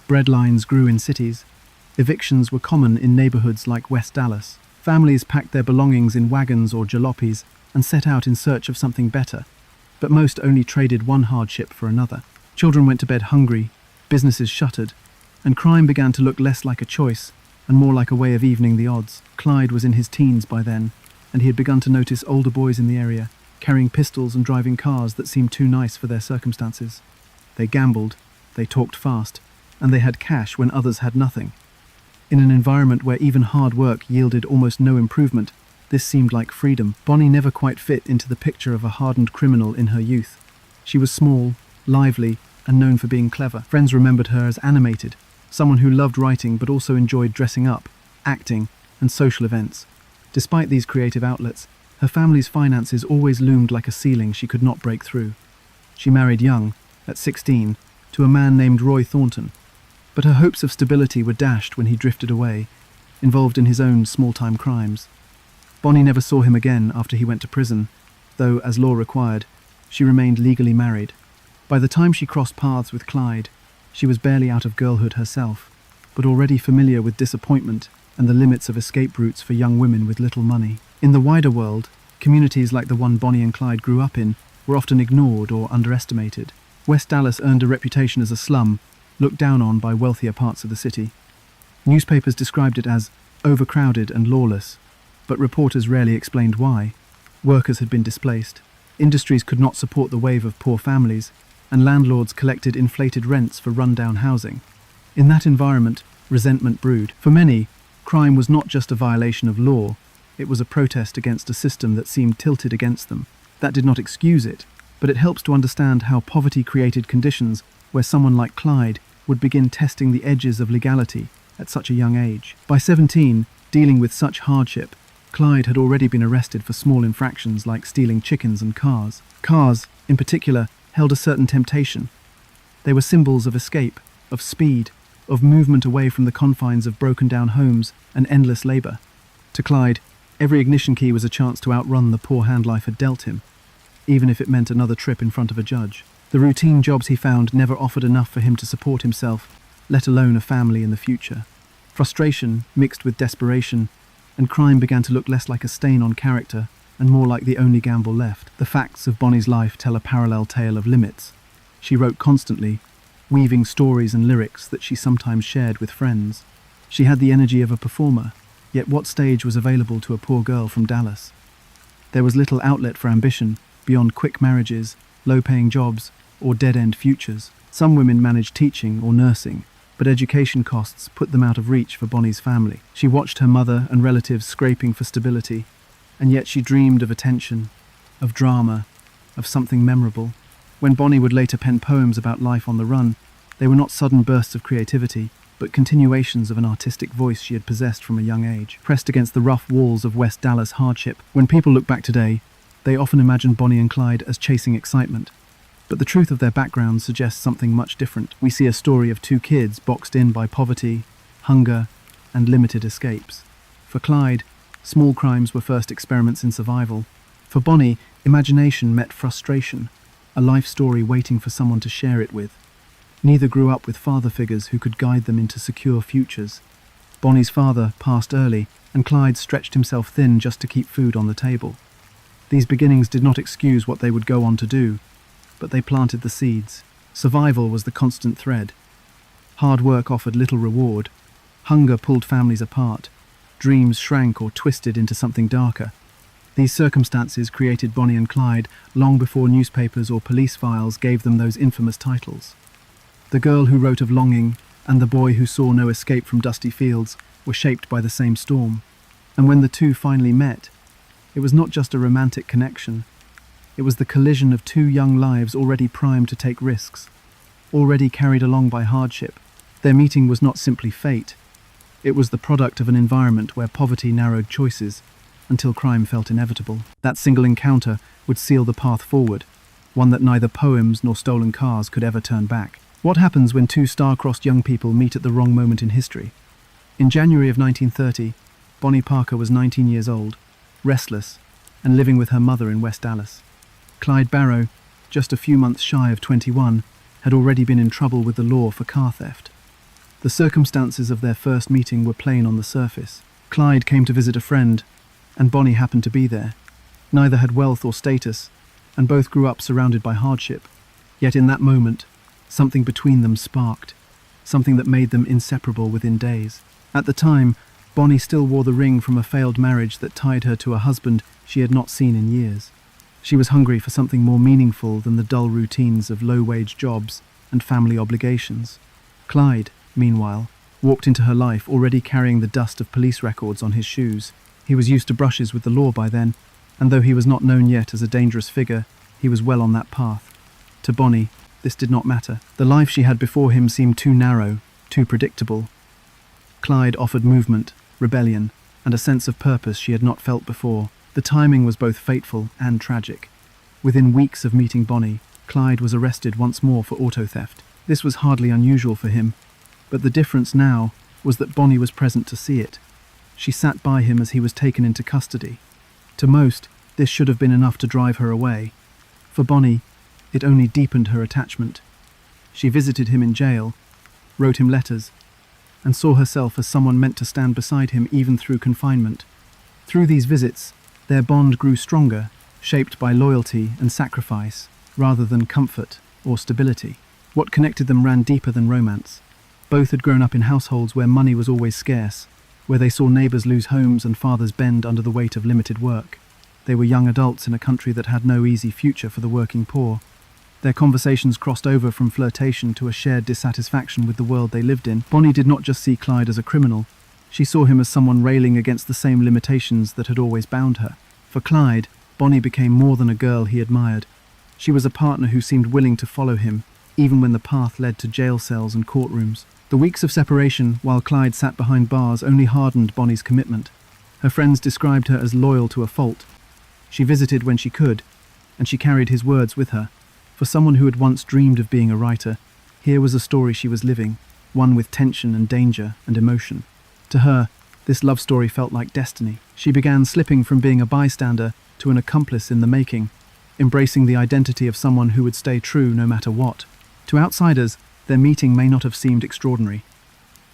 Bread lines grew in cities. Evictions were common in neighborhoods like West Dallas. Families packed their belongings in wagons or jalopies and set out in search of something better, but most only traded one hardship for another. Children went to bed hungry, businesses shuttered, and crime began to look less like a choice and more like a way of evening the odds. Clyde was in his teens by then, and he had begun to notice older boys in the area, carrying pistols and driving cars that seemed too nice for their circumstances. They gambled, they talked fast, and they had cash when others had nothing. In an environment where even hard work yielded almost no improvement, this seemed like freedom. Bonnie never quite fit into the picture of a hardened criminal in her youth. She was small, lively, and known for being clever. Friends remembered her as animated, someone who loved writing but also enjoyed dressing up, acting, and social events. Despite these creative outlets, her family's finances always loomed like a ceiling she could not break through. She married young, at 16, to a man named Roy Thornton, but her hopes of stability were dashed when he drifted away, involved in his own small-time crimes. Bonnie never saw him again after he went to prison, though, as law required, she remained legally married. By the time she crossed paths with Clyde, she was barely out of girlhood herself, but already familiar with disappointment and the limits of escape routes for young women with little money. In the wider world, communities like the one Bonnie and Clyde grew up in were often ignored or underestimated. West Dallas earned a reputation as a slum, looked down on by wealthier parts of the city. Newspapers described it as overcrowded and lawless, but reporters rarely explained why. Workers had been displaced, industries could not support the wave of poor families, and landlords collected inflated rents for run-down housing. In that environment, resentment brewed. For many, crime was not just a violation of law, it was a protest against a system that seemed tilted against them. That did not excuse it, but it helps to understand how poverty created conditions where someone like Clyde would begin testing the edges of legality at such a young age. By 17, dealing with such hardship, Clyde had already been arrested for small infractions like stealing chickens and cars. Cars, in particular, held a certain temptation. They were symbols of escape, of speed, of movement away from the confines of broken-down homes and endless labor. To Clyde, every ignition key was a chance to outrun the poor hand life had dealt him, even if it meant another trip in front of a judge. The routine jobs he found never offered enough for him to support himself, let alone a family in the future. Frustration mixed with desperation, and crime began to look less like a stain on character and more like the only gamble left. The facts of Bonnie's life tell a parallel tale of limits. She wrote constantly, weaving stories and lyrics that she sometimes shared with friends. She had the energy of a performer, yet what stage was available to a poor girl from Dallas? There was little outlet for ambition beyond quick marriages low-paying jobs, or dead-end futures. Some women managed teaching or nursing, but education costs put them out of reach for Bonnie's family. She watched her mother and relatives scraping for stability, and yet she dreamed of attention, of drama, of something memorable. When Bonnie would later pen poems about life on the run, they were not sudden bursts of creativity, but continuations of an artistic voice she had possessed from a young age. Pressed against the rough walls of West Dallas hardship, when people look back today, they often imagine Bonnie and Clyde as chasing excitement. But the truth of their backgrounds suggests something much different. We see a story of two kids boxed in by poverty, hunger, and limited escapes. For Clyde, small crimes were first experiments in survival. For Bonnie, imagination met frustration, a life story waiting for someone to share it with. Neither grew up with father figures who could guide them into secure futures. Bonnie's father passed early, and Clyde stretched himself thin just to keep food on the table. These beginnings did not excuse what they would go on to do, but they planted the seeds. Survival was the constant thread. Hard work offered little reward. Hunger pulled families apart. Dreams shrank or twisted into something darker. These circumstances created Bonnie and Clyde long before newspapers or police files gave them those infamous titles. The girl who wrote of longing and the boy who saw no escape from dusty fields were shaped by the same storm. And when the two finally met, it was not just a romantic connection. It was the collision of two young lives already primed to take risks, already carried along by hardship. Their meeting was not simply fate. It was the product of an environment where poverty narrowed choices until crime felt inevitable. That single encounter would seal the path forward, one that neither poems nor stolen cars could ever turn back. What happens when two star-crossed young people meet at the wrong moment in history? In January of 1930, Bonnie Parker was 19 years old, restless, and living with her mother in West Dallas. Clyde Barrow, just a few months shy of 21, had already been in trouble with the law for car theft. The circumstances of their first meeting were plain on the surface. Clyde came to visit a friend, and Bonnie happened to be there. Neither had wealth or status, and both grew up surrounded by hardship. Yet in that moment, something between them sparked, something that made them inseparable within days. At the time, Bonnie still wore the ring from a failed marriage that tied her to a husband she had not seen in years. She was hungry for something more meaningful than the dull routines of low-wage jobs and family obligations. Clyde, meanwhile, walked into her life already carrying the dust of police records on his shoes. He was used to brushes with the law by then, and though he was not known yet as a dangerous figure, he was well on that path. To Bonnie, this did not matter. The life she had before him seemed too narrow, too predictable. Clyde offered movement, rebellion, and a sense of purpose she had not felt before. The timing was both fateful and tragic. Within weeks of meeting Bonnie, Clyde was arrested once more for auto theft. This was hardly unusual for him, but the difference now was that Bonnie was present to see it. She sat by him as he was taken into custody. To most, this should have been enough to drive her away. For Bonnie, it only deepened her attachment. She visited him in jail, wrote him letters, and saw herself as someone meant to stand beside him even through confinement. Through these visits, their bond grew stronger, shaped by loyalty and sacrifice, rather than comfort or stability. What connected them ran deeper than romance. Both had grown up in households where money was always scarce, where they saw neighbors lose homes and fathers bend under the weight of limited work. They were young adults in a country that had no easy future for the working poor. Their conversations crossed over from flirtation to a shared dissatisfaction with the world they lived in. Bonnie did not just see Clyde as a criminal. She saw him as someone railing against the same limitations that had always bound her. For Clyde, Bonnie became more than a girl he admired. She was a partner who seemed willing to follow him, even when the path led to jail cells and courtrooms. The weeks of separation, while Clyde sat behind bars, only hardened Bonnie's commitment. Her friends described her as loyal to a fault. She visited when she could, and she carried his words with her. For someone who had once dreamed of being a writer, here was a story she was living, one with tension and danger and emotion. To her, this love story felt like destiny. She began slipping from being a bystander to an accomplice in the making, embracing the identity of someone who would stay true no matter what. To outsiders, their meeting may not have seemed extraordinary.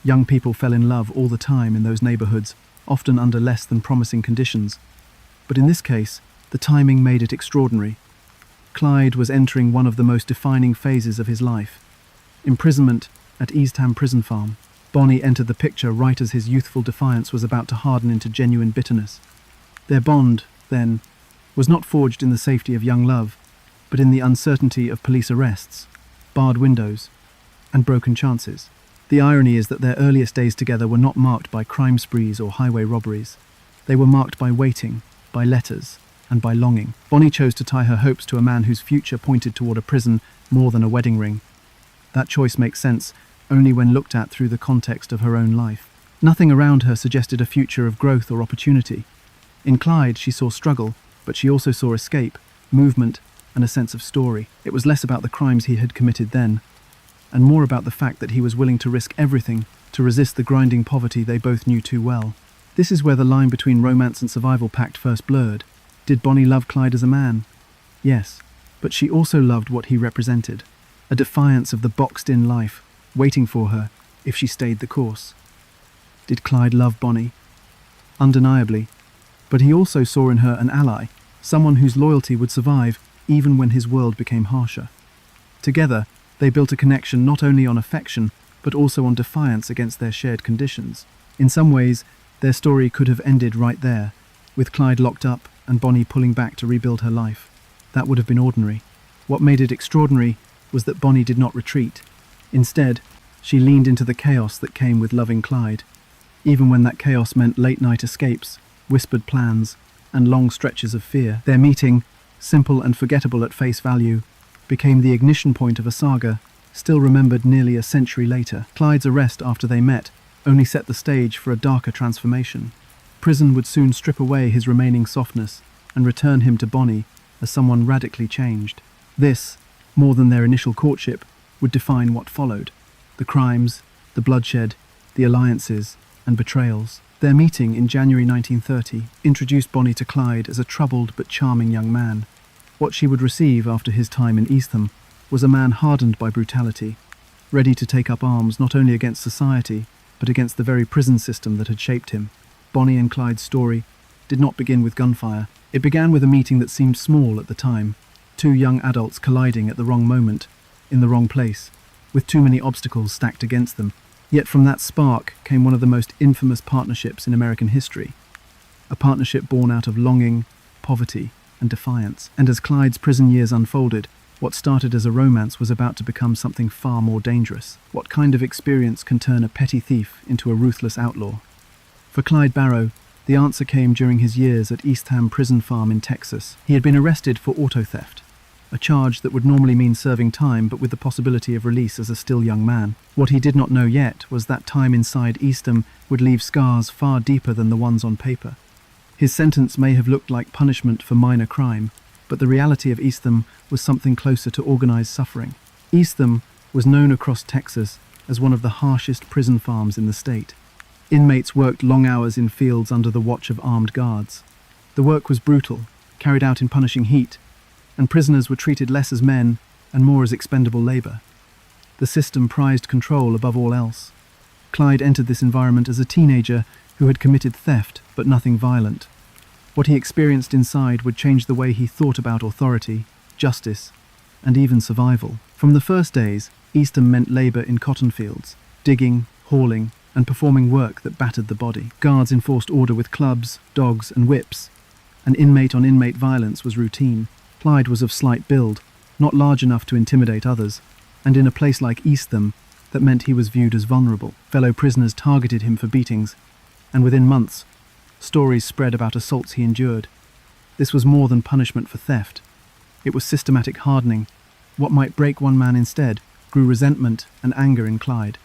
Young people fell in love all the time in those neighborhoods, often under less than promising conditions. But in this case, the timing made it extraordinary. Clyde was entering one of the most defining phases of his life. Imprisonment at Eastham Prison Farm. Bonnie entered the picture right as his youthful defiance was about to harden into genuine bitterness. Their bond, then, was not forged in the safety of young love. but in the uncertainty of police arrests, barred windows, and broken chances. The irony is that their earliest days together were not marked by crime sprees or highway robberies. They were marked by waiting, by letters, and by longing. Bonnie chose to tie her hopes to a man whose future pointed toward a prison more than a wedding ring. That choice makes sense only when looked at through the context of her own life. Nothing around her suggested a future of growth or opportunity. In Clyde, she saw struggle, but she also saw escape, movement, and a sense of story. It was less about the crimes he had committed then, and more about the fact that he was willing to risk everything to resist the grinding poverty they both knew too well. This is where the line between romance and survival pact first blurred. Did Bonnie love Clyde as a man? Yes, but she also loved what he represented, a defiance of the boxed-in life waiting for her if she stayed the course. Did Clyde love Bonnie? Undeniably, but he also saw in her an ally, someone whose loyalty would survive even when his world became harsher. Together, they built a connection not only on affection, but also on defiance against their shared conditions. In some ways, their story could have ended right there, with Clyde locked up and Bonnie pulling back to rebuild her life. That would have been ordinary. What made it extraordinary was that Bonnie did not retreat. Instead, she leaned into the chaos that came with loving Clyde, even when that chaos meant late-night escapes, whispered plans, and long stretches of fear. Their meeting, simple and forgettable at face value, became the ignition point of a saga still remembered nearly a century later. Clyde's arrest after they met only set the stage for a darker transformation. Prison would soon strip away his remaining softness and return him to Bonnie as someone radically changed. This, more than their initial courtship, would define what followed. The crimes, the bloodshed, the alliances, and betrayals. Their meeting in January 1930 introduced Bonnie to Clyde as a troubled but charming young man. What she would receive after his time in Eastham was a man hardened by brutality, ready to take up arms not only against society, but against the very prison system that had shaped him. Bonnie and Clyde's story did not begin with gunfire. It began with a meeting that seemed small at the time, two young adults colliding at the wrong moment, in the wrong place, with too many obstacles stacked against them. Yet from that spark came one of the most infamous partnerships in American history, a partnership born out of longing, poverty, and defiance. And as Clyde's prison years unfolded, what started as a romance was about to become something far more dangerous. What kind of experience can turn a petty thief into a ruthless outlaw? For Clyde Barrow, the answer came during his years at Eastham Prison Farm in Texas. He had been arrested for auto theft, a charge that would normally mean serving time but with the possibility of release as a still young man. What he did not know yet was that time inside Eastham would leave scars far deeper than the ones on paper. His sentence may have looked like punishment for minor crime, but the reality of Eastham was something closer to organized suffering. Eastham was known across Texas as one of the harshest prison farms in the state. Inmates worked long hours in fields under the watch of armed guards. The work was brutal, carried out in punishing heat, and prisoners were treated less as men and more as expendable labor. The system prized control above all else. Clyde entered this environment as a teenager who had committed theft, but nothing violent. What he experienced inside would change the way he thought about authority, justice, and even survival. From the first days, Eastham meant labor in cotton fields, digging, hauling, and performing work that battered the body. Guards enforced order with clubs, dogs, and whips, and inmate-on-inmate violence was routine. Clyde was of slight build, not large enough to intimidate others, and in a place like Eastham, that meant he was viewed as vulnerable. Fellow prisoners targeted him for beatings, and within months, stories spread about assaults he endured. This was more than punishment for theft. It was systematic hardening. What might break one man instead grew resentment and anger in Clyde.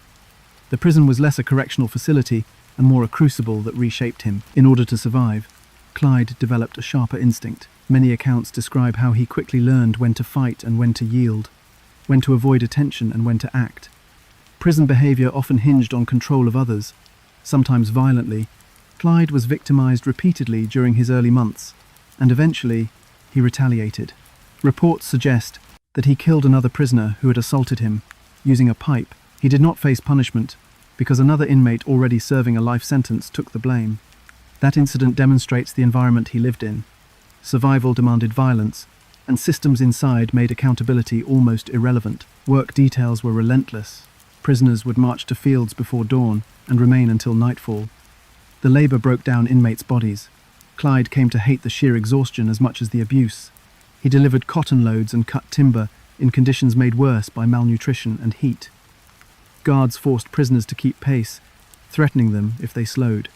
The prison was less a correctional facility and more a crucible that reshaped him. In order to survive, Clyde developed a sharper instinct. Many accounts describe how he quickly learned when to fight and when to yield, when to avoid attention and when to act. Prison behavior often hinged on control of others, sometimes violently. Clyde was victimized repeatedly during his early months, and eventually he retaliated. Reports suggest that he killed another prisoner who had assaulted him, using a pipe. He did not face punishment, because another inmate already serving a life sentence took the blame. That incident demonstrates the environment he lived in. Survival demanded violence, and systems inside made accountability almost irrelevant. Work details were relentless. Prisoners would march to fields before dawn and remain until nightfall. The labor broke down inmates' bodies. Clyde came to hate the sheer exhaustion as much as the abuse. He delivered cotton loads and cut timber in conditions made worse by malnutrition and heat. Guards forced prisoners to keep pace, threatening them if they slowed.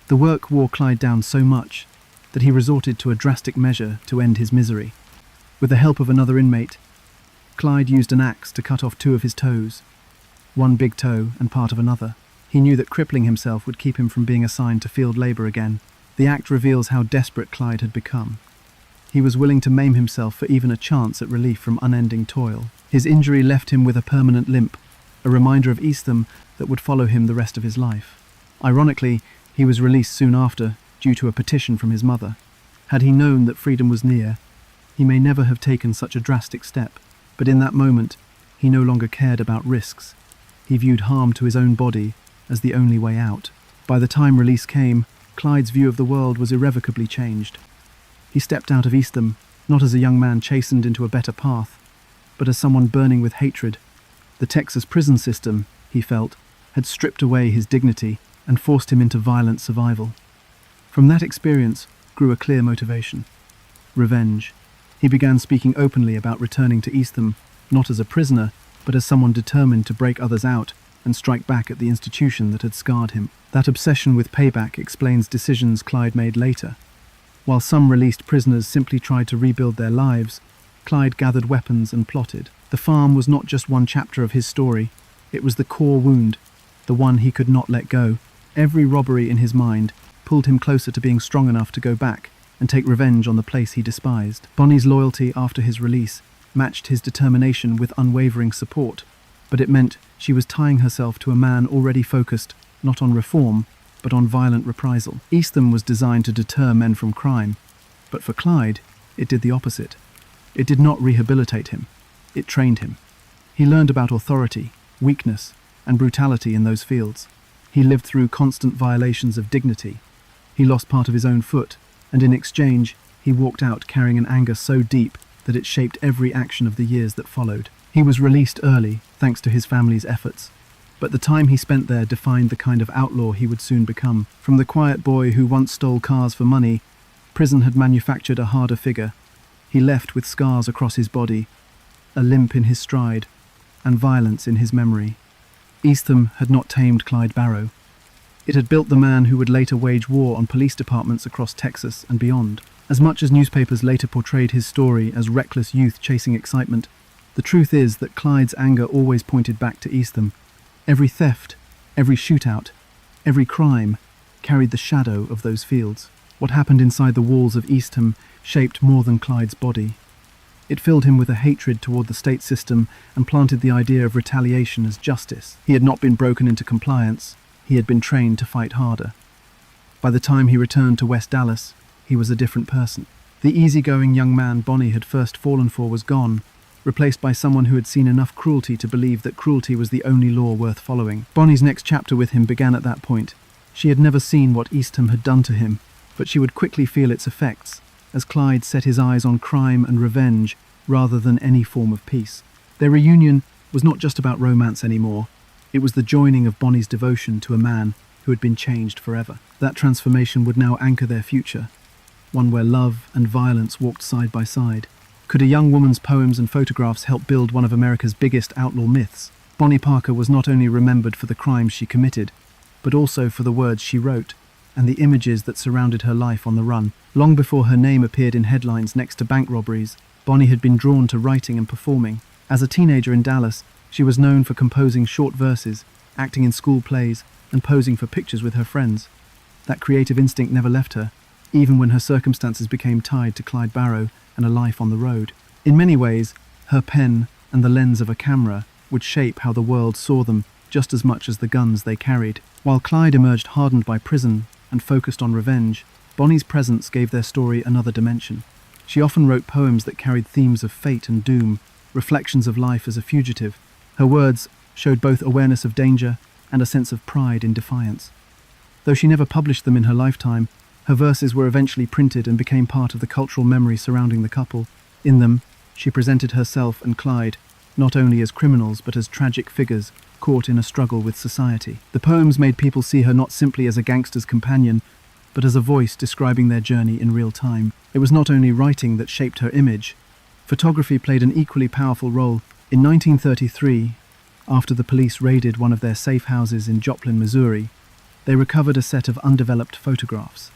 The work wore Clyde down so much that he resorted to a drastic measure to end his misery. With the help of another inmate, Clyde used an axe to cut off 2 of his toes, one big toe and part of another. He knew that crippling himself would keep him from being assigned to field labor again. The act reveals how desperate Clyde had become. He was willing to maim himself for even a chance at relief from unending toil. His injury left him with a permanent limp, a reminder of Eastham that would follow him the rest of his life. Ironically, he was released soon after, due to a petition from his mother. Had he known that freedom was near, he may never have taken such a drastic step, but in that moment, he no longer cared about risks. He viewed harm to his own body as the only way out. By the time release came, Clyde's view of the world was irrevocably changed. He stepped out of Eastham, not as a young man chastened into a better path, but as someone burning with hatred. The Texas prison system, he felt, had stripped away his dignity and forced him into violent survival. From that experience grew a clear motivation: revenge. He began speaking openly about returning to Eastham, not as a prisoner, but as someone determined to break others out and strike back at the institution that had scarred him. That obsession with payback explains decisions Clyde made later. While some released prisoners simply tried to rebuild their lives, Clyde gathered weapons and plotted. The farm was not just one chapter of his story, it was the core wound, the one he could not let go. Every robbery in his mind pulled him closer to being strong enough to go back and take revenge on the place he despised. Bonnie's loyalty after his release matched his determination with unwavering support, but it meant she was tying herself to a man already focused not on reform, but on violent reprisal. Eastham was designed to deter men from crime, but for Clyde, it did the opposite. It did not rehabilitate him, it trained him. He learned about authority, weakness, and brutality in those fields. He lived through constant violations of dignity. He lost part of his own foot, and in exchange, he walked out carrying an anger so deep that it shaped every action of the years that followed. He was released early, thanks to his family's efforts, but the time he spent there defined the kind of outlaw he would soon become. From the quiet boy who once stole cars for money, prison had manufactured a harder figure. He left with scars across his body, a limp in his stride, and violence in his memory. Eastham had not tamed Clyde Barrow. It had built the man who would later wage war on police departments across Texas and beyond. As much as newspapers later portrayed his story as reckless youth chasing excitement, the truth is that Clyde's anger always pointed back to Eastham. Every theft, every shootout, every crime carried the shadow of those fields. What happened inside the walls of Eastham shaped more than Clyde's body. It filled him with a hatred toward the state system and planted the idea of retaliation as justice. He had not been broken into compliance, he had been trained to fight harder. By the time he returned to West Dallas, he was a different person. The easygoing young man Bonnie had first fallen for was gone, replaced by someone who had seen enough cruelty to believe that cruelty was the only law worth following. Bonnie's next chapter with him began at that point. She had never seen what Eastham had done to him, but she would quickly feel its effects, as Clyde set his eyes on crime and revenge rather than any form of peace. Their reunion was not just about romance anymore, it was the joining of Bonnie's devotion to a man who had been changed forever. That transformation would now anchor their future, one where love and violence walked side by side. Could a young woman's poems and photographs help build one of America's biggest outlaw myths? Bonnie Parker was not only remembered for the crimes she committed, but also for the words she wrote and the images that surrounded her life on the run. Long before her name appeared in headlines next to bank robberies, Bonnie had been drawn to writing and performing. As a teenager in Dallas, she was known for composing short verses, acting in school plays, and posing for pictures with her friends. That creative instinct never left her, even when her circumstances became tied to Clyde Barrow and a life on the road. In many ways, her pen and the lens of a camera would shape how the world saw them just as much as the guns they carried. While Clyde emerged hardened by prison and focused on revenge, Bonnie's presence gave their story another dimension. She often wrote poems that carried themes of fate and doom, reflections of life as a fugitive. Her words showed both awareness of danger and a sense of pride in defiance. Though she never published them in her lifetime, her verses were eventually printed and became part of the cultural memory surrounding the couple. In them, she presented herself and Clyde not only as criminals but as tragic figures caught in a struggle with society. The poems made people see her not simply as a gangster's companion, but as a voice describing their journey in real time. It was not only writing that shaped her image, Photography played an equally powerful role. In 1933, after the police raided one of their safe houses in Joplin, Missouri, they recovered a set of undeveloped photographs.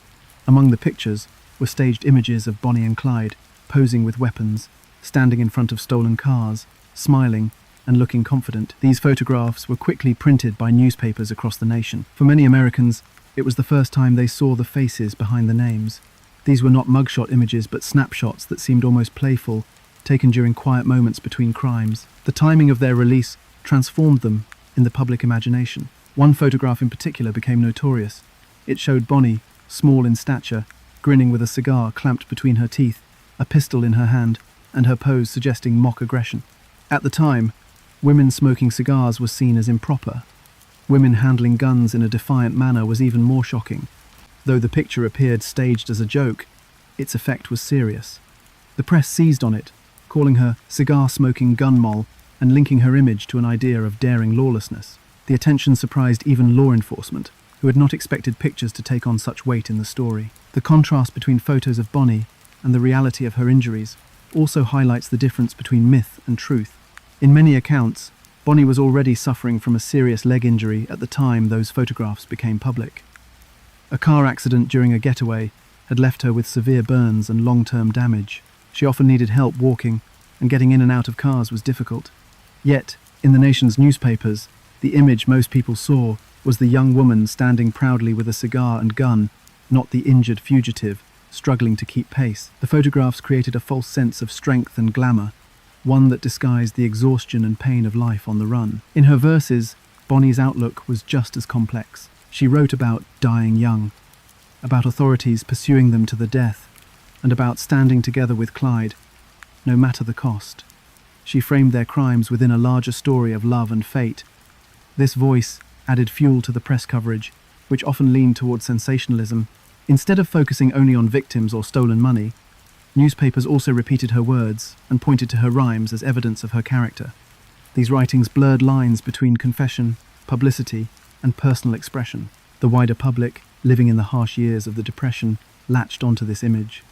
Among the pictures were staged images of Bonnie and Clyde, posing with weapons, standing in front of stolen cars, smiling and looking confident. These photographs were quickly printed by newspapers across the nation. For many Americans, it was the first time they saw the faces behind the names. These were not mugshot images but snapshots that seemed almost playful, taken during quiet moments between crimes. The timing of their release transformed them in the public imagination. One photograph in particular became notorious. It showed Bonnie, small in stature, grinning with a cigar clamped between her teeth, a pistol in her hand, and her pose suggesting mock aggression. At the time, women smoking cigars was seen as improper. Women handling guns in a defiant manner was even more shocking. Though the picture appeared staged as a joke, its effect was serious. The press seized on it, calling her cigar-smoking gun moll and linking her image to an idea of daring lawlessness. The attention surprised even law enforcement, who had not expected pictures to take on such weight in the story. The contrast between photos of Bonnie and the reality of her injuries also highlights the difference between myth and truth. In many accounts, Bonnie was already suffering from a serious leg injury at the time those photographs became public. A car accident during a getaway had left her with severe burns and long-term damage. She often needed help walking, and getting in and out of cars was difficult. Yet, in the nation's newspapers, the image most people saw was the young woman standing proudly with a cigar and gun, not the injured fugitive, struggling to keep pace. The photographs created a false sense of strength and glamour, one that disguised the exhaustion and pain of life on the run. In her verses, Bonnie's outlook was just as complex. She wrote about dying young, about authorities pursuing them to the death, and about standing together with Clyde, no matter the cost. She framed their crimes within a larger story of love and fate. This voice added fuel to the press coverage, which often leaned toward sensationalism. Instead of focusing only on victims or stolen money, newspapers also repeated her words and pointed to her rhymes as evidence of her character. These writings blurred lines between confession, publicity, and personal expression. The wider public, living in the harsh years of the Depression, latched onto this image.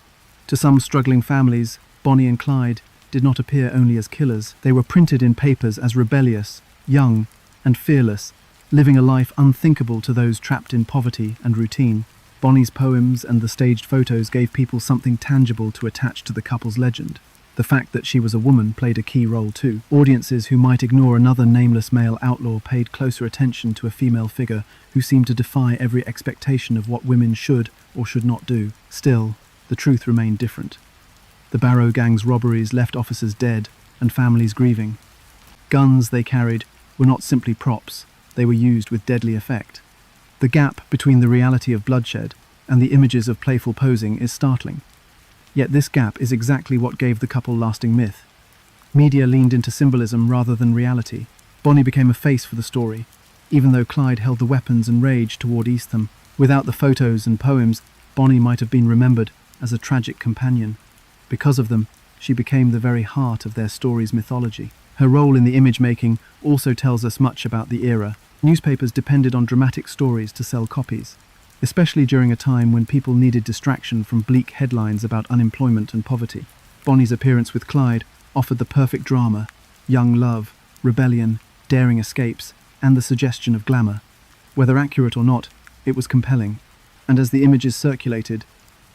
To some struggling families, Bonnie and Clyde did not appear only as killers. They were printed in papers as rebellious, young, and fearless, living a life unthinkable to those trapped in poverty and routine. Bonnie's poems and the staged photos gave people something tangible to attach to the couple's legend. The fact that she was a woman played a key role too. Audiences who might ignore another nameless male outlaw paid closer attention to a female figure who seemed to defy every expectation of what women should or should not do. Still, the truth remained different. The Barrow gang's robberies left officers dead and families grieving. Guns they carried were not simply props, they were used with deadly effect. The gap between the reality of bloodshed and the images of playful posing is startling. Yet this gap is exactly what gave the couple lasting myth. Media leaned into symbolism rather than reality. Bonnie became a face for the story, even though Clyde held the weapons and rage toward Eastham. Without the photos and poems, Bonnie might have been remembered as a tragic companion. Because of them, she became the very heart of their story's mythology. Her role in the image-making also tells us much about the era. Newspapers depended on dramatic stories to sell copies, especially during a time when people needed distraction from bleak headlines about unemployment and poverty. Bonnie's appearance with Clyde offered the perfect drama: young love, rebellion, daring escapes, and the suggestion of glamour. Whether accurate or not, it was compelling, and as the images circulated,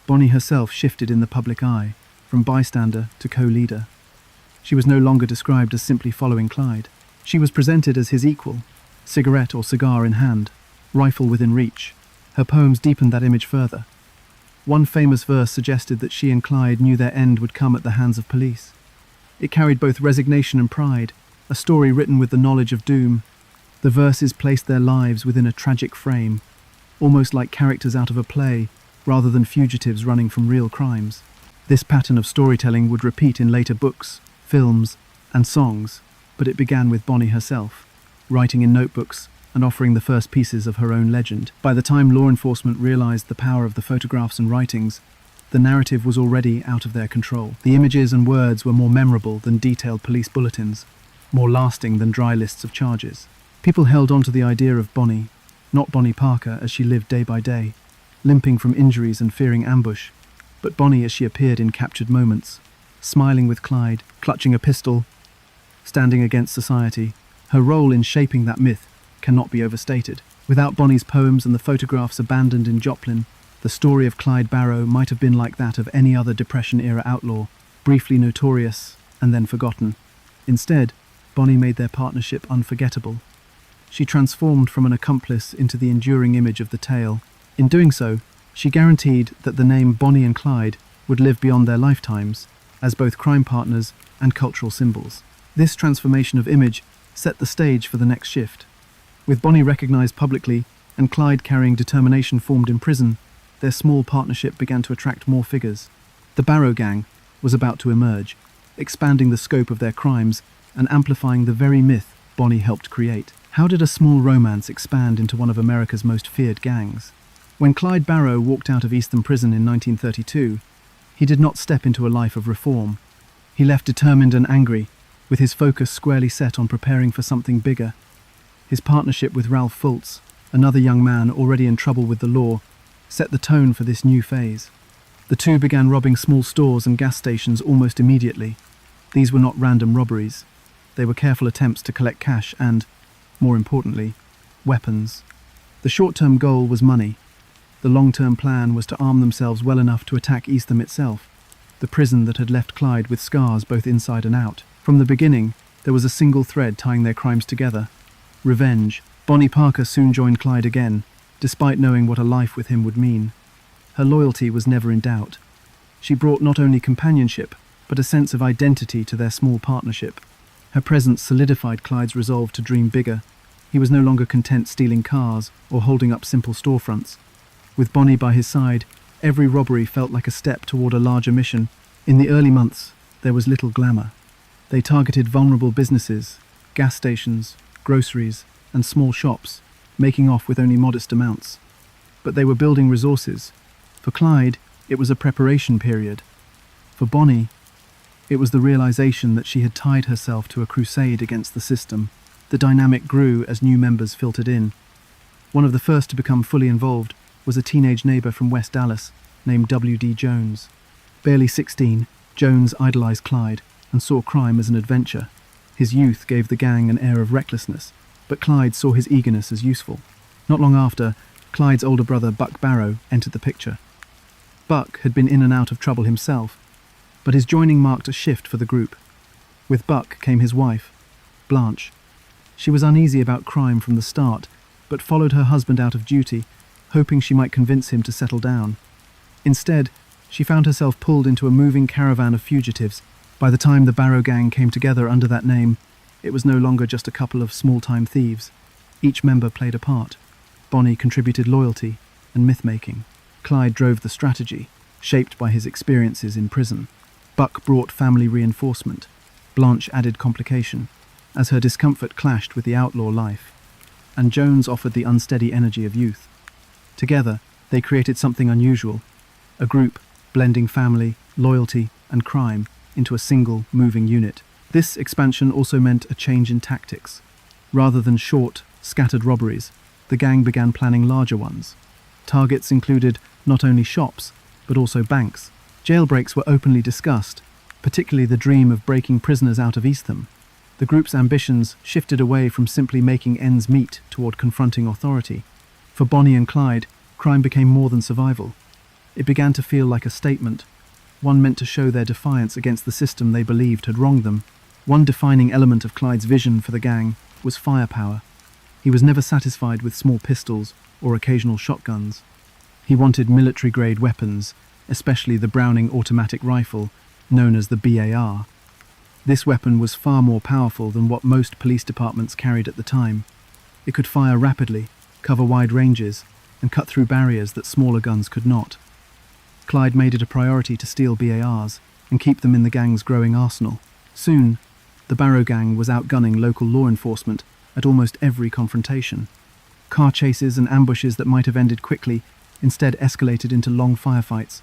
Bonnie herself shifted in the public eye, from bystander to co-leader. She was no longer described as simply following Clyde. She was presented as his equal, cigarette or cigar in hand, rifle within reach. Her poems deepened that image further. One famous verse suggested that she and Clyde knew their end would come at the hands of police. It carried both resignation and pride, a story written with the knowledge of doom. The verses placed their lives within a tragic frame, almost like characters out of a play, rather than fugitives running from real crimes. This pattern of storytelling would repeat in later books, films, and songs, but it began with Bonnie herself, writing in notebooks and offering the first pieces of her own legend. By the time law enforcement realized the power of the photographs and writings, the narrative was already out of their control. The images and words were more memorable than detailed police bulletins, more lasting than dry lists of charges. People held on to the idea of Bonnie, not Bonnie Parker as she lived day by day, limping from injuries and fearing ambush, but Bonnie as she appeared in captured moments, smiling with Clyde, clutching a pistol, standing against society. Her role in shaping that myth cannot be overstated. Without Bonnie's poems and the photographs abandoned in Joplin, the story of Clyde Barrow might have been like that of any other Depression-era outlaw, briefly notorious and then forgotten. Instead, Bonnie made their partnership unforgettable. She transformed from an accomplice into the enduring image of the tale. In doing so, she guaranteed that the name Bonnie and Clyde would live beyond their lifetimes as both crime partners and cultural symbols. This transformation of image set the stage for the next shift. With Bonnie recognized publicly and Clyde carrying determination formed in prison, their small partnership began to attract more figures. The Barrow gang was about to emerge, expanding the scope of their crimes and amplifying the very myth Bonnie helped create. How did a small romance expand into one of America's most feared gangs? When Clyde Barrow walked out of Eastham Prison in 1932, he did not step into a life of reform. He left determined and angry, with his focus squarely set on preparing for something bigger. His partnership with Ralph Fultz, another young man already in trouble with the law, set the tone for this new phase. The two began robbing small stores and gas stations almost immediately. These were not random robberies. They were careful attempts to collect cash and, more importantly, weapons. The short-term goal was money. The long-term plan was to arm themselves well enough to attack Eastham itself, the prison that had left Clyde with scars both inside and out. From the beginning, there was a single thread tying their crimes together: revenge. Bonnie Parker soon joined Clyde again, despite knowing what a life with him would mean. Her loyalty was never in doubt. She brought not only companionship, but a sense of identity to their small partnership. Her presence solidified Clyde's resolve to dream bigger. He was no longer content stealing cars or holding up simple storefronts. With Bonnie by his side, every robbery felt like a step toward a larger mission. In the early months, there was little glamour. They targeted vulnerable businesses, gas stations, groceries, and small shops, making off with only modest amounts. But they were building resources. For Clyde, it was a preparation period. For Bonnie, it was the realization that she had tied herself to a crusade against the system. The dynamic grew as new members filtered in. One of the first to become fully involved was a teenage neighbor from West Dallas named W.D. Jones. Barely 16, Jones idolized Clyde and saw crime as an adventure. His youth gave the gang an air of recklessness, but Clyde saw his eagerness as useful. Not long after, Clyde's older brother Buck Barrow entered the picture. Buck had been in and out of trouble himself, but his joining marked a shift for the group. With Buck came his wife, Blanche. She was uneasy about crime from the start, but followed her husband out of duty, hoping she might convince him to settle down. Instead, she found herself pulled into a moving caravan of fugitives. By the time the Barrow gang came together under that name, it was no longer just a couple of small-time thieves. Each member played a part. Bonnie contributed loyalty and myth-making. Clyde drove the strategy, shaped by his experiences in prison. Buck brought family reinforcement. Blanche added complication, as her discomfort clashed with the outlaw life. And Jones offered the unsteady energy of youth. Together, they created something unusual, a group blending family, loyalty, and crime into a single, moving unit. This expansion also meant a change in tactics. Rather than short, scattered robberies, the gang began planning larger ones. Targets included not only shops, but also banks. Jailbreaks were openly discussed, particularly the dream of breaking prisoners out of Eastham. The group's ambitions shifted away from simply making ends meet toward confronting authority. For Bonnie and Clyde, crime became more than survival. It began to feel like a statement, one meant to show their defiance against the system they believed had wronged them. One defining element of Clyde's vision for the gang was firepower. He was never satisfied with small pistols or occasional shotguns. He wanted military-grade weapons, especially the Browning automatic rifle, known as the BAR. This weapon was far more powerful than what most police departments carried at the time. It could fire rapidly, cover wide ranges, and cut through barriers that smaller guns could not. Clyde made it a priority to steal BARs and keep them in the gang's growing arsenal. Soon, the Barrow gang was outgunning local law enforcement at almost every confrontation. Car chases and ambushes that might have ended quickly instead escalated into long firefights,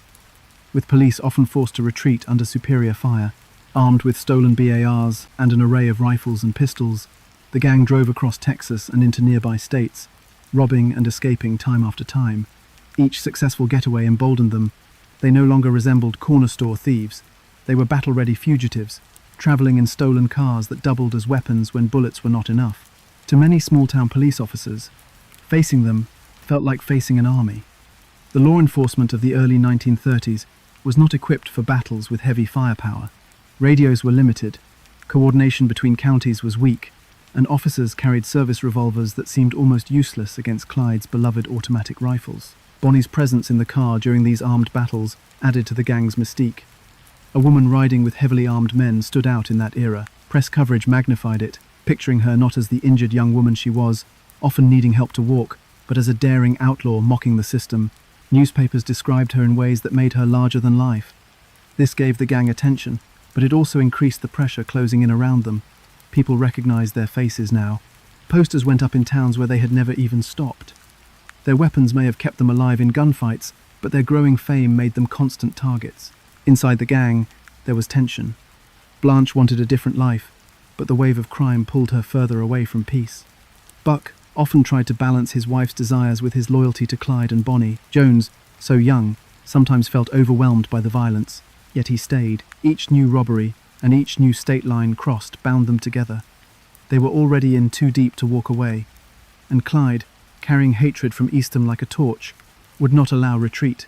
with police often forced to retreat under superior fire. Armed with stolen BARs and an array of rifles and pistols, the gang drove across Texas and into nearby states, robbing and escaping time after time. Each successful getaway emboldened them. They no longer resembled corner store thieves. They were battle-ready fugitives, traveling in stolen cars that doubled as weapons when bullets were not enough. To many small-town police officers, facing them felt like facing an army. The law enforcement of the early 1930s was not equipped for battles with heavy firepower. Radios were limited, coordination between counties was weak, and officers carried service revolvers that seemed almost useless against Clyde's beloved automatic rifles. Bonnie's presence in the car during these armed battles added to the gang's mystique. A woman riding with heavily armed men stood out in that era. Press coverage magnified it, picturing her not as the injured young woman she was, often needing help to walk, but as a daring outlaw mocking the system. Newspapers described her in ways that made her larger than life. This gave the gang attention, but it also increased the pressure closing in around them. People recognized their faces now. Posters went up in towns where they had never even stopped. Their weapons may have kept them alive in gunfights, but their growing fame made them constant targets. Inside the gang, there was tension. Blanche wanted a different life, but the wave of crime pulled her further away from peace. Buck often tried to balance his wife's desires with his loyalty to Clyde and Bonnie. Jones, so young, sometimes felt overwhelmed by the violence, yet he stayed. Each new robbery and each new state line crossed bound them together. They were already in too deep to walk away, and Clyde, carrying hatred from Eastham like a torch, would not allow retreat.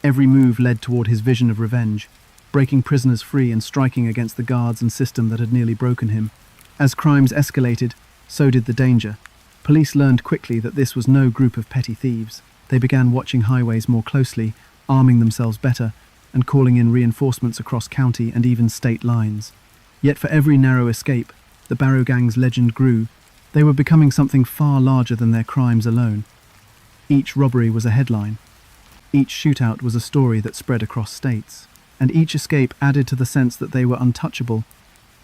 Every move led toward his vision of revenge, breaking prisoners free and striking against the guards and system that had nearly broken him. As crimes escalated, so did the danger. Police learned quickly that this was no group of petty thieves. They began watching highways more closely, arming themselves better, and calling in reinforcements across county and even state lines. Yet for every narrow escape, the Barrow gang's legend grew. They were becoming something far larger than their crimes alone. Each robbery was a headline. Each shootout was a story that spread across states. And each escape added to the sense that they were untouchable,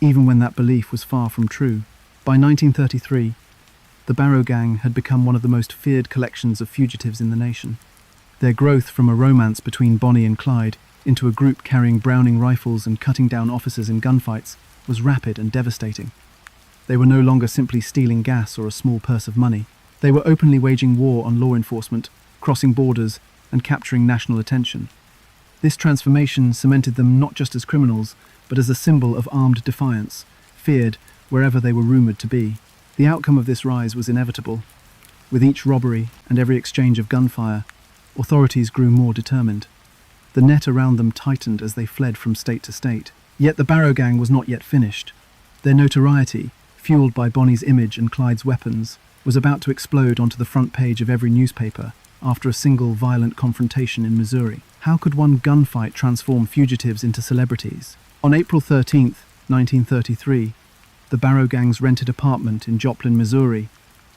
even when that belief was far from true. By 1933, the Barrow gang had become one of the most feared collections of fugitives in the nation. Their growth from a romance between Bonnie and Clyde into a group carrying Browning rifles and cutting down officers in gunfights was rapid and devastating. They were no longer simply stealing gas or a small purse of money. They were openly waging war on law enforcement, crossing borders, and capturing national attention. This transformation cemented them not just as criminals, but as a symbol of armed defiance, feared wherever they were rumored to be. The outcome of this rise was inevitable. With each robbery and every exchange of gunfire, authorities grew more determined. The net around them tightened as they fled from state to state. Yet the Barrow gang was not yet finished. Their notoriety, fueled by Bonnie's image and Clyde's weapons, was about to explode onto the front page of every newspaper after a single violent confrontation in Missouri. How could one gunfight transform fugitives into celebrities? On April 13, 1933, the Barrow gang's rented apartment in Joplin, Missouri,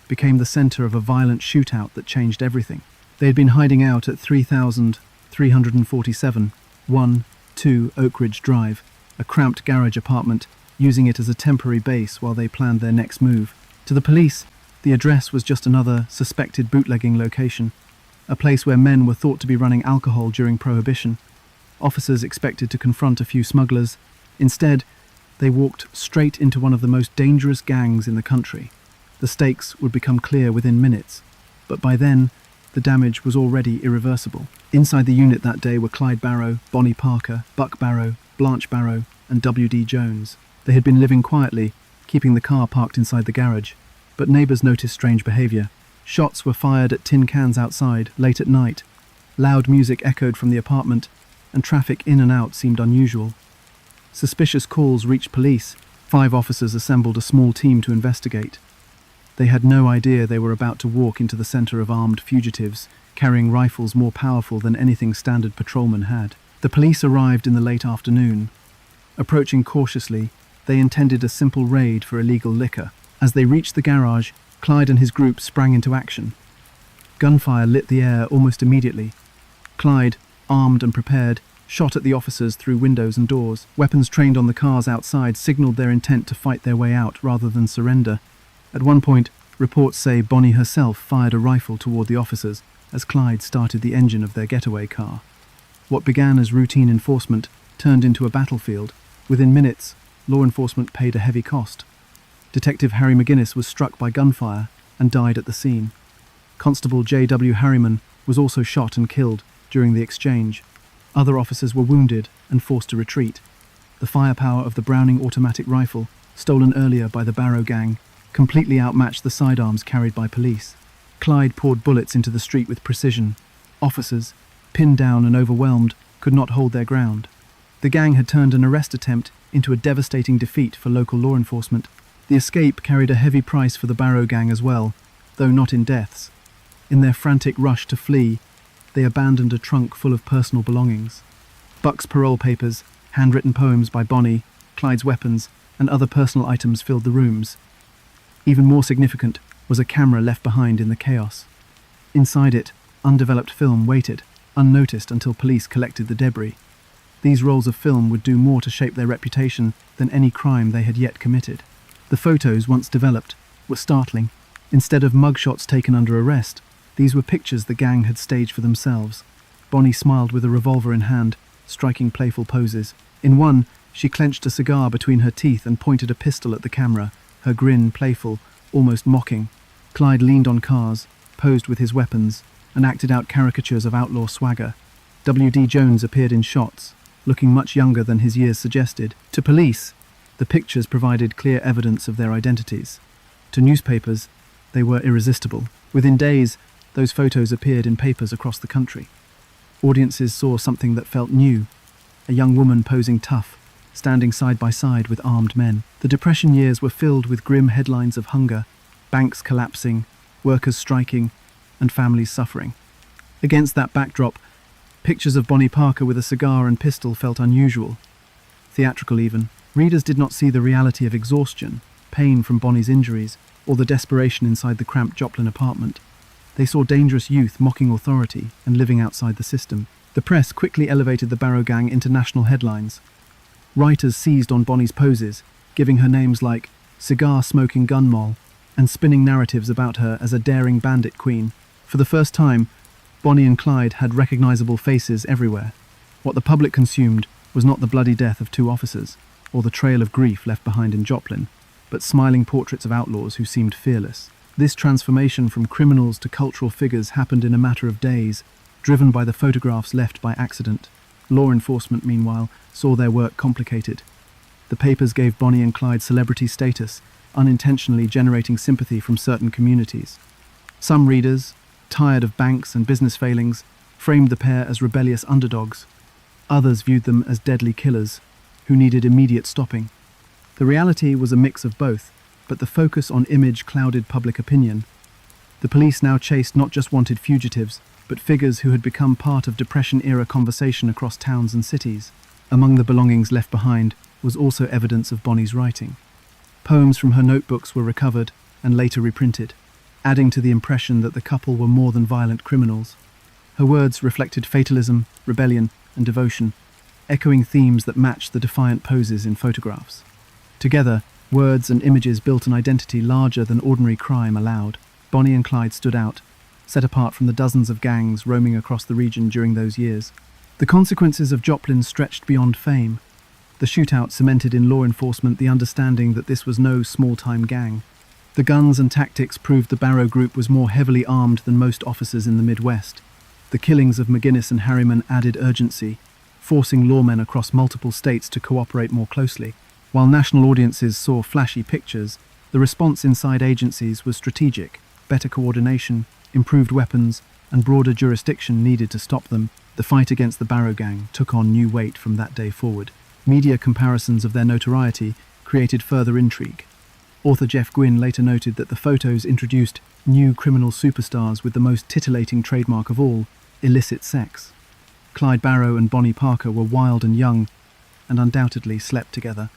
became the center of a violent shootout that changed everything. They had been hiding out at 3,347 1-2 Oak Ridge Drive, a cramped garage apartment, using it as a temporary base while they planned their next move. To the police, the address was just another suspected bootlegging location, a place where men were thought to be running alcohol during Prohibition. Officers expected to confront a few smugglers. Instead, they walked straight into one of the most dangerous gangs in the country. The stakes would become clear within minutes, but by then, the damage was already irreversible. Inside the unit that day were Clyde Barrow, Bonnie Parker, Buck Barrow, Blanche Barrow, and W.D. Jones. They had been living quietly, keeping the car parked inside the garage, but neighbors noticed strange behavior. Shots were fired at tin cans outside, late at night. Loud music echoed from the apartment, and traffic in and out seemed unusual. Suspicious calls reached police. 5 officers assembled a small team to investigate. They had no idea they were about to walk into the center of armed fugitives, carrying rifles more powerful than anything standard patrolmen had. The police arrived in the late afternoon. Approaching cautiously, they intended a simple raid for illegal liquor. As they reached the garage, Clyde and his group sprang into action. Gunfire lit the air almost immediately. Clyde, armed and prepared, shot at the officers through windows and doors. Weapons trained on the cars outside signaled their intent to fight their way out rather than surrender. At one point, reports say Bonnie herself fired a rifle toward the officers as Clyde started the engine of their getaway car. What began as routine enforcement turned into a battlefield. Within minutes, law enforcement paid a heavy cost. Detective Harry McGinnis was struck by gunfire and died at the scene. Constable J.W. Harriman was also shot and killed during the exchange. Other officers were wounded and forced to retreat. The firepower of the Browning automatic rifle, stolen earlier by the Barrow gang, completely outmatched the sidearms carried by police. Clyde poured bullets into the street with precision. Officers, pinned down and overwhelmed, could not hold their ground. The gang had turned an arrest attempt into a devastating defeat for local law enforcement. The escape carried a heavy price for the Barrow gang as well, though not in deaths. In their frantic rush to flee, they abandoned a trunk full of personal belongings. Buck's parole papers, handwritten poems by Bonnie, Clyde's weapons, and other personal items filled the rooms. Even more significant was a camera left behind in the chaos. Inside it, undeveloped film waited, unnoticed until police collected the debris. These rolls of film would do more to shape their reputation than any crime they had yet committed. The photos, once developed, were startling. Instead of mugshots taken under arrest, these were pictures the gang had staged for themselves. Bonnie smiled with a revolver in hand, striking playful poses. In one, she clenched a cigar between her teeth and pointed a pistol at the camera, her grin playful, almost mocking. Clyde leaned on cars, posed with his weapons, and acted out caricatures of outlaw swagger. W.D. Jones appeared in shots, looking much younger than his years suggested. To police, the pictures provided clear evidence of their identities. To newspapers, they were irresistible. Within days, those photos appeared in papers across the country. Audiences saw something that felt new, a young woman posing tough, standing side by side with armed men. The Depression years were filled with grim headlines of hunger, banks collapsing, workers striking, and families suffering. Against that backdrop, pictures of Bonnie Parker with a cigar and pistol felt unusual, theatrical even. Readers did not see the reality of exhaustion, pain from Bonnie's injuries, or the desperation inside the cramped Joplin apartment. They saw dangerous youth mocking authority and living outside the system. The press quickly elevated the Barrow gang into national headlines. Writers seized on Bonnie's poses, giving her names like cigar-smoking gun moll, and spinning narratives about her as a daring bandit queen. For the first time, Bonnie and Clyde had recognizable faces everywhere. What the public consumed was not the bloody death of two officers, or the trail of grief left behind in Joplin, but smiling portraits of outlaws who seemed fearless. This transformation from criminals to cultural figures happened in a matter of days, driven by the photographs left by accident. Law enforcement, meanwhile, saw their work complicated. The papers gave Bonnie and Clyde celebrity status, unintentionally generating sympathy from certain communities. Some readers, tired of banks and business failings, framed the pair as rebellious underdogs. Others viewed them as deadly killers, who needed immediate stopping. The reality was a mix of both, but the focus on image clouded public opinion. The police now chased not just wanted fugitives, but figures who had become part of Depression-era conversation across towns and cities. Among the belongings left behind was also evidence of Bonnie's writing. Poems from her notebooks were recovered and later reprinted, adding to the impression that the couple were more than violent criminals. Her words reflected fatalism, rebellion, and devotion, echoing themes that matched the defiant poses in photographs. Together, words and images built an identity larger than ordinary crime allowed. Bonnie and Clyde stood out, set apart from the dozens of gangs roaming across the region during those years. The consequences of Joplin stretched beyond fame. The shootout cemented in law enforcement the understanding that this was no small-time gang. The guns and tactics proved the Barrow group was more heavily armed than most officers in the Midwest. The killings of McGinnis and Harriman added urgency, forcing lawmen across multiple states to cooperate more closely. While national audiences saw flashy pictures, the response inside agencies was strategic. Better coordination, improved weapons, and broader jurisdiction needed to stop them. The fight against the Barrow gang took on new weight from that day forward. Media comparisons of their notoriety created further intrigue. Author Jeff Gwynne later noted that the photos introduced new criminal superstars with the most titillating trademark of all, illicit sex. Clyde Barrow and Bonnie Parker were wild and young, and undoubtedly slept together.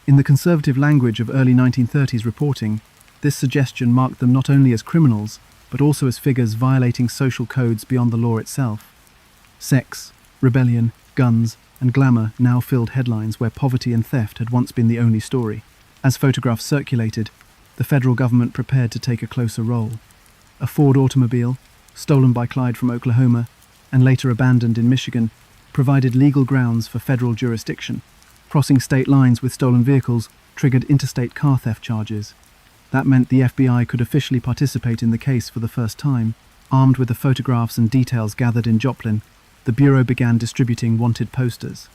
In the conservative language of early 1930s reporting, this suggestion marked them not only as criminals, but also as figures violating social codes beyond the law itself. Sex, rebellion, guns, and glamour now filled headlines where poverty and theft had once been the only story. As photographs circulated, the federal government prepared to take a closer role. A Ford automobile, stolen by Clyde from Oklahoma, and later abandoned in Michigan, provided legal grounds for federal jurisdiction. Crossing state lines with stolen vehicles triggered interstate car theft charges. That meant the FBI could officially participate in the case for the first time. Armed with the photographs and details gathered in Joplin, the Bureau began distributing wanted posters.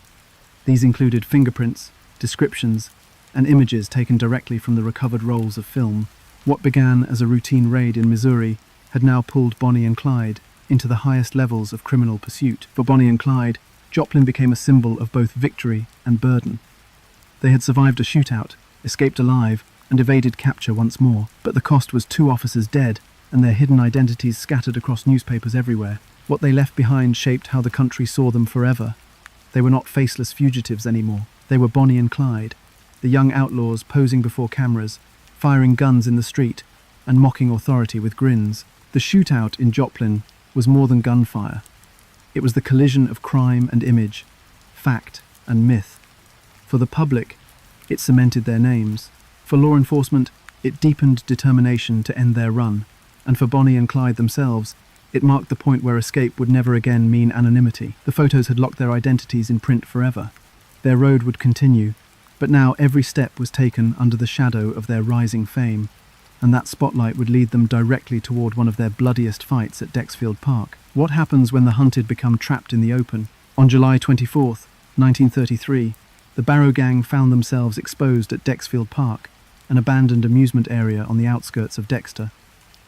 These included fingerprints, descriptions, and images taken directly from the recovered rolls of film. What began as a routine raid in Missouri had now pulled Bonnie and Clyde into the highest levels of criminal pursuit. For Bonnie and Clyde, Joplin became a symbol of both victory and burden. They had survived a shootout, escaped alive, and evaded capture once more, but the cost was 2 officers dead and their hidden identities scattered across newspapers everywhere. What they left behind shaped how the country saw them forever. They were not faceless fugitives anymore. They were Bonnie and Clyde, the young outlaws posing before cameras, firing guns in the street, and mocking authority with grins. The shootout in Joplin was more than gunfire. It was the collision of crime and image, fact and myth. For the public, it cemented their names. For law enforcement, it deepened determination to end their run. And for Bonnie and Clyde themselves, it marked the point where escape would never again mean anonymity. The photos had locked their identities in print forever. Their road would continue, but now every step was taken under the shadow of their rising fame, and that spotlight would lead them directly toward one of their bloodiest fights at Dexfield Park. What happens when the hunted become trapped in the open? On July 24th, 1933, the Barrow gang found themselves exposed at Dexfield Park, an abandoned amusement area on the outskirts of Dexter,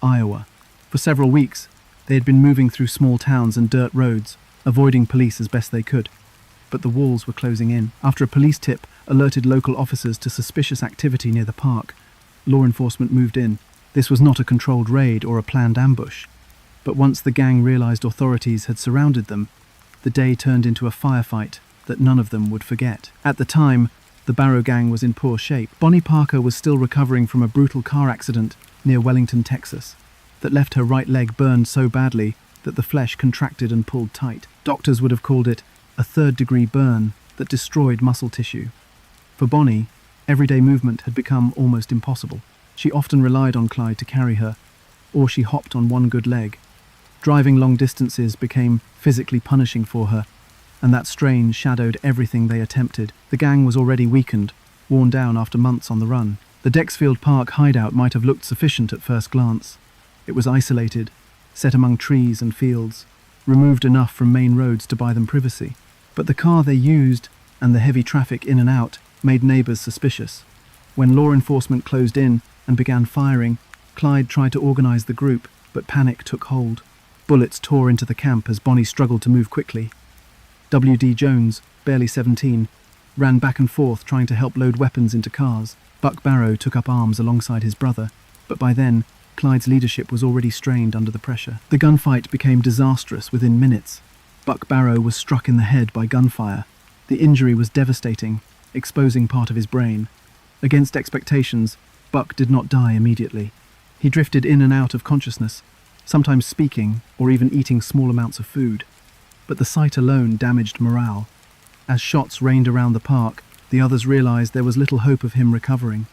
Iowa. For several weeks, they had been moving through small towns and dirt roads, avoiding police as best they could. But the walls were closing in. After a police tip alerted local officers to suspicious activity near the park, law enforcement moved in. This was not a controlled raid or a planned ambush. But once the gang realized authorities had surrounded them, the day turned into a firefight that none of them would forget. At the time, the Barrow gang was in poor shape. Bonnie Parker was still recovering from a brutal car accident near Wellington, Texas, that left her right leg burned so badly that the flesh contracted and pulled tight. Doctors would have called it a third-degree burn that destroyed muscle tissue. For Bonnie, everyday movement had become almost impossible. She often relied on Clyde to carry her, or she hopped on one good leg. Driving long distances became physically punishing for her, and that strain shadowed everything they attempted. The gang was already weakened, worn down after months on the run. The Dexfield Park hideout might have looked sufficient at first glance. It was isolated, set among trees and fields, removed enough from main roads to buy them privacy. But the car they used, and the heavy traffic in and out, made neighbours suspicious. When law enforcement closed in and began firing, Clyde tried to organise the group, but panic took hold. Bullets tore into the camp as Bonnie struggled to move quickly. W.D. Jones, barely 17, ran back and forth trying to help load weapons into cars. Buck Barrow took up arms alongside his brother, but by then, Clyde's leadership was already strained under the pressure. The gunfight became disastrous within minutes. Buck Barrow was struck in the head by gunfire. The injury was devastating, exposing part of his brain. Against expectations, Buck did not die immediately. He drifted in and out of consciousness, sometimes speaking or even eating small amounts of food. But the sight alone damaged morale. As shots rained around the park, the others realized there was little hope of him recovering.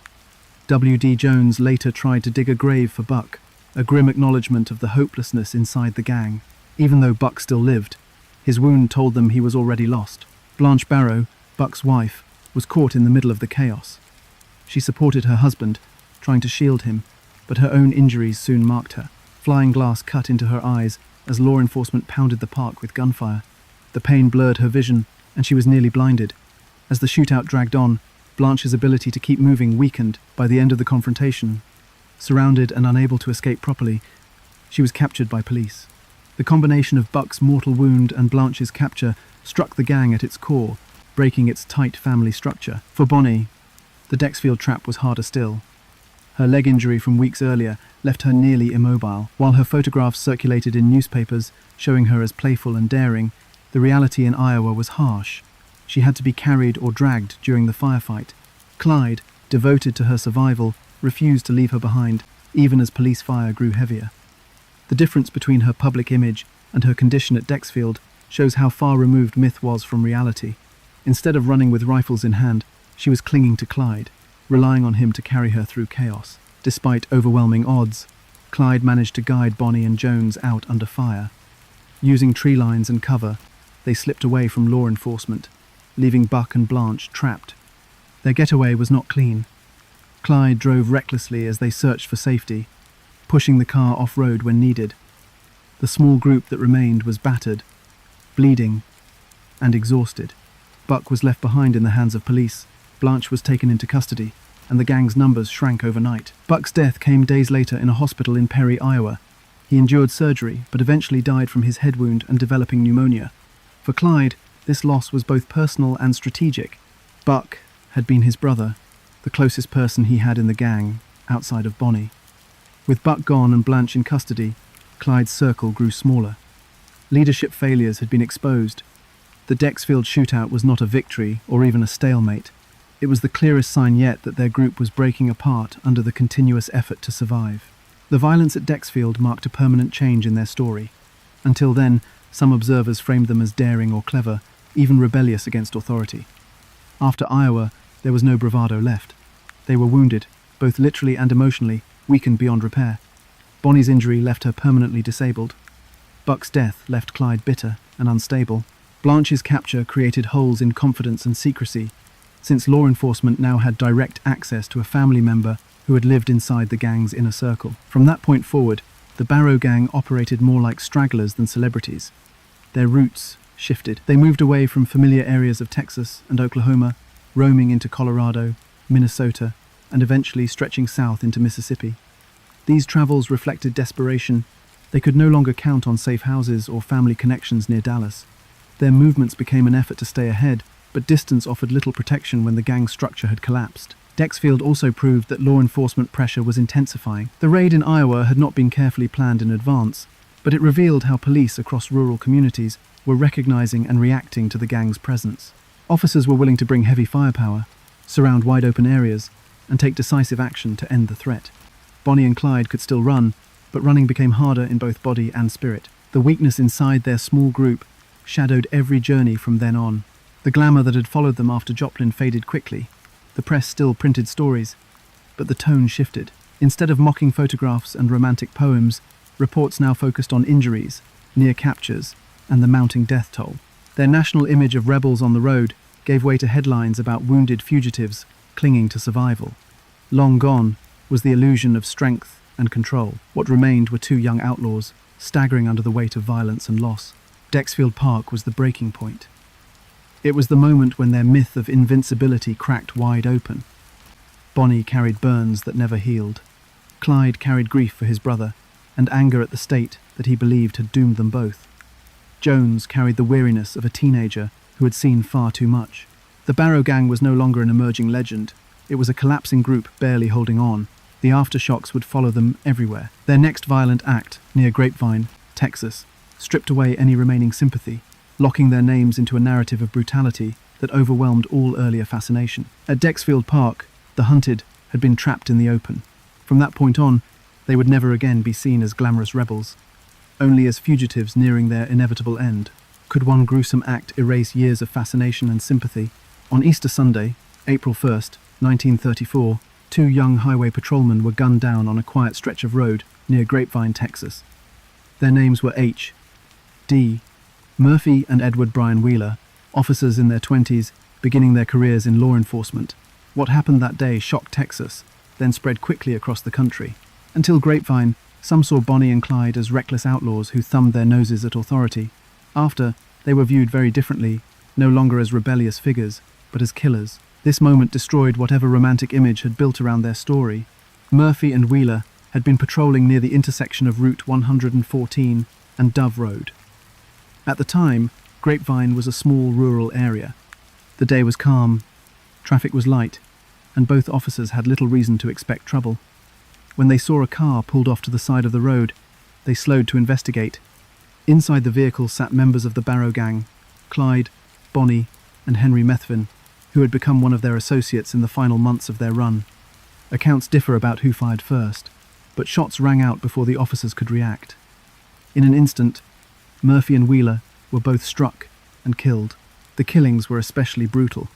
W.D. Jones later tried to dig a grave for Buck, a grim acknowledgement of the hopelessness inside the gang. Even though Buck still lived, his wound told them he was already lost. Blanche Barrow, Buck's wife, was caught in the middle of the chaos. She supported her husband, trying to shield him, but her own injuries soon marked her. Flying glass cut into her eyes as law enforcement pounded the park with gunfire. The pain blurred her vision, and she was nearly blinded. As the shootout dragged on, Blanche's ability to keep moving weakened. By the end of the confrontation, surrounded and unable to escape properly, she was captured by police. The combination of Buck's mortal wound and Blanche's capture struck the gang at its core, breaking its tight family structure. For Bonnie, the Dexfield trap was harder still. Her leg injury from weeks earlier left her nearly immobile. While her photographs circulated in newspapers showing her as playful and daring, the reality in Iowa was harsh. She had to be carried or dragged during the firefight. Clyde, devoted to her survival, refused to leave her behind, even as police fire grew heavier. The difference between her public image and her condition at Dexfield shows how far removed myth was from reality. Instead of running with rifles in hand, she was clinging to Clyde, relying on him to carry her through chaos. Despite overwhelming odds, Clyde managed to guide Bonnie and Jones out under fire. Using tree lines and cover, they slipped away from law enforcement, leaving Buck and Blanche trapped. Their getaway was not clean. Clyde drove recklessly as they searched for safety, pushing the car off-road when needed. The small group that remained was battered, bleeding, and exhausted. Buck was left behind in the hands of police, Blanche was taken into custody, and the gang's numbers shrank overnight. Buck's death came days later in a hospital in Perry, Iowa. He endured surgery, but eventually died from his head wound and developing pneumonia. For Clyde, this loss was both personal and strategic. Buck had been his brother, the closest person he had in the gang, outside of Bonnie. With Buck gone and Blanche in custody, Clyde's circle grew smaller. Leadership failures had been exposed. The Dexfield shootout was not a victory or even a stalemate. It was the clearest sign yet that their group was breaking apart under the continuous effort to survive. The violence at Dexfield marked a permanent change in their story. Until then, some observers framed them as daring or clever, even rebellious against authority. After Iowa, there was no bravado left. They were wounded, both literally and emotionally, weakened beyond repair. Bonnie's injury left her permanently disabled. Buck's death left Clyde bitter and unstable. Blanche's capture created holes in confidence and secrecy, since law enforcement now had direct access to a family member who had lived inside the gang's inner circle. From that point forward, the Barrow gang operated more like stragglers than celebrities. Their routes shifted. They moved away from familiar areas of Texas and Oklahoma, roaming into Colorado, Minnesota, and eventually stretching south into Mississippi. These travels reflected desperation. They could no longer count on safe houses or family connections near Dallas. Their movements became an effort to stay ahead, but distance offered little protection when the gang's structure had collapsed. Dexfield also proved that law enforcement pressure was intensifying. The raid in Iowa had not been carefully planned in advance, but it revealed how police across rural communities were recognizing and reacting to the gang's presence. Officers were willing to bring heavy firepower, surround wide-open areas, and take decisive action to end the threat. Bonnie and Clyde could still run, but running became harder in both body and spirit. The weakness inside their small group shadowed every journey from then on. The glamour that had followed them after Joplin faded quickly. The press still printed stories, but the tone shifted. Instead of mocking photographs and romantic poems, reports now focused on injuries, near captures, and the mounting death toll. Their national image of rebels on the road gave way to headlines about wounded fugitives clinging to survival. Long gone was the illusion of strength and control. What remained were two young outlaws, staggering under the weight of violence and loss. Dexfield Park was the breaking point. It was the moment when their myth of invincibility cracked wide open. Bonnie carried burns that never healed. Clyde carried grief for his brother, and anger at the state that he believed had doomed them both. Jones carried the weariness of a teenager who had seen far too much. The Barrow gang was no longer an emerging legend. It was a collapsing group barely holding on. The aftershocks would follow them everywhere. Their next violent act, near Grapevine, Texas, stripped away any remaining sympathy, locking their names into a narrative of brutality that overwhelmed all earlier fascination. At Dexfield Park, the hunted had been trapped in the open. From that point on, they would never again be seen as glamorous rebels, only as fugitives nearing their inevitable end. Could one gruesome act erase years of fascination and sympathy? On Easter Sunday, April 1st, 1934, two young highway patrolmen were gunned down on a quiet stretch of road near Grapevine, Texas. Their names were H.D. Murphy and Edward Bryan Wheeler, officers in their 20s, beginning their careers in law enforcement. What happened that day shocked Texas, then spread quickly across the country. Until Grapevine, some saw Bonnie and Clyde as reckless outlaws who thumbed their noses at authority. After, they were viewed very differently, no longer as rebellious figures, but as killers. This moment destroyed whatever romantic image had built around their story. Murphy and Wheeler had been patrolling near the intersection of Route 114 and Dove Road. At the time, Grapevine was a small rural area. The day was calm, traffic was light, and both officers had little reason to expect trouble. When they saw a car pulled off to the side of the road, they slowed to investigate. Inside the vehicle sat members of the Barrow gang, Clyde, Bonnie, and Henry Methvin, who had become one of their associates in the final months of their run. Accounts differ about who fired first, but shots rang out before the officers could react. In an instant, Murphy and Wheeler were both struck and killed. The killings were especially brutal,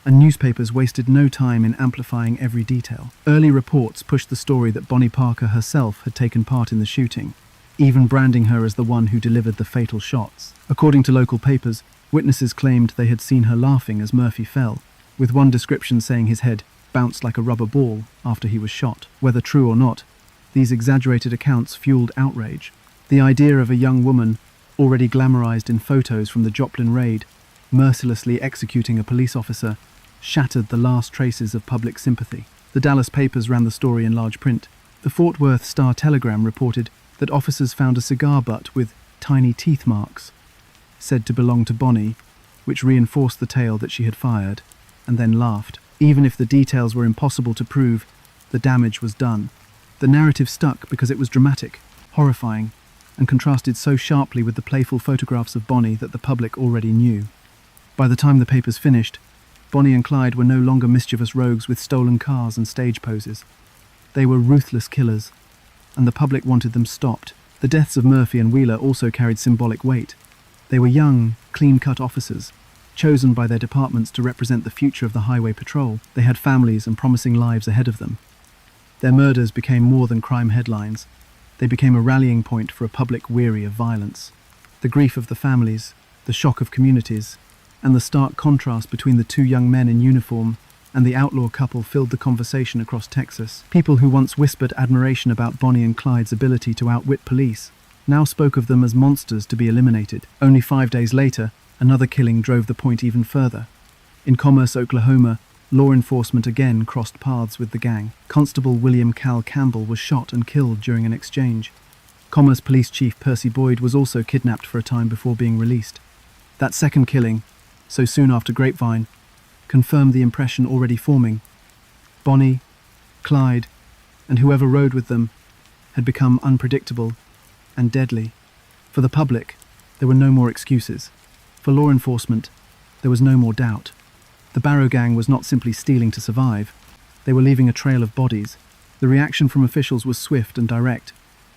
and newspapers wasted no time in amplifying every detail. Early reports pushed the story that Bonnie Parker herself had taken part in the shooting, even branding her as the one who delivered the fatal shots. According to local papers, witnesses claimed they had seen her laughing as Murphy fell, with one description saying his head bounced like a rubber ball after he was shot. Whether true or not, these exaggerated accounts fueled outrage. The idea of a young woman, already glamorized in photos from the Joplin raid, mercilessly executing a police officer, shattered the last traces of public sympathy. The Dallas papers ran the story in large print. The Fort Worth Star-Telegram reported that officers found a cigar butt with tiny teeth marks, said to belong to Bonnie, which reinforced the tale that she had fired, and then laughed. Even if the details were impossible to prove, the damage was done. The narrative stuck because it was dramatic, horrifying, and contrasted so sharply with the playful photographs of Bonnie that the public already knew. By the time the papers finished, Bonnie and Clyde were no longer mischievous rogues with stolen cars and stage poses. They were ruthless killers, and the public wanted them stopped. The deaths of Murphy and Wheeler also carried symbolic weight. They were young, clean-cut officers, chosen by their departments to represent the future of the highway patrol. They had families and promising lives ahead of them. Their murders became more than crime headlines. They became a rallying point for a public weary of violence. The grief of the families, the shock of communities, and the stark contrast between the two young men in uniform and the outlaw couple filled the conversation across Texas. People who once whispered admiration about Bonnie and Clyde's ability to outwit police now spoke of them as monsters to be eliminated. Only 5 days later, another killing drove the point even further. In Commerce, Oklahoma, law enforcement again crossed paths with the gang. Constable William Cal Campbell was shot and killed during an exchange. Commerce Police Chief Percy Boyd was also kidnapped for a time before being released. That second killing, so soon after Grapevine, confirmed the impression already forming. Bonnie, Clyde, and whoever rode with them had become unpredictable and deadly. For the public, there were no more excuses. For law enforcement, there was no more doubt. The Barrow gang was not simply stealing to survive. They were leaving a trail of bodies. The reaction from officials was swift and direct.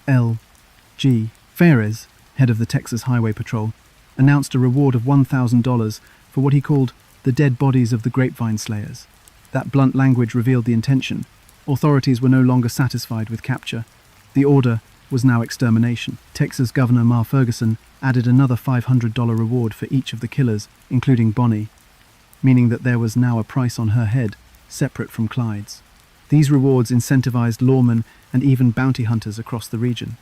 L.G. Fares, head of the Texas Highway Patrol, announced a reward of $1,000 for what he called the dead bodies of the Grapevine slayers. That blunt language revealed the intention. Authorities were no longer satisfied with capture. The order was now extermination. Texas Governor Ma Ferguson added another $500 reward for each of the killers, including Bonnie, meaning that there was now a price on her head, separate from Clyde's. These rewards incentivized lawmen and even bounty hunters across the region.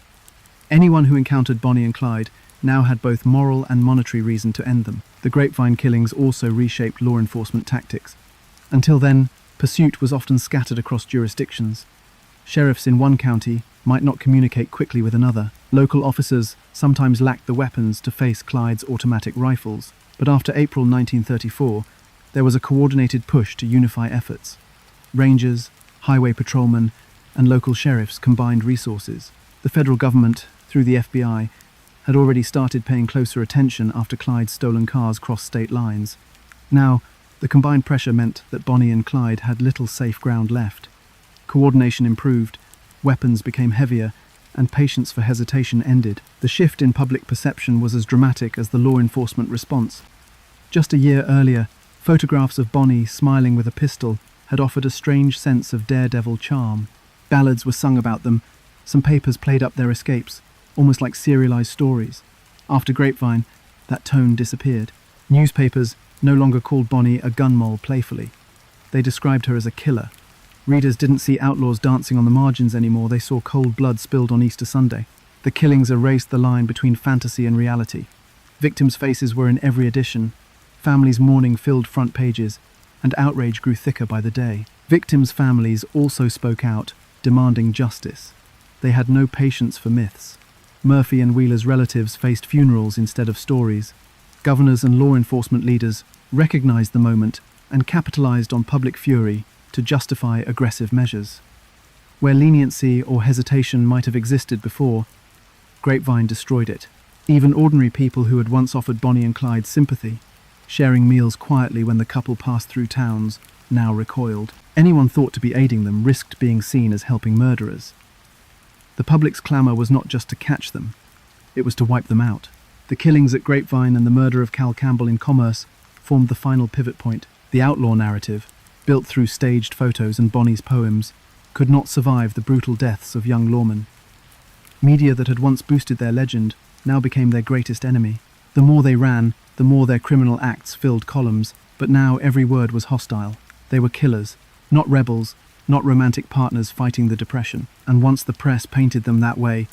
Anyone who encountered Bonnie and Clyde now had both moral and monetary reason to end them. The Grapevine killings also reshaped law enforcement tactics. Until then, pursuit was often scattered across jurisdictions. Sheriffs in one county might not communicate quickly with another. Local officers sometimes lacked the weapons to face Clyde's automatic rifles. But after April 1934, there was a coordinated push to unify efforts. Rangers, highway patrolmen, and local sheriffs combined resources. The federal government, through the FBI, had already started paying closer attention after Clyde's stolen cars crossed state lines. Now, the combined pressure meant that Bonnie and Clyde had little safe ground left. Coordination improved, weapons became heavier, and patience for hesitation ended. The shift in public perception was as dramatic as the law enforcement response. Just a year earlier, photographs of Bonnie smiling with a pistol had offered a strange sense of daredevil charm. Ballads were sung about them, some papers played up their escapes, almost like serialized stories. After Grapevine, that tone disappeared. Newspapers no longer called Bonnie a gun mole playfully. They described her as a killer. Readers didn't see outlaws dancing on the margins anymore, they saw cold blood spilled on Easter Sunday. The killings erased the line between fantasy and reality. Victims' faces were in every edition. Families' mourning filled front pages, and outrage grew thicker by the day. Victims' families also spoke out, demanding justice. They had no patience for myths. Murphy and Wheeler's relatives faced funerals instead of stories. Governors and law enforcement leaders recognized the moment and capitalized on public fury to justify aggressive measures. Where leniency or hesitation might have existed before, Grapevine destroyed it. Even ordinary people who had once offered Bonnie and Clyde sympathy, sharing meals quietly when the couple passed through towns, now recoiled. Anyone thought to be aiding them risked being seen as helping murderers. The public's clamor was not just to catch them, it was to wipe them out. The killings at Grapevine and the murder of Cal Campbell in Commerce formed the final pivot point. The outlaw narrative, built through staged photos and Bonnie's poems, could not survive the brutal deaths of young lawmen. Media that had once boosted their legend now became their greatest enemy. The more they ran, the more their criminal acts filled columns, but now every word was hostile. They were killers, not rebels, not romantic partners fighting the depression. And once the press painted them that way,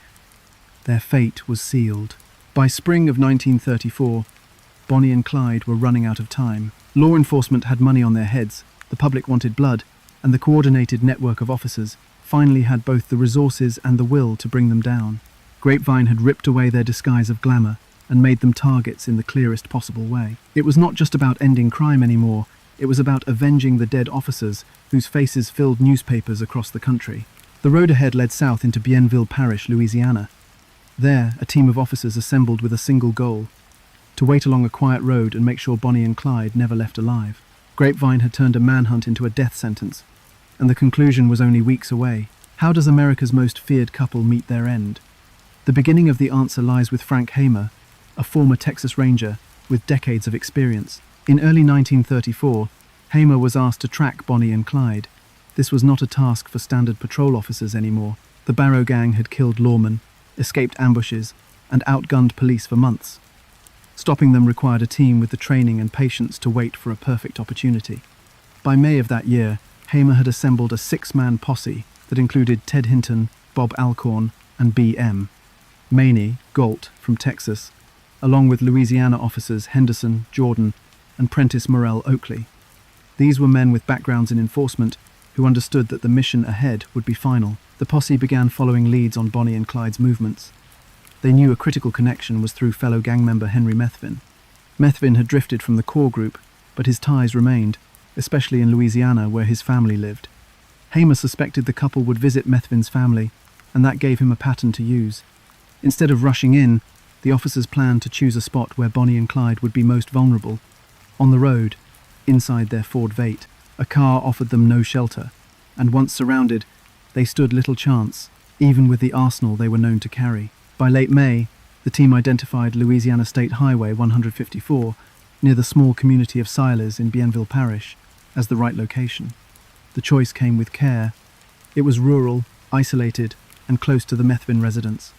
their fate was sealed. By spring of 1934, Bonnie and Clyde were running out of time. Law enforcement had money on their heads, the public wanted blood, and the coordinated network of officers finally had both the resources and the will to bring them down. Grapevine had ripped away their disguise of glamour and made them targets in the clearest possible way. It was not just about ending crime anymore, it was about avenging the dead officers whose faces filled newspapers across the country. The road ahead led south into Bienville Parish, Louisiana. There, a team of officers assembled with a single goal: to wait along a quiet road and make sure Bonnie and Clyde never left alive. Grapevine had turned a manhunt into a death sentence, and the conclusion was only weeks away. How does America's most feared couple meet their end? The beginning of the answer lies with Frank Hamer, a former Texas Ranger with decades of experience. In early 1934, Hamer was asked to track Bonnie and Clyde. This was not a task for standard patrol officers anymore. The Barrow gang had killed lawmen, escaped ambushes, and outgunned police for months. Stopping them required a team with the training and patience to wait for a perfect opportunity. By May of that year, Hamer had assembled a 6-man posse that included Ted Hinton, Bob Alcorn, and B.M. Maney, Galt, from Texas, along with Louisiana officers Henderson, Jordan, and Prentice Morrell Oakley. These were men with backgrounds in enforcement who understood that the mission ahead would be final. The posse began following leads on Bonnie and Clyde's movements. They knew a critical connection was through fellow gang member Henry Methvin. Methvin had drifted from the core group, but his ties remained, especially in Louisiana where his family lived. Hamer suspected the couple would visit Methvin's family, and that gave him a pattern to use. Instead of rushing in, the officers planned to choose a spot where Bonnie and Clyde would be most vulnerable. On the road, inside their Ford Vate, a car offered them no shelter, and once surrounded, they stood little chance, even with the arsenal they were known to carry. By late May, the team identified Louisiana State Highway 154 near the small community of Siles in Bienville Parish as the right location. The choice came with care. It was rural, isolated, and close to the Methvin residence.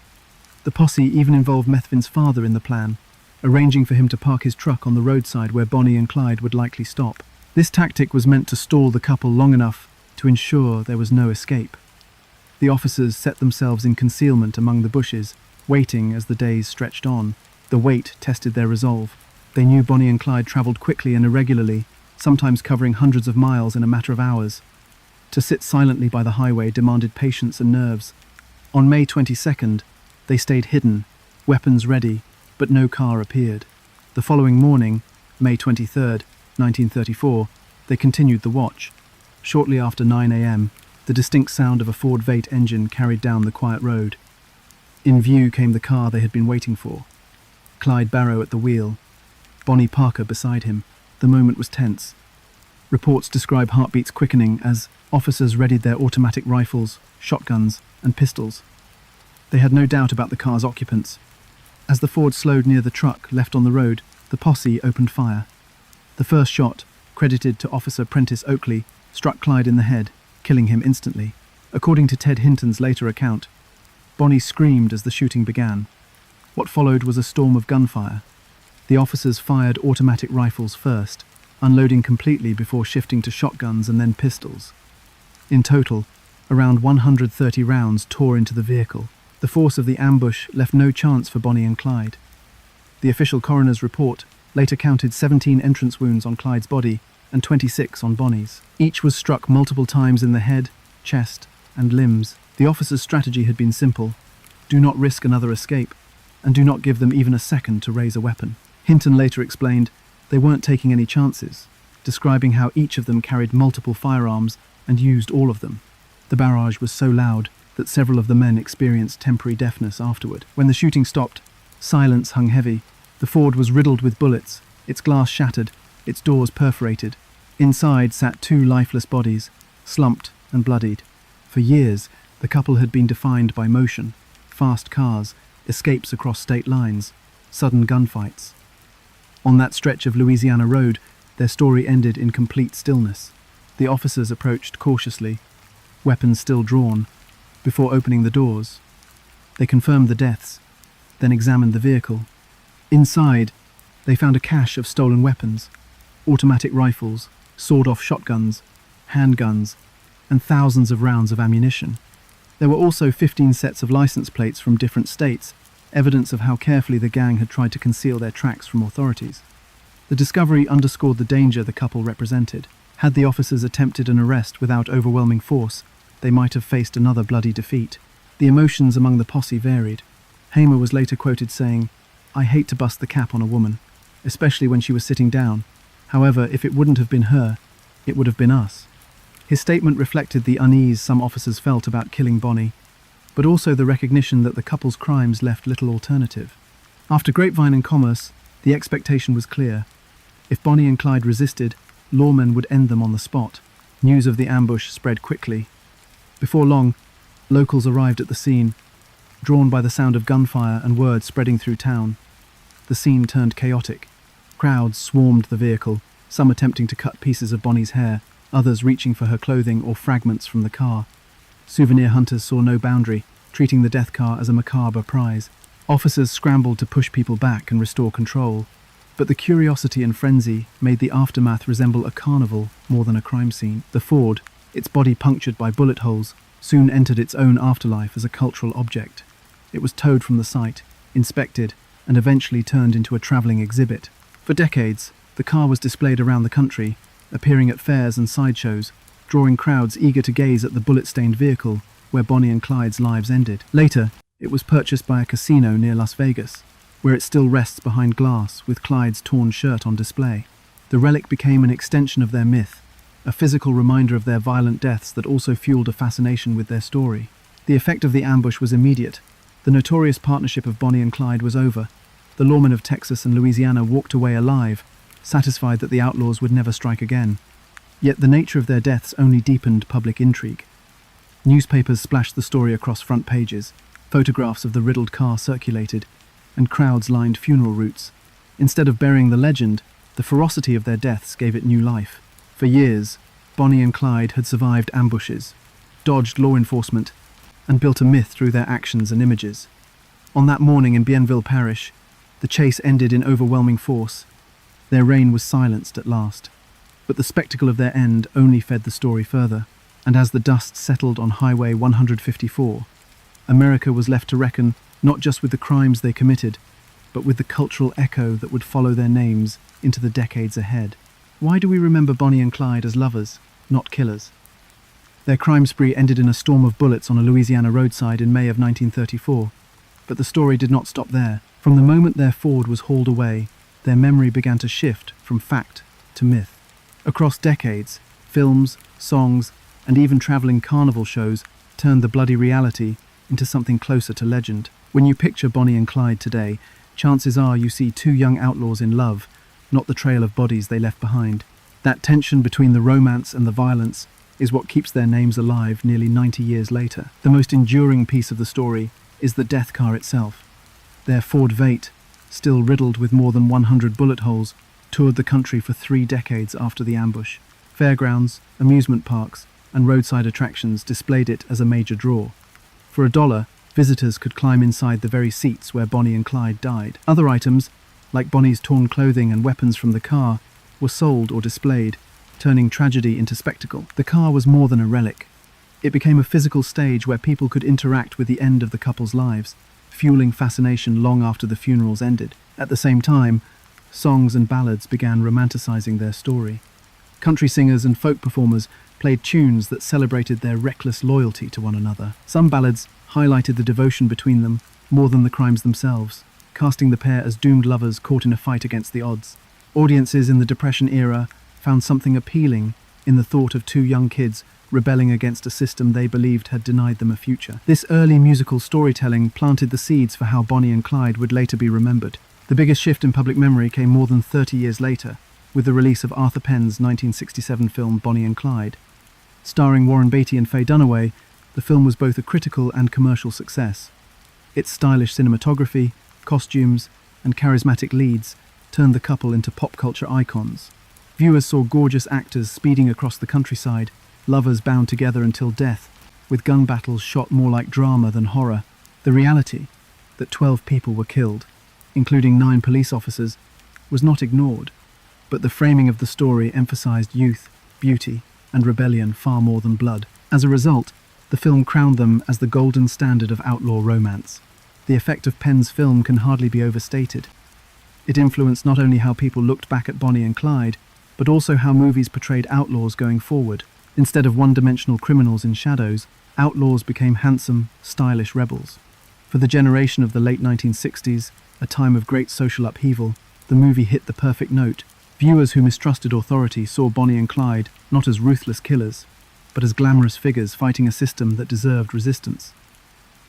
The posse even involved Methvin's father in the plan, arranging for him to park his truck on the roadside where Bonnie and Clyde would likely stop. This tactic was meant to stall the couple long enough to ensure there was no escape. The officers set themselves in concealment among the bushes, waiting as the days stretched on. The wait tested their resolve. They knew Bonnie and Clyde travelled quickly and irregularly, sometimes covering hundreds of miles in a matter of hours. To sit silently by the highway demanded patience and nerves. On May 22nd, they stayed hidden, weapons ready, but no car appeared. The following morning, May 23rd, 1934, they continued the watch. Shortly after 9 a.m., the distinct sound of a Ford Vate engine carried down the quiet road. In view came the car they had been waiting for. Clyde Barrow at the wheel, Bonnie Parker beside him. The moment was tense. Reports describe heartbeats quickening as officers readied their automatic rifles, shotguns, and pistols. They had no doubt about the car's occupants. As the Ford slowed near the truck left on the road, the posse opened fire. The first shot, credited to Officer Prentice Oakley, struck Clyde in the head, killing him instantly. According to Ted Hinton's later account, Bonnie screamed as the shooting began. What followed was a storm of gunfire. The officers fired automatic rifles first, unloading completely before shifting to shotguns and then pistols. In total, around 130 rounds tore into the vehicle. The force of the ambush left no chance for Bonnie and Clyde. The official coroner's report later counted 17 entrance wounds on Clyde's body and 26 on Bonnie's. Each was struck multiple times in the head, chest, and limbs. The officer's strategy had been simple: do not risk another escape, and do not give them even a second to raise a weapon. Hinton later explained they weren't taking any chances, describing how each of them carried multiple firearms and used all of them. The barrage was so loud that several of the men experienced temporary deafness afterward. When the shooting stopped, silence hung heavy. The Ford was riddled with bullets, its glass shattered, its doors perforated. Inside sat 2 lifeless bodies, slumped and bloodied. For years, the couple had been defined by motion, fast cars, escapes across state lines, sudden gunfights. On that stretch of Louisiana road, their story ended in complete stillness. The officers approached cautiously, weapons still drawn, before opening the doors. They confirmed the deaths, then examined the vehicle. Inside, they found a cache of stolen weapons, automatic rifles, sawed-off shotguns, handguns, and thousands of rounds of ammunition. There were also 15 sets of license plates from different states, evidence of how carefully the gang had tried to conceal their tracks from authorities. The discovery underscored the danger the couple represented. Had the officers attempted an arrest without overwhelming force, they might have faced another bloody defeat. The emotions among the posse varied. Hamer was later quoted saying, "I hate to bust the cap on a woman, especially when she was sitting down. However, if it wouldn't have been her, it would have been us." His statement reflected the unease some officers felt about killing Bonnie, but also the recognition that the couple's crimes left little alternative. After Grapevine and Commerce, the expectation was clear. If Bonnie and Clyde resisted, lawmen would end them on the spot. News of the ambush spread quickly. Before long, locals arrived at the scene, drawn by the sound of gunfire and word spreading through town. The scene turned chaotic. Crowds swarmed the vehicle, some attempting to cut pieces of Bonnie's hair, others reaching for her clothing or fragments from the car. Souvenir hunters saw no boundary, treating the death car as a macabre prize. Officers scrambled to push people back and restore control, but the curiosity and frenzy made the aftermath resemble a carnival more than a crime scene. The Ford, its body punctured by bullet holes, soon entered its own afterlife as a cultural object. It was towed from the site, inspected, and eventually turned into a travelling exhibit. For decades, the car was displayed around the country, appearing at fairs and sideshows, drawing crowds eager to gaze at the bullet-stained vehicle where Bonnie and Clyde's lives ended. Later, it was purchased by a casino near Las Vegas, where it still rests behind glass with Clyde's torn shirt on display. The relic became an extension of their myth, a physical reminder of their violent deaths that also fueled a fascination with their story. The effect of the ambush was immediate. The notorious partnership of Bonnie and Clyde was over. The lawmen of Texas and Louisiana walked away alive, satisfied that the outlaws would never strike again. Yet the nature of their deaths only deepened public intrigue. Newspapers splashed the story across front pages, photographs of the riddled car circulated, and crowds lined funeral routes. Instead of burying the legend, the ferocity of their deaths gave it new life. For years, Bonnie and Clyde had survived ambushes, dodged law enforcement, and built a myth through their actions and images. On that morning in Bienville Parish, the chase ended in overwhelming force. Their reign was silenced at last. But the spectacle of their end only fed the story further, and as the dust settled on Highway 154, America was left to reckon not just with the crimes they committed, but with the cultural echo that would follow their names into the decades ahead. Why do we remember Bonnie and Clyde as lovers, not killers? Their crime spree ended in a storm of bullets on a Louisiana roadside in May of 1934, but the story did not stop there. From the moment their Ford was hauled away, their memory began to shift from fact to myth. Across decades, films, songs, and even traveling carnival shows turned the bloody reality into something closer to legend. When you picture Bonnie and Clyde today, chances are you see two young outlaws in love, not the trail of bodies they left behind. That tension between the romance and the violence is what keeps their names alive nearly 90 years later. The most enduring piece of the story is the death car itself. Their Ford Vate, still riddled with more than 100 bullet holes, toured the country for 3 decades after the ambush. Fairgrounds, amusement parks, and roadside attractions displayed it as a major draw. For $1, visitors could climb inside the very seats where Bonnie and Clyde died. Other items, like Bonnie's torn clothing and weapons from the car, were sold or displayed, turning tragedy into spectacle. The car was more than a relic. It became a physical stage where people could interact with the end of the couple's lives, fueling fascination long after the funerals ended. At the same time, songs and ballads began romanticizing their story. Country singers and folk performers played tunes that celebrated their reckless loyalty to one another. Some ballads highlighted the devotion between them more than the crimes themselves, casting the pair as doomed lovers caught in a fight against the odds. Audiences in the Depression era found something appealing in the thought of two young kids rebelling against a system they believed had denied them a future. This early musical storytelling planted the seeds for how Bonnie and Clyde would later be remembered. The biggest shift in public memory came more than 30 years later, with the release of Arthur Penn's 1967 film Bonnie and Clyde. Starring Warren Beatty and Faye Dunaway, the film was both a critical and commercial success. Its stylish cinematography, costumes, and charismatic leads turned the couple into pop culture icons. Viewers saw gorgeous actors speeding across the countryside, lovers bound together until death, with gun battles shot more like drama than horror. The reality that 12 people were killed, including 9 police officers, was not ignored, but the framing of the story emphasized youth, beauty, and rebellion far more than blood. As a result, the film crowned them as the golden standard of outlaw romance. The effect of Penn's film can hardly be overstated. It influenced not only how people looked back at Bonnie and Clyde, but also how movies portrayed outlaws going forward. Instead of one-dimensional criminals in shadows, outlaws became handsome, stylish rebels. For the generation of the late 1960s, a time of great social upheaval, the movie hit the perfect note. Viewers who mistrusted authority saw Bonnie and Clyde not as ruthless killers, but as glamorous figures fighting a system that deserved resistance.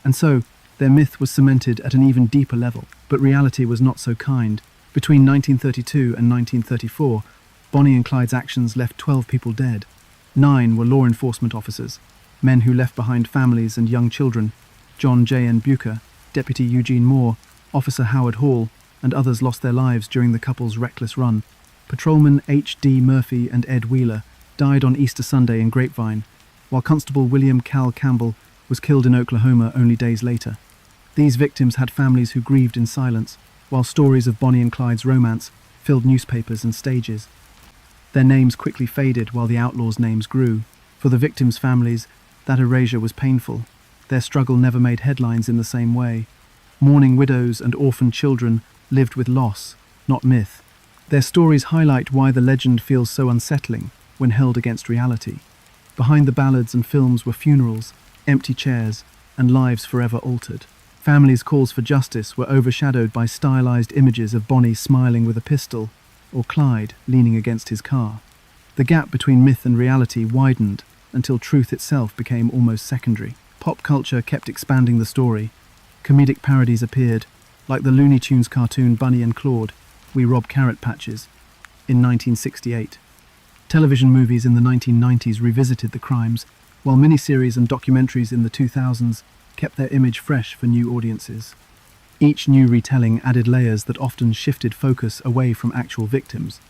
And so, their myth was cemented at an even deeper level, but reality was not so kind. Between 1932 and 1934, Bonnie and Clyde's actions left 12 people dead. 9 were law enforcement officers, men who left behind families and young children. John J. N. Bucher, Deputy Eugene Moore, Officer Howard Hall, and others lost their lives during the couple's reckless run. Patrolman H. D. Murphy and Ed Wheeler died on Easter Sunday in Grapevine, while Constable William Cal Campbell was killed in Oklahoma only days later. These victims had families who grieved in silence, while stories of Bonnie and Clyde's romance filled newspapers and stages. Their names quickly faded while the outlaws' names grew. For the victims' families, that erasure was painful. Their struggle never made headlines in the same way. Mourning widows and orphaned children lived with loss, not myth. Their stories highlight why the legend feels so unsettling when held against reality. Behind the ballads and films were funerals, empty chairs, and lives forever altered. Families' calls for justice were overshadowed by stylized images of Bonnie smiling with a pistol, or Clyde leaning against his car. The gap between myth and reality widened until truth itself became almost secondary. Pop culture kept expanding the story. Comedic parodies appeared, like the Looney Tunes cartoon Bunny and Claude, We Rob Carrot Patches, in 1968. Television movies in the 1990s revisited the crimes, while miniseries and documentaries in the 2000s kept their image fresh for new audiences. Each new retelling added layers that often shifted focus away from actual victims.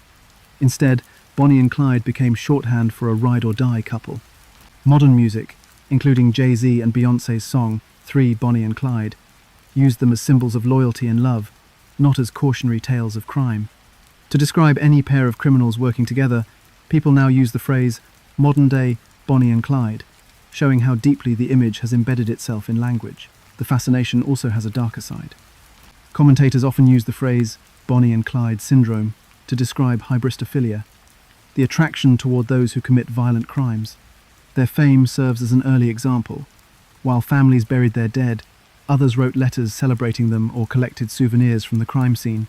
Instead, Bonnie and Clyde became shorthand for a ride-or-die couple. Modern music, including Jay-Z and Beyoncé's song, 3 Bonnie and Clyde, used them as symbols of loyalty and love, not as cautionary tales of crime. To describe any pair of criminals working together, people now use the phrase, modern-day Bonnie and Clyde, showing how deeply the image has embedded itself in language. The fascination also has a darker side. Commentators often use the phrase Bonnie and Clyde syndrome to describe hybristophilia, the attraction toward those who commit violent crimes. Their fame serves as an early example. While families buried their dead, others wrote letters celebrating them or collected souvenirs from the crime scene.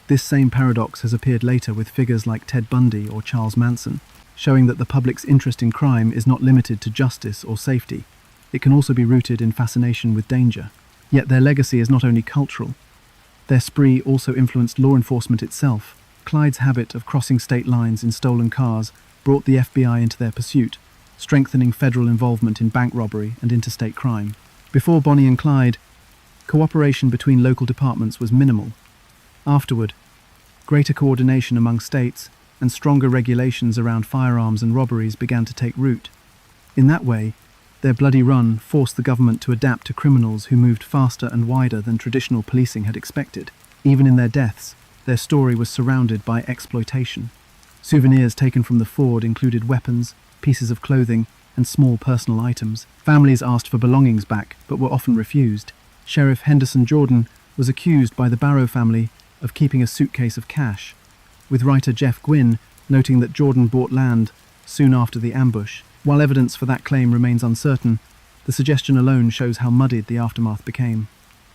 This same paradox has appeared later with figures like Ted Bundy or Charles Manson, showing that the public's interest in crime is not limited to justice or safety. It can also be rooted in fascination with danger. Yet their legacy is not only cultural. Their spree also influenced law enforcement itself. Clyde's habit of crossing state lines in stolen cars brought the FBI into their pursuit, strengthening federal involvement in bank robbery and interstate crime. Before Bonnie and Clyde, cooperation between local departments was minimal. Afterward, greater coordination among states and stronger regulations around firearms and robberies began to take root. In that way, their bloody run forced the government to adapt to criminals who moved faster and wider than traditional policing had expected. Even in their deaths, their story was surrounded by exploitation. Souvenirs taken from the Ford included weapons, pieces of clothing, and small personal items. Families asked for belongings back, but were often refused. Sheriff Henderson Jordan was accused by the Barrow family of keeping a suitcase of cash, with writer Jeff Gwynne noting that Jordan bought land soon after the ambush. While evidence for that claim remains uncertain, the suggestion alone shows how muddied the aftermath became.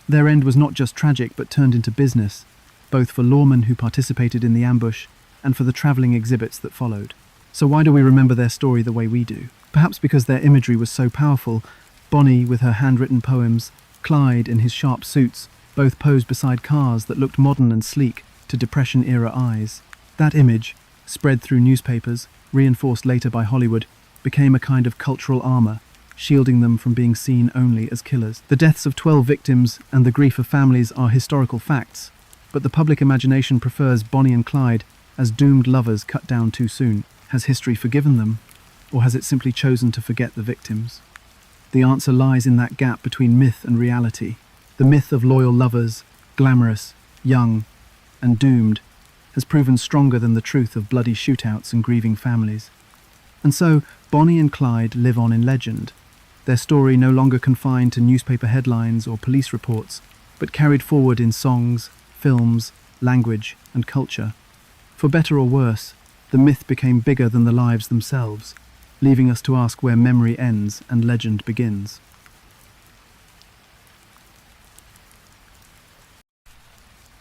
Their end was not just tragic but turned into business, both for lawmen who participated in the ambush and for the travelling exhibits that followed. So why do we remember their story the way we do? Perhaps because their imagery was so powerful. Bonnie with her handwritten poems, Clyde in his sharp suits, both posed beside cars that looked modern and sleek to Depression-era eyes. That image, spread through newspapers, reinforced later by Hollywood, became a kind of cultural armor, shielding them from being seen only as killers. The deaths of 12 victims and the grief of families are historical facts, but the public imagination prefers Bonnie and Clyde as doomed lovers cut down too soon. Has history forgiven them, or has it simply chosen to forget the victims? The answer lies in that gap between myth and reality. The myth of loyal lovers, glamorous, young, and doomed, has proven stronger than the truth of bloody shootouts and grieving families. And so, Bonnie and Clyde live on in legend, their story no longer confined to newspaper headlines or police reports, but carried forward in songs, films, language, and culture. For better or worse, the myth became bigger than the lives themselves, leaving us to ask where memory ends and legend begins.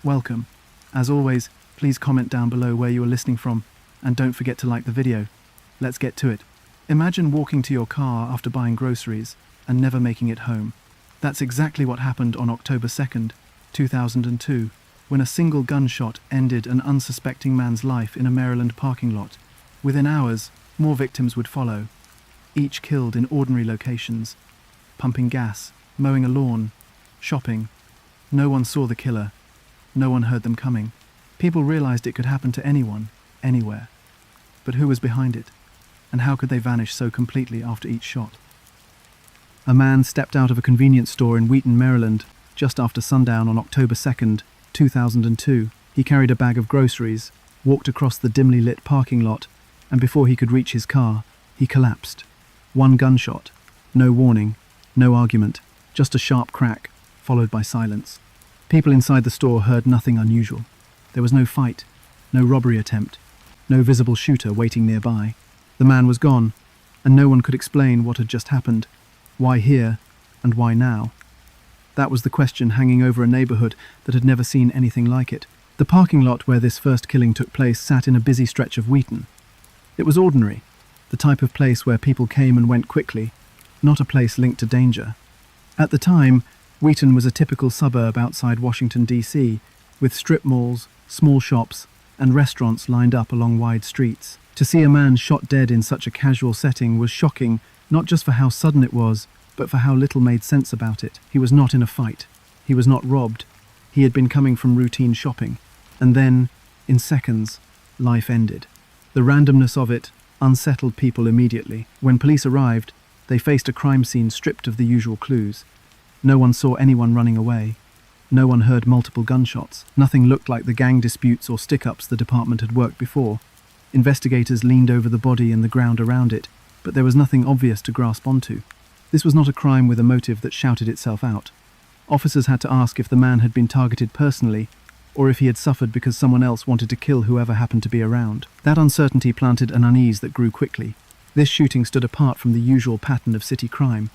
Welcome. As always, please comment down below where you are listening from, and don't forget to like the video. Let's get to it. Imagine walking to your car after buying groceries and never making it home. That's exactly what happened on October 2nd, 2002, when a single gunshot ended an unsuspecting man's life in a Maryland parking lot. Within hours, more victims would follow, each killed in ordinary locations, pumping gas, mowing a lawn, shopping. No one saw the killer. No one heard them coming. People realized it could happen to anyone, anywhere. But who was behind it? And how could they vanish so completely after each shot? A man stepped out of a convenience store in Wheaton, Maryland, just after sundown on October 2nd, 2002. He carried a bag of groceries, walked across the dimly lit parking lot, and before he could reach his car, he collapsed. One gunshot. No warning, no argument, just a sharp crack, followed by silence. People inside the store heard nothing unusual. There was no fight, no robbery attempt, no visible shooter waiting nearby. The man was gone, and no one could explain what had just happened. Why here, and why now? That was the question hanging over a neighborhood that had never seen anything like it. The parking lot where this first killing took place sat in a busy stretch of Wheaton. It was ordinary, the type of place where people came and went quickly, not a place linked to danger. At the time, Wheaton was a typical suburb outside Washington, D.C., with strip malls, small shops, and restaurants lined up along wide streets. To see a man shot dead in such a casual setting was shocking, not just for how sudden it was, but for how little made sense about it. He was not in a fight. He was not robbed. He had been coming from routine shopping. And then, in seconds, life ended. The randomness of it unsettled people immediately. When police arrived, they faced a crime scene stripped of the usual clues. No one saw anyone running away. No one heard multiple gunshots. Nothing looked like the gang disputes or stick-ups the department had worked before. Investigators leaned over the body and the ground around it, but there was nothing obvious to grasp onto. This was not a crime with a motive that shouted itself out. Officers had to ask if the man had been targeted personally, or if he had suffered because someone else wanted to kill whoever happened to be around. That uncertainty planted an unease that grew quickly. This shooting stood apart from the usual pattern of city crime.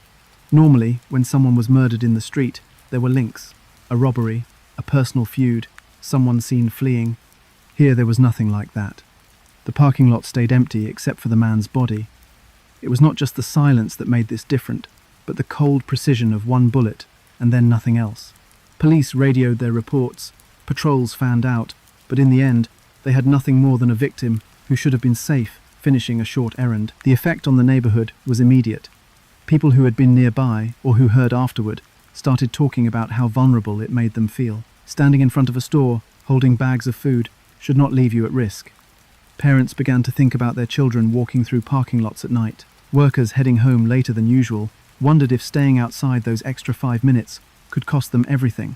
Normally, when someone was murdered in the street, there were links. A robbery, a personal feud, someone seen fleeing. Here there was nothing like that. The parking lot stayed empty except for the man's body. It was not just the silence that made this different, but the cold precision of one bullet, and then nothing else. Police radioed their reports, patrols fanned out, but in the end, they had nothing more than a victim who should have been safe, finishing a short errand. The effect on the neighborhood was immediate. People who had been nearby, or who heard afterward, started talking about how vulnerable it made them feel. Standing in front of a store, holding bags of food, should not leave you at risk. Parents began to think about their children walking through parking lots at night. Workers heading home later than usual wondered if staying outside those extra 5 minutes could cost them everything.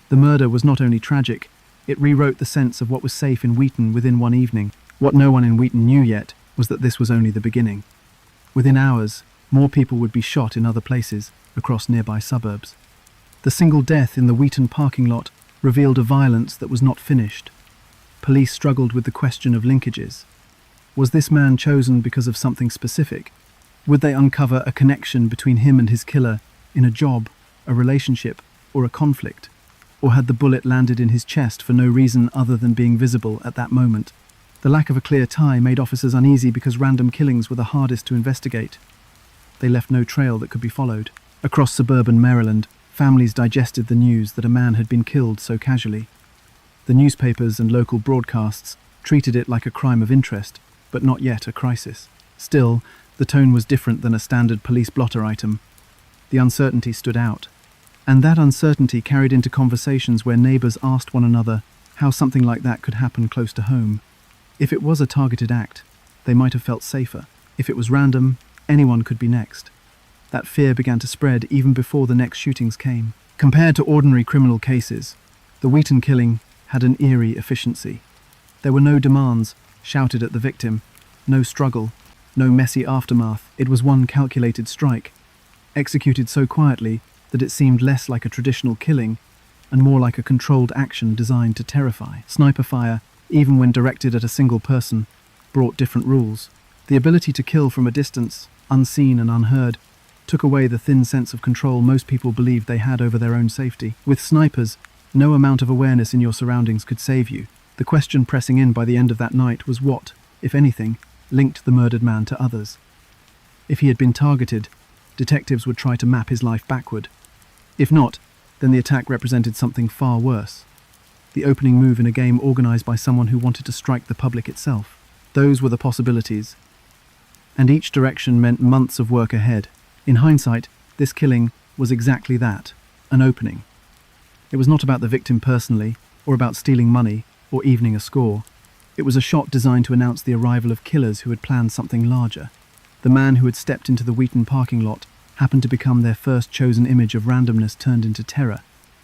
The murder was not only tragic, it rewrote the sense of what was safe in Wheaton within one evening. What no one in Wheaton knew yet was that this was only the beginning. Within hours, more people would be shot in other places across nearby suburbs. The single death in the Wheaton parking lot revealed a violence that was not finished. Police struggled with the question of linkages. Was this man chosen because of something specific? Would they uncover a connection between him and his killer in a job, a relationship, or a conflict? Or had the bullet landed in his chest for no reason other than being visible at that moment? The lack of a clear tie made officers uneasy because random killings were the hardest to investigate. They left no trail that could be followed. Across suburban Maryland, families digested the news that a man had been killed so casually. The newspapers and local broadcasts treated it like a crime of interest, but not yet a crisis. Still, the tone was different than a standard police blotter item. The uncertainty stood out. And that uncertainty carried into conversations where neighbors asked one another how something like that could happen close to home. If it was a targeted act, they might have felt safer. If it was random, anyone could be next. That fear began to spread even before the next shootings came. Compared to ordinary criminal cases, the Wheaton killing had an eerie efficiency. There were no demands shouted at the victim, no struggle, no messy aftermath. It was one calculated strike, executed so quietly that it seemed less like a traditional killing and more like a controlled action designed to terrify. Sniper fire, even when directed at a single person, brought different rules. The ability to kill from a distance, unseen and unheard, took away the thin sense of control most people believed they had over their own safety. With snipers, no amount of awareness in your surroundings could save you. The question pressing in by the end of that night was what, if anything, linked the murdered man to others. If he had been targeted, detectives would try to map his life backward. If not, then the attack represented something far worse. The opening move in a game organized by someone who wanted to strike the public itself. Those were the possibilities. And each direction meant months of work ahead. In hindsight, this killing was exactly that, an opening. It was not about the victim personally, or about stealing money, or evening a score. It was a shot designed to announce the arrival of killers who had planned something larger. The man who had stepped into the Wheaton parking lot happened to become their first chosen image of randomness turned into terror.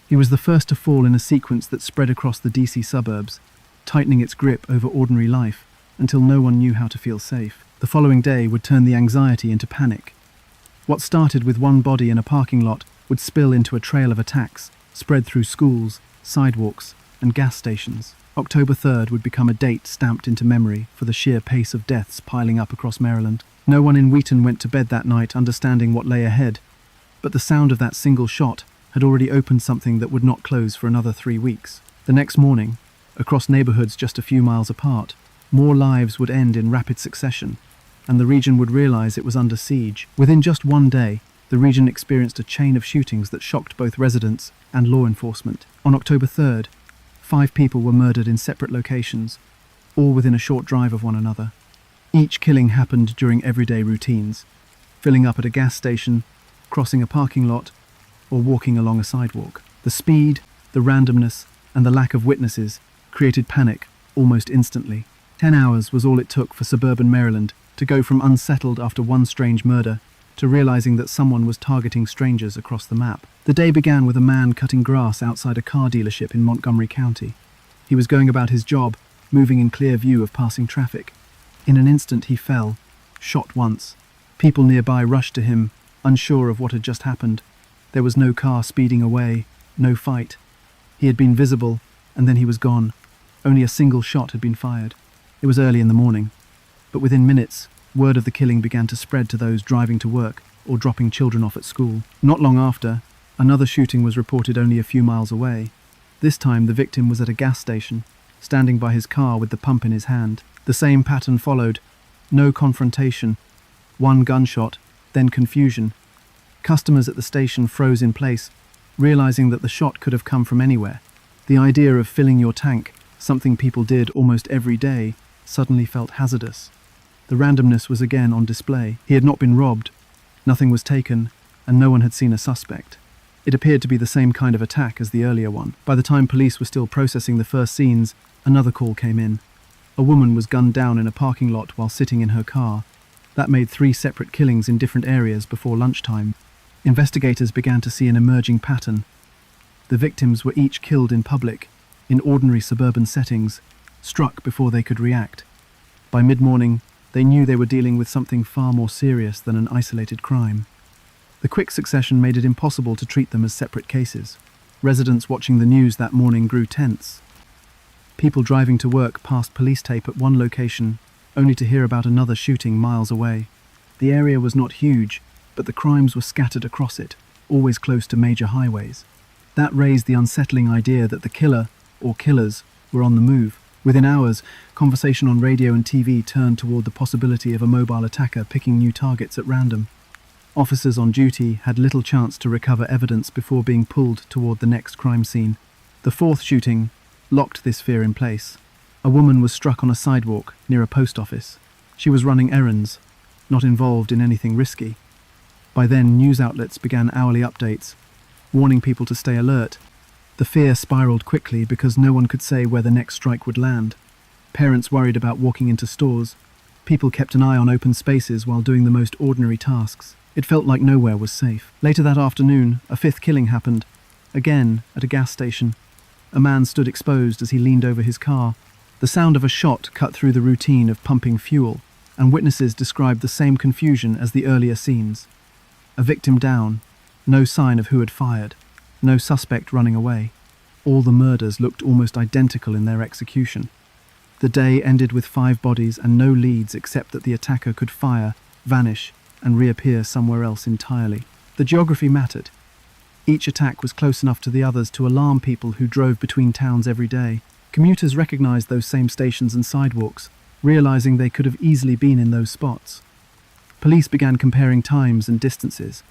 He was the first to fall in a sequence that spread across the DC suburbs, tightening its grip over ordinary life until no one knew how to feel safe. The following day would turn the anxiety into panic. What started with one body in a parking lot would spill into a trail of attacks, spread through schools, sidewalks, and gas stations. October 3rd would become a date stamped into memory for the sheer pace of deaths piling up across Maryland. No one in Wheaton went to bed that night understanding what lay ahead, but the sound of that single shot had already opened something that would not close for another 3 weeks. The next morning, across neighborhoods just a few miles apart, more lives would end in rapid succession, and the region would realize it was under siege. Within just one day, the region experienced a chain of shootings that shocked both residents and law enforcement. On October 3rd, 5 people were murdered in separate locations, all within a short drive of one another. Each killing happened during everyday routines, filling up at a gas station, crossing a parking lot, or walking along a sidewalk. The speed, the randomness, and the lack of witnesses created panic almost instantly. 10 hours was all it took for suburban Maryland to go from unsettled after one strange murder to realizing that someone was targeting strangers across the map. The day began with a man cutting grass outside a car dealership in Montgomery County. He was going about his job, moving in clear view of passing traffic. In an instant he fell, shot once. People nearby rushed to him, unsure of what had just happened. There was no car speeding away, no fight. He had been visible, and then he was gone. Only a single shot had been fired. It was early in the morning, but within minutes, word of the killing began to spread to those driving to work or dropping children off at school. Not long after, another shooting was reported only a few miles away. This time the victim was at a gas station, standing by his car with the pump in his hand. The same pattern followed. No confrontation. One gunshot, then confusion. Customers at the station froze in place, realizing that the shot could have come from anywhere. The idea of filling your tank, something people did almost every day, suddenly felt hazardous. The randomness was again on display. He had not been robbed, nothing was taken, and no one had seen a suspect. It appeared to be the same kind of attack as the earlier one. By the time police were still processing the first scenes, another call came in. A woman was gunned down in a parking lot while sitting in her car. That made 3 separate killings in different areas before lunchtime. Investigators began to see an emerging pattern. The victims were each killed in public, in ordinary suburban settings, struck before they could react. By mid-morning, they knew they were dealing with something far more serious than an isolated crime. The quick succession made it impossible to treat them as separate cases. Residents watching the news that morning grew tense. People driving to work passed police tape at one location, only to hear about another shooting miles away. The area was not huge, but the crimes were scattered across it, always close to major highways. That raised the unsettling idea that the killer, or killers, were on the move. Within hours, conversation on radio and TV turned toward the possibility of a mobile attacker picking new targets at random. Officers on duty had little chance to recover evidence before being pulled toward the next crime scene. The 4th shooting locked this fear in place. A woman was struck on a sidewalk near a post office. She was running errands, not involved in anything risky. By then, news outlets began hourly updates, warning people to stay alert. The fear spiraled quickly because no one could say where the next strike would land. Parents worried about walking into stores. People kept an eye on open spaces while doing the most ordinary tasks. It felt like nowhere was safe. Later that afternoon, a 5th killing happened, again at a gas station. A man stood exposed as he leaned over his car. The sound of a shot cut through the routine of pumping fuel, and witnesses described the same confusion as the earlier scenes. A victim down, no sign of who had fired, no suspect running away. All the murders looked almost identical in their execution. The day ended with 5 bodies and no leads except that the attacker could fire, vanish, and reappear somewhere else entirely. The geography mattered. Each attack was close enough to the others to alarm people who drove between towns every day. Commuters recognized those same stations and sidewalks, realizing they could have easily been in those spots. Police began comparing times and distances.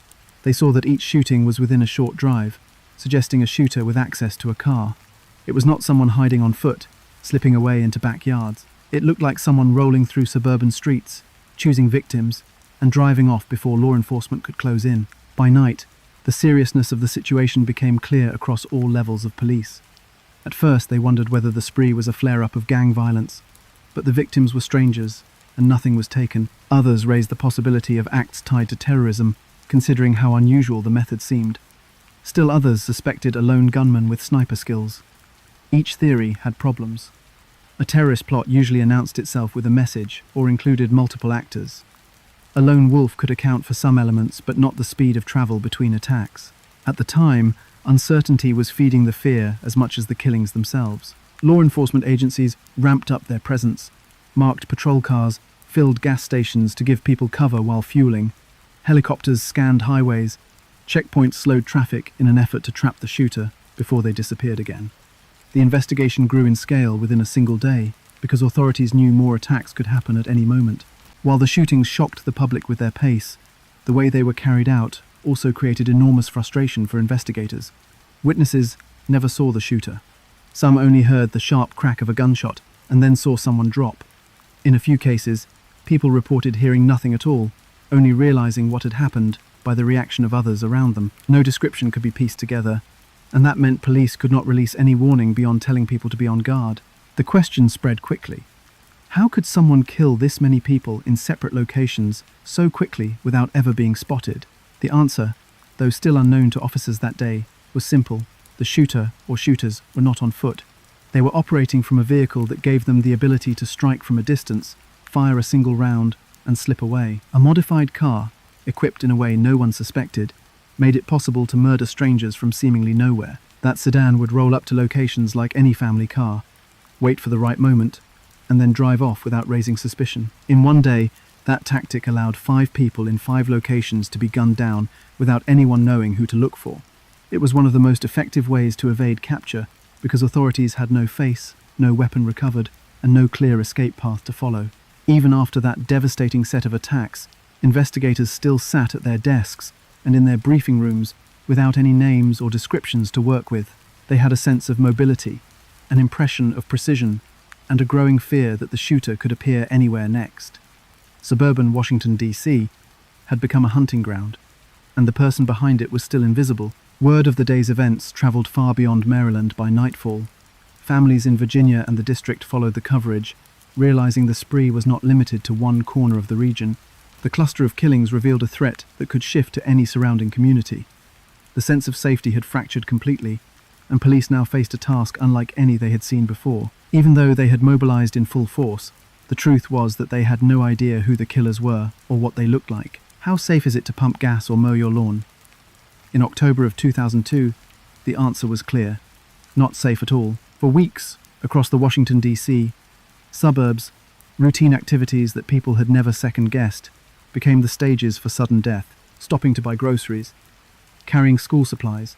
They saw that each shooting was within a short drive, suggesting a shooter with access to a car. It was not someone hiding on foot, slipping away into backyards. It looked like someone rolling through suburban streets, choosing victims, and driving off before law enforcement could close in. By night, the seriousness of the situation became clear across all levels of police. At first, they wondered whether the spree was a flare-up of gang violence, but the victims were strangers, and nothing was taken. Others raised the possibility of acts tied to terrorism, considering how unusual the method seemed. Still others suspected a lone gunman with sniper skills. Each theory had problems. A terrorist plot usually announced itself with a message or included multiple actors. A lone wolf could account for some elements, but not the speed of travel between attacks. At the time, uncertainty was feeding the fear as much as the killings themselves. Law enforcement agencies ramped up their presence, marked patrol cars, filled gas stations to give people cover while fueling. Helicopters scanned highways. Checkpoints slowed traffic in an effort to trap the shooter before they disappeared again. The investigation grew in scale within a single day because authorities knew more attacks could happen at any moment. While the shootings shocked the public with their pace, the way they were carried out also created enormous frustration for investigators. Witnesses never saw the shooter. Some only heard the sharp crack of a gunshot and then saw someone drop. In a few cases, people reported hearing nothing at all, only realizing what had happened by the reaction of others around them. No description could be pieced together, and that meant police could not release any warning beyond telling people to be on guard. The question spread quickly. How could someone kill this many people in separate locations so quickly without ever being spotted? The answer, though still unknown to officers that day, was simple. The shooter or shooters were not on foot. They were operating from a vehicle that gave them the ability to strike from a distance, fire a single round, and slip away. A modified car, equipped in a way no one suspected, made it possible to murder strangers from seemingly nowhere. That sedan would roll up to locations like any family car, wait for the right moment, and then drive off without raising suspicion. In one day, that tactic allowed 5 people in 5 locations to be gunned down without anyone knowing who to look for. It was one of the most effective ways to evade capture because authorities had no face, no weapon recovered, and no clear escape path to follow. Even after that devastating set of attacks, investigators still sat at their desks and in their briefing rooms without any names or descriptions to work with. They had a sense of mobility, an impression of precision, and a growing fear that the shooter could appear anywhere next. Suburban Washington, D.C. had become a hunting ground, and the person behind it was still invisible. Word of the day's events traveled far beyond Maryland by nightfall. Families in Virginia and the district followed the coverage, realizing the spree was not limited to one corner of the region. The cluster of killings revealed a threat that could shift to any surrounding community. The sense of safety had fractured completely, and police now faced a task unlike any they had seen before. Even though they had mobilized in full force, the truth was that they had no idea who the killers were or what they looked like. How safe is it to pump gas or mow your lawn? In October of 2002, the answer was clear. Not safe at all. For weeks, across the Washington, D.C. suburbs, routine activities that people had never second-guessed became the stages for sudden death. Stopping to buy groceries, carrying school supplies,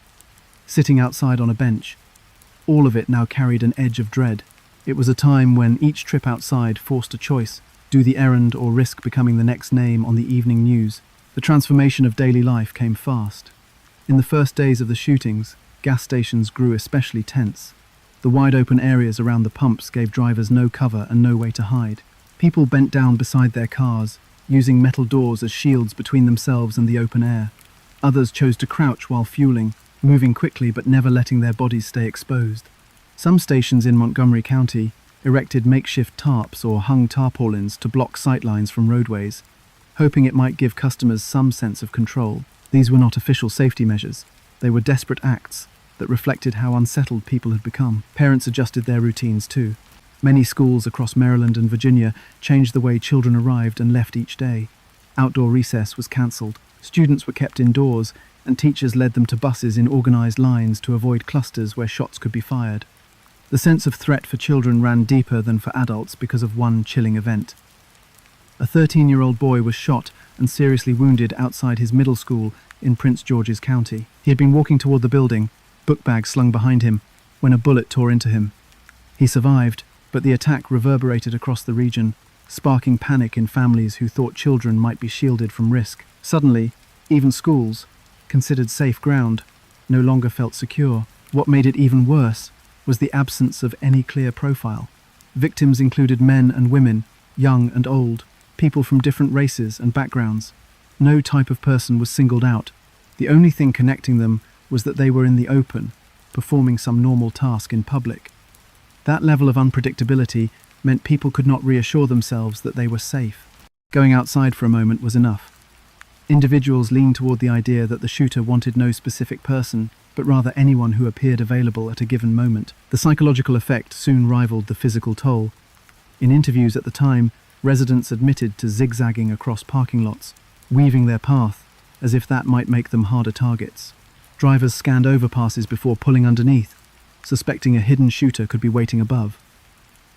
sitting outside on a bench. All of it now carried an edge of dread. It was a time when each trip outside forced a choice: do the errand or risk becoming the next name on the evening news. The transformation of daily life came fast. In the first days of the shootings, gas stations grew especially tense. The wide-open areas around the pumps gave drivers no cover and no way to hide. People bent down beside their cars, using metal doors as shields between themselves and the open air. Others chose to crouch while fueling, moving quickly but never letting their bodies stay exposed. Some stations in Montgomery County erected makeshift tarps or hung tarpaulins to block sightlines from roadways, hoping it might give customers some sense of control. These were not official safety measures. They were desperate acts that reflected how unsettled people had become. Parents adjusted their routines too. Many schools across Maryland and Virginia changed the way children arrived and left each day. Outdoor recess was cancelled. Students were kept indoors, and teachers led them to buses in organized lines to avoid clusters where shots could be fired. The sense of threat for children ran deeper than for adults because of one chilling event. A 13-year-old boy was shot and seriously wounded outside his middle school in Prince George's County. He had been walking toward the building, book bag slung behind him, when a bullet tore into him. He survived, but the attack reverberated across the region, sparking panic in families who thought children might be shielded from risk. Suddenly, even schools, considered safe ground, no longer felt secure. What made it even worse was the absence of any clear profile. Victims included men and women, young and old, people from different races and backgrounds. No type of person was singled out. The only thing connecting them was that they were in the open, performing some normal task in public. That level of unpredictability meant people could not reassure themselves that they were safe. Going outside for a moment was enough. Individuals leaned toward the idea that the shooter wanted no specific person, but rather anyone who appeared available at a given moment. The psychological effect soon rivaled the physical toll. In interviews at the time, residents admitted to zigzagging across parking lots, weaving their path, as if that might make them harder targets. Drivers scanned overpasses before pulling underneath, suspecting a hidden shooter could be waiting above.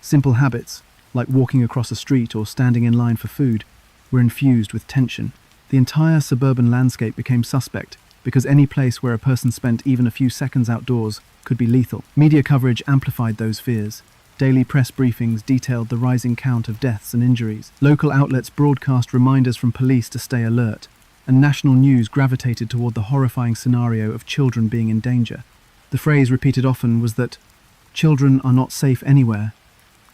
Simple habits, like walking across a street or standing in line for food, were infused with tension. The entire suburban landscape became suspect because any place where a person spent even a few seconds outdoors could be lethal. Media coverage amplified those fears. Daily press briefings detailed the rising count of deaths and injuries. Local outlets broadcast reminders from police to stay alert, and national news gravitated toward the horrifying scenario of children being in danger. The phrase repeated often was that children are not safe anywhere.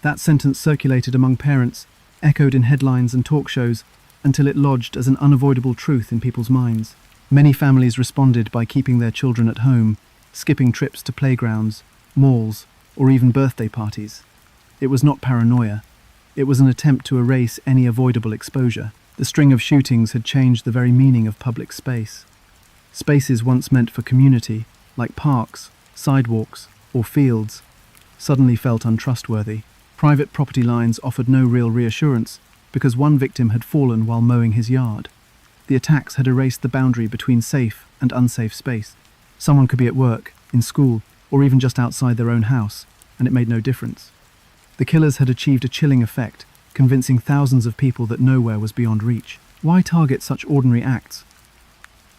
That sentence circulated among parents, echoed in headlines and talk shows, until it lodged as an unavoidable truth in people's minds. Many families responded by keeping their children at home, skipping trips to playgrounds, malls, or even birthday parties. It was not paranoia. It was an attempt to erase any avoidable exposure. The string of shootings had changed the very meaning of public space. Spaces once meant for community, like parks, sidewalks, or fields, suddenly felt untrustworthy. Private property lines offered no real reassurance because one victim had fallen while mowing his yard. The attacks had erased the boundary between safe and unsafe space. Someone could be at work, in school, or even just outside their own house, and it made no difference. The killers had achieved a chilling effect, convincing thousands of people that nowhere was beyond reach. Why target such ordinary acts?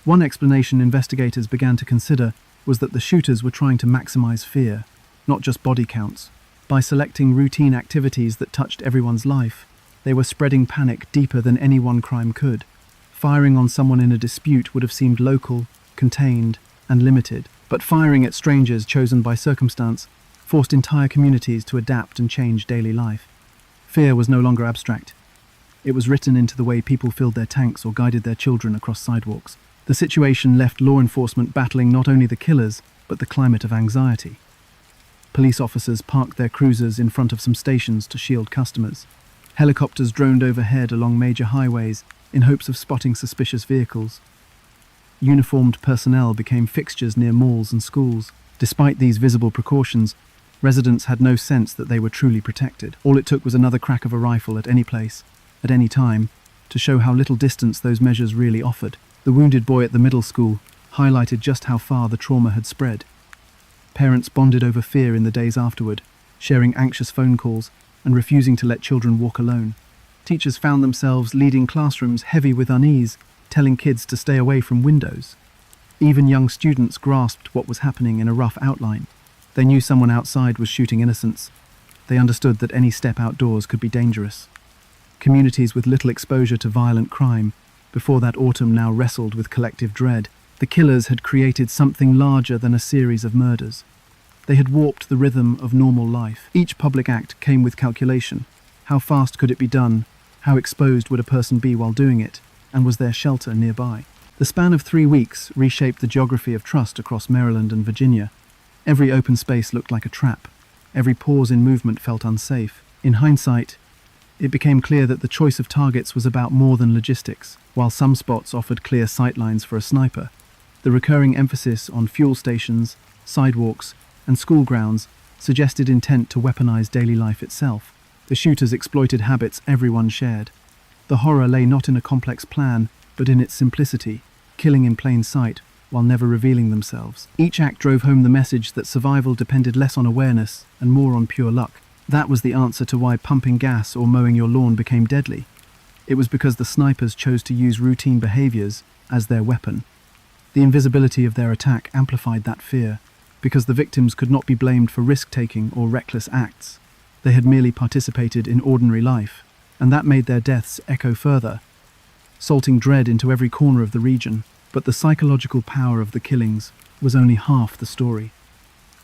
One explanation investigators began to consider was that the shooters were trying to maximize fear, not just body counts. By selecting routine activities that touched everyone's life, they were spreading panic deeper than any one crime could. Firing on someone in a dispute would have seemed local, contained, and limited, but firing at strangers chosen by circumstance forced entire communities to adapt and change daily life. Fear was no longer abstract. It was written into the way people filled their tanks or guided their children across sidewalks. The situation left law enforcement battling not only the killers, but the climate of anxiety. Police officers parked their cruisers in front of some stations to shield customers. Helicopters droned overhead along major highways in hopes of spotting suspicious vehicles. Uniformed personnel became fixtures near malls and schools. Despite these visible precautions, residents had no sense that they were truly protected. All it took was another crack of a rifle at any place, at any time, to show how little distance those measures really offered. The wounded boy at the middle school highlighted just how far the trauma had spread. Parents bonded over fear in the days afterward, sharing anxious phone calls and refusing to let children walk alone. Teachers found themselves leading classrooms heavy with unease, telling kids to stay away from windows. Even young students grasped what was happening in a rough outline. They knew someone outside was shooting innocents. They understood that any step outdoors could be dangerous. Communities with little exposure to violent crime before that autumn now wrestled with collective dread. The killers had created something larger than a series of murders. They had warped the rhythm of normal life. Each public act came with calculation. How fast could it be done? How exposed would a person be while doing it? And was there shelter nearby? The span of 3 weeks reshaped the geography of trust across Maryland and Virginia. Every open space looked like a trap. Every pause in movement felt unsafe. In hindsight, it became clear that the choice of targets was about more than logistics. While some spots offered clear sightlines for a sniper, the recurring emphasis on fuel stations, sidewalks, and school grounds suggested intent to weaponize daily life itself. The shooters exploited habits everyone shared. The horror lay not in a complex plan, but in its simplicity, killing in plain sight while never revealing themselves. Each act drove home the message that survival depended less on awareness and more on pure luck. That was the answer to why pumping gas or mowing your lawn became deadly. It was because the snipers chose to use routine behaviors as their weapon. The invisibility of their attack amplified that fear, because the victims could not be blamed for risk-taking or reckless acts. They had merely participated in ordinary life, and that made their deaths echo further, salting dread into every corner of the region. But the psychological power of the killings was only half the story.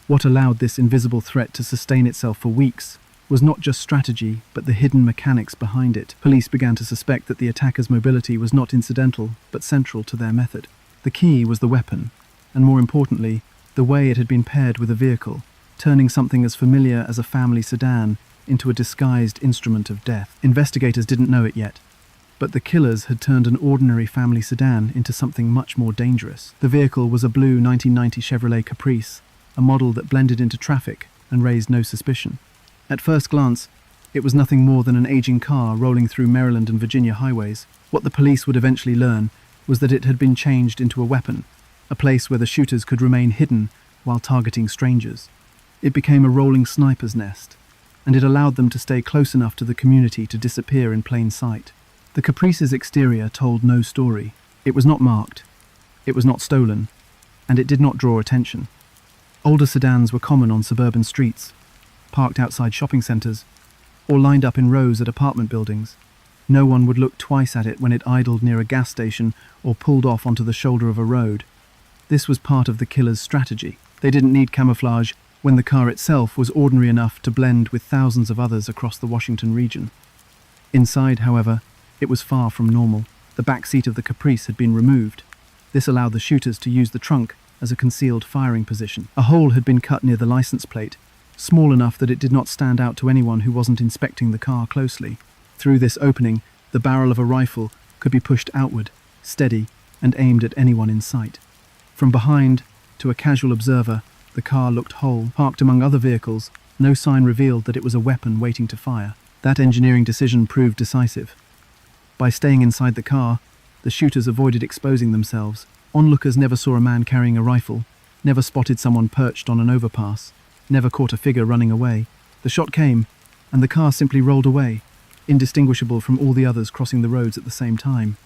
What allowed this invisible threat to sustain itself for weeks was not just strategy, but the hidden mechanics behind it. Police began to suspect that the attackers' mobility was not incidental, but central to their method. The key was the weapon, and more importantly, the way it had been paired with a vehicle, turning something as familiar as a family sedan into a disguised instrument of death. Investigators didn't know it yet, but the killers had turned an ordinary family sedan into something much more dangerous. The vehicle was a blue 1990 Chevrolet Caprice, a model that blended into traffic and raised no suspicion. At first glance, it was nothing more than an aging car rolling through Maryland and Virginia highways. What the police would eventually learn was that it had been changed into a weapon, a place where the shooters could remain hidden while targeting strangers. It became a rolling sniper's nest, and it allowed them to stay close enough to the community to disappear in plain sight. The Caprice's exterior told no story. It was not marked, it was not stolen, and it did not draw attention. Older sedans were common on suburban streets, parked outside shopping centres, or lined up in rows at apartment buildings. No one would look twice at it when it idled near a gas station or pulled off onto the shoulder of a road. This was part of the killer's strategy. They didn't need camouflage when the car itself was ordinary enough to blend with thousands of others across the Washington region. Inside, however, it was far from normal. The back seat of the Caprice had been removed. This allowed the shooters to use the trunk as a concealed firing position. A hole had been cut near the license plate, small enough that it did not stand out to anyone who wasn't inspecting the car closely. Through this opening, the barrel of a rifle could be pushed outward, steady, and aimed at anyone in sight. From behind, to a casual observer, the car looked whole. Parked among other vehicles, no sign revealed that it was a weapon waiting to fire. That engineering decision proved decisive. By staying inside the car, the shooters avoided exposing themselves. Onlookers never saw a man carrying a rifle, never spotted someone perched on an overpass, never caught a figure running away. The shot came, and the car simply rolled away, indistinguishable from all the others crossing the roads at the same time.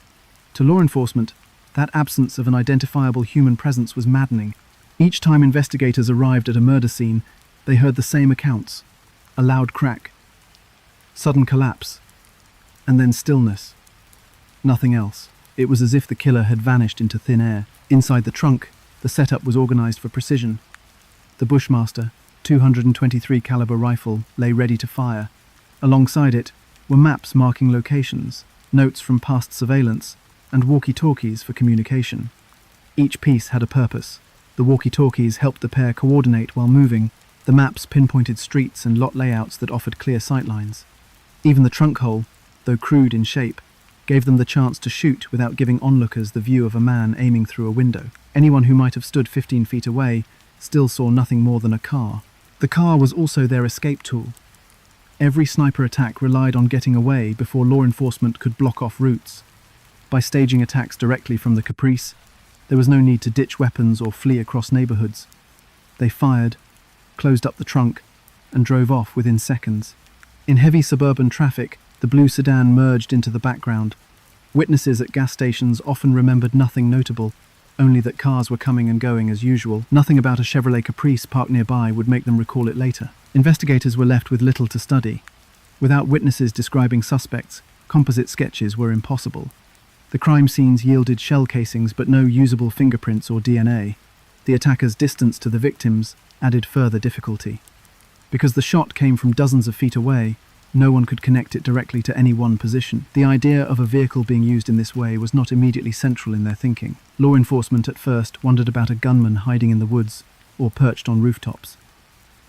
To law enforcement, that absence of an identifiable human presence was maddening. Each time investigators arrived at a murder scene, they heard the same accounts: a loud crack, sudden collapse, and then stillness. Nothing else. It was as if the killer had vanished into thin air. Inside the trunk, the setup was organized for precision. The Bushmaster, 223 caliber rifle, lay ready to fire. Alongside it were maps marking locations, notes from past surveillance, and walkie-talkies for communication. Each piece had a purpose. The walkie-talkies helped the pair coordinate while moving. The maps pinpointed streets and lot layouts that offered clear sightlines. Even the trunk hole, though crude in shape, gave them the chance to shoot without giving onlookers the view of a man aiming through a window. Anyone who might have stood 15 feet away still saw nothing more than a car. The car was also their escape tool. Every sniper attack relied on getting away before law enforcement could block off routes. By staging attacks directly from the Caprice, there was no need to ditch weapons or flee across neighborhoods. They fired, closed up the trunk, and drove off within seconds. In heavy suburban traffic, the blue sedan merged into the background. Witnesses at gas stations often remembered nothing notable, only that cars were coming and going as usual. Nothing about a Chevrolet Caprice parked nearby would make them recall it later. Investigators were left with little to study. Without witnesses describing suspects, composite sketches were impossible. The crime scenes yielded shell casings but no usable fingerprints or DNA. The attacker's distance to the victims added further difficulty. Because the shot came from dozens of feet away, no one could connect it directly to any one position. The idea of a vehicle being used in this way was not immediately central in their thinking. Law enforcement at first wondered about a gunman hiding in the woods or perched on rooftops.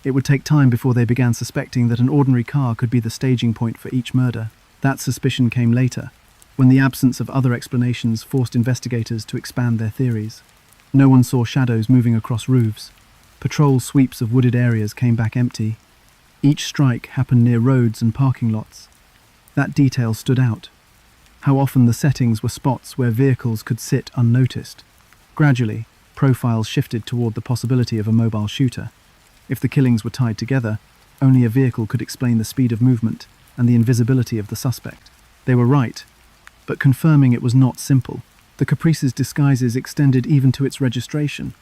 It would take time before they began suspecting that an ordinary car could be the staging point for each murder. That suspicion came later, when the absence of other explanations forced investigators to expand their theories. No one saw shadows moving across roofs. Patrol sweeps of wooded areas came back empty. Each strike happened near roads and parking lots. That detail stood out. How often the settings were spots where vehicles could sit unnoticed. Gradually, profiles shifted toward the possibility of a mobile shooter. If the killings were tied together, only a vehicle could explain the speed of movement and the invisibility of the suspect. They were right, but confirming it was not simple. The Caprice's disguises extended even to its registration.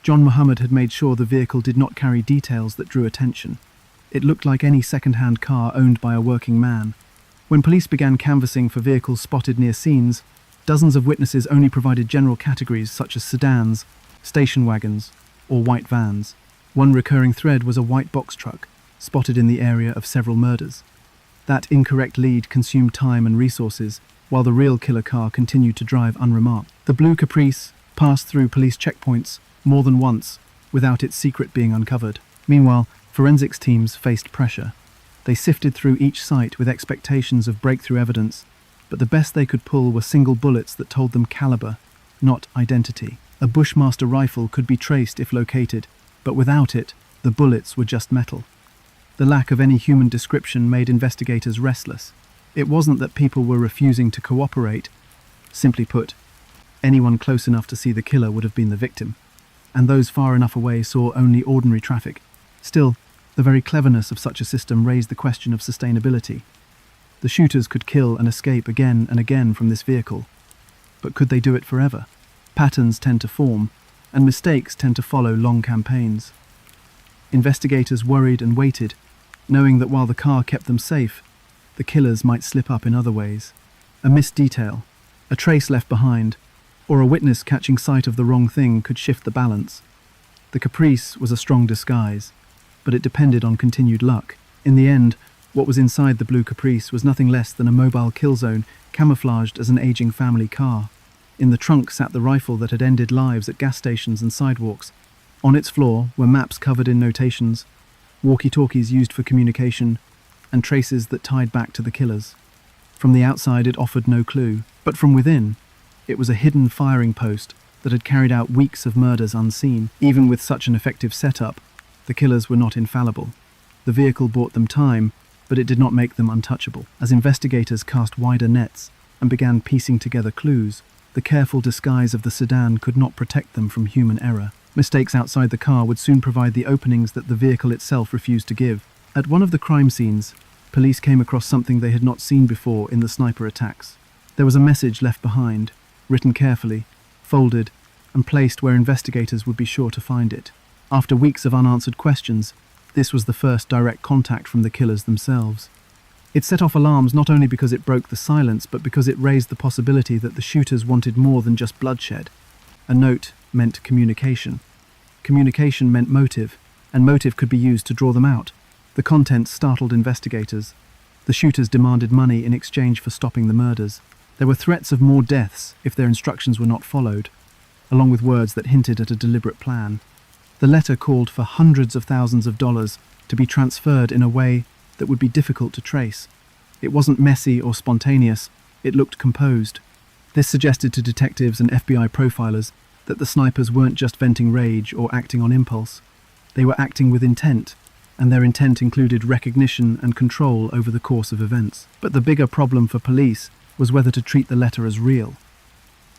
John Muhammad had made sure the vehicle did not carry details that drew attention. It looked like any second-hand car owned by a working man. When police began canvassing for vehicles spotted near scenes, dozens of witnesses only provided general categories such as sedans, station wagons, or white vans. One recurring thread was a white box truck, spotted in the area of several murders. That incorrect lead consumed time and resources, while the real killer car continued to drive unremarked. The blue Caprice passed through police checkpoints more than once without its secret being uncovered. Meanwhile, forensics teams faced pressure. They sifted through each site with expectations of breakthrough evidence, but the best they could pull were single bullets that told them caliber, not identity. A Bushmaster rifle could be traced if located, but without it, the bullets were just metal. The lack of any human description made investigators restless. It wasn't that people were refusing to cooperate. Simply put, anyone close enough to see the killer would have been the victim, and those far enough away saw only ordinary traffic. Still, the very cleverness of such a system raised the question of sustainability. The shooters could kill and escape again and again from this vehicle, but could they do it forever? Patterns tend to form, and mistakes tend to follow long campaigns. Investigators worried and waited, knowing that while the car kept them safe, the killers might slip up in other ways. A missed detail, a trace left behind, or a witness catching sight of the wrong thing could shift the balance. The Caprice was a strong disguise, but it depended on continued luck. In the end, what was inside the blue Caprice was nothing less than a mobile kill zone camouflaged as an aging family car. In the trunk sat the rifle that had ended lives at gas stations and sidewalks. On its floor were maps covered in notations, walkie-talkies used for communication, and traces that tied back to the killers. From the outside it offered no clue, but from within, it was a hidden firing post that had carried out weeks of murders unseen. Even with such an effective setup, the killers were not infallible. The vehicle bought them time, but it did not make them untouchable. As investigators cast wider nets and began piecing together clues, the careful disguise of the sedan could not protect them from human error. Mistakes outside the car would soon provide the openings that the vehicle itself refused to give. At one of the crime scenes, police came across something they had not seen before in the sniper attacks. There was a message left behind, written carefully, folded, and placed where investigators would be sure to find it. After weeks of unanswered questions, this was the first direct contact from the killers themselves. It set off alarms not only because it broke the silence, but because it raised the possibility that the shooters wanted more than just bloodshed. A note meant communication. Communication meant motive, and motive could be used to draw them out. The contents startled investigators. The shooters demanded money in exchange for stopping the murders. There were threats of more deaths if their instructions were not followed, along with words that hinted at a deliberate plan. The letter called for hundreds of thousands of dollars to be transferred in a way that would be difficult to trace. It wasn't messy or spontaneous, it looked composed. This suggested to detectives and FBI profilers that the snipers weren't just venting rage or acting on impulse. They were acting with intent, and their intent included recognition and control over the course of events. But the bigger problem for police was whether to treat the letter as real.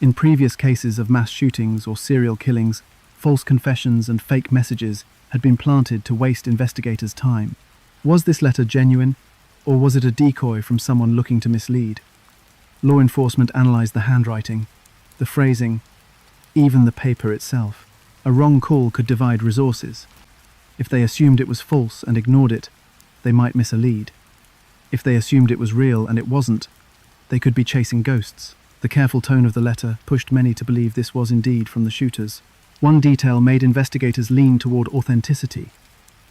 In previous cases of mass shootings or serial killings, false confessions and fake messages had been planted to waste investigators' time. Was this letter genuine, or was it a decoy from someone looking to mislead? Law enforcement analyzed the handwriting, the phrasing, even the paper itself. A wrong call could divide resources. If they assumed it was false and ignored it, they might miss a lead. If they assumed it was real and it wasn't, they could be chasing ghosts. The careful tone of the letter pushed many to believe this was indeed from the shooters. One detail made investigators lean toward authenticity.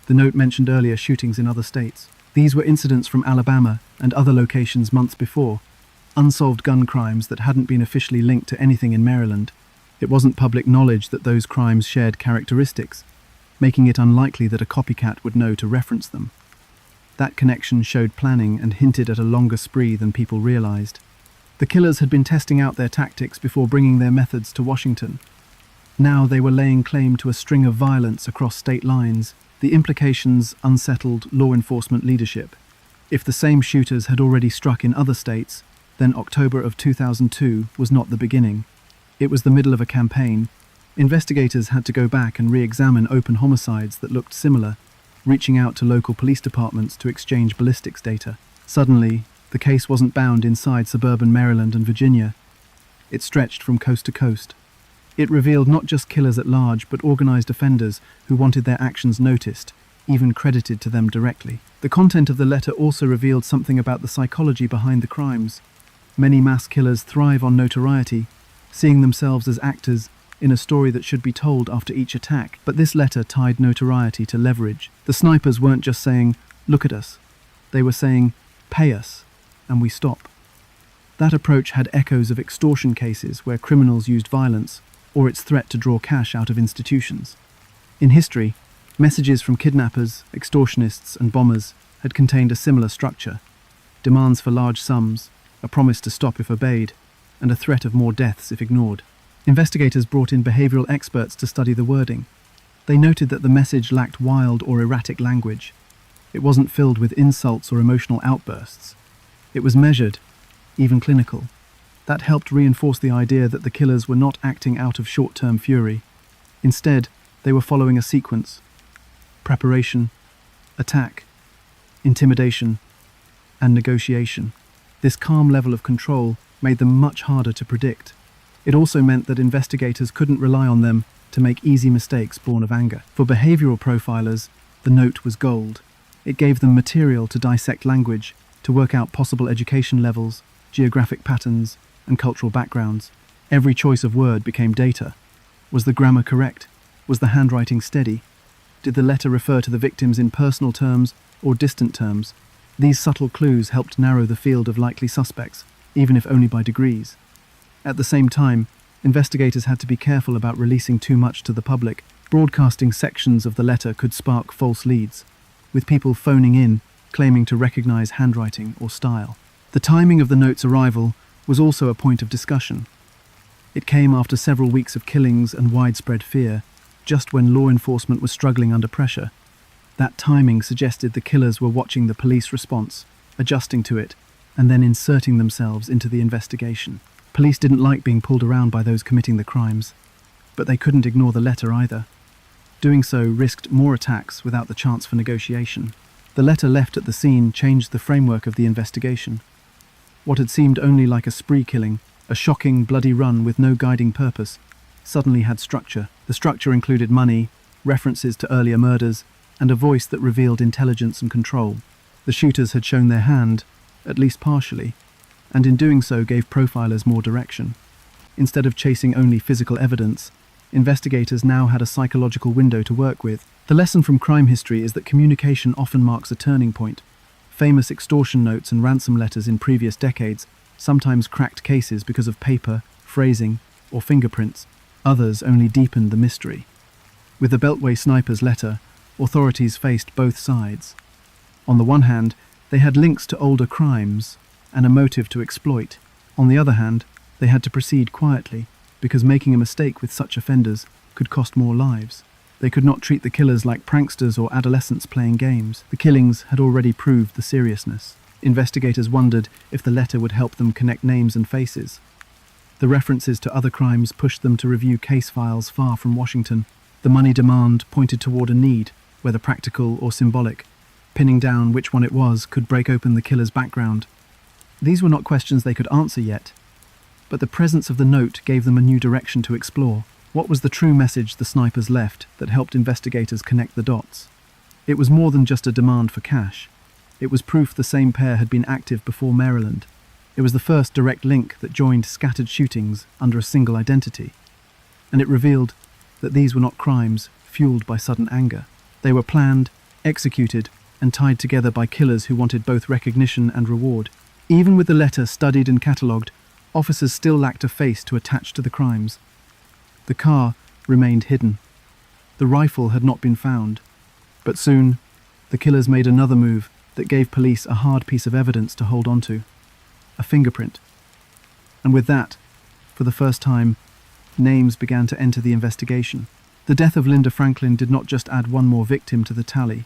The note mentioned earlier shootings in other states. These were incidents from Alabama and other locations months before, unsolved gun crimes that hadn't been officially linked to anything in Maryland. It wasn't public knowledge that those crimes shared characteristics, making it unlikely that a copycat would know to reference them. That connection showed planning and hinted at a longer spree than people realized. The killers had been testing out their tactics before bringing their methods to Washington. Now they were laying claim to a string of violence across state lines. The implications unsettled law enforcement leadership. If the same shooters had already struck in other states, Then October of 2002 was not the beginning. It was the middle of a campaign. Investigators had to go back and re-examine open homicides that looked similar, reaching out to local police departments to exchange ballistics data. Suddenly, the case wasn't bound inside suburban Maryland and Virginia. It stretched from coast to coast. It revealed not just killers at large, but organized offenders who wanted their actions noticed, even credited to them directly. The content of the letter also revealed something about the psychology behind the crimes. Many mass killers thrive on notoriety, seeing themselves as actors in a story that should be told after each attack. But this letter tied notoriety to leverage. The snipers weren't just saying, "Look at us." They were saying, "Pay us, and we stop." That approach had echoes of extortion cases where criminals used violence or its threat to draw cash out of institutions. In history, messages from kidnappers, extortionists, and bombers had contained a similar structure: demands for large sums, a promise to stop if obeyed, and a threat of more deaths if ignored. Investigators brought in behavioral experts to study the wording. They noted that the message lacked wild or erratic language. It wasn't filled with insults or emotional outbursts. It was measured, even clinical. That helped reinforce the idea that the killers were not acting out of short-term fury. Instead, they were following a sequence: preparation, attack, intimidation, and negotiation. This calm level of control made them much harder to predict. It also meant that investigators couldn't rely on them to make easy mistakes born of anger. For behavioral profilers, the note was gold. It gave them material to dissect language, to work out possible education levels, geographic patterns, and cultural backgrounds. Every choice of word became data. Was the grammar correct? Was the handwriting steady? Did the letter refer to the victims in personal terms or distant terms? These subtle clues helped narrow the field of likely suspects, even if only by degrees. At the same time, investigators had to be careful about releasing too much to the public. Broadcasting sections of the letter could spark false leads, with people phoning in, claiming to recognize handwriting or style. The timing of the note's arrival was also a point of discussion. It came after several weeks of killings and widespread fear, just when law enforcement was struggling under pressure. That timing suggested the killers were watching the police response, adjusting to it, and then inserting themselves into the investigation. Police didn't like being pulled around by those committing the crimes, but they couldn't ignore the letter either. Doing so risked more attacks without the chance for negotiation. The letter left at the scene changed the framework of the investigation. What had seemed only like a spree killing, a shocking, bloody run with no guiding purpose, suddenly had structure. The structure included money, references to earlier murders, and a voice that revealed intelligence and control. The shooters had shown their hand, at least partially, and in doing so gave profilers more direction. Instead of chasing only physical evidence, investigators now had a psychological window to work with. The lesson from crime history is that communication often marks a turning point. Famous extortion notes and ransom letters in previous decades sometimes cracked cases because of paper, phrasing, or fingerprints. Others only deepened the mystery. With the Beltway sniper's letter, authorities faced both sides. On the one hand, they had links to older crimes and a motive to exploit. On the other hand, they had to proceed quietly, because making a mistake with such offenders could cost more lives. They could not treat the killers like pranksters or adolescents playing games. The killings had already proved the seriousness. Investigators wondered if the letter would help them connect names and faces. The references to other crimes pushed them to review case files far from Washington. The money demand pointed toward a need, whether practical or symbolic. Pinning down which one it was could break open the killer's background. These were not questions they could answer yet, but the presence of the note gave them a new direction to explore. What was the true message the snipers left that helped investigators connect the dots? It was more than just a demand for cash. It was proof the same pair had been active before Maryland. It was the first direct link that joined scattered shootings under a single identity. And it revealed that these were not crimes fueled by sudden anger. They were planned, executed, and tied together by killers who wanted both recognition and reward. Even with the letter studied and catalogued, officers still lacked a face to attach to the crimes. The car remained hidden. The rifle had not been found. But soon, the killers made another move that gave police a hard piece of evidence to hold onto: a fingerprint. And with that, for the first time, names began to enter the investigation. The death of Linda Franklin did not just add one more victim to the tally.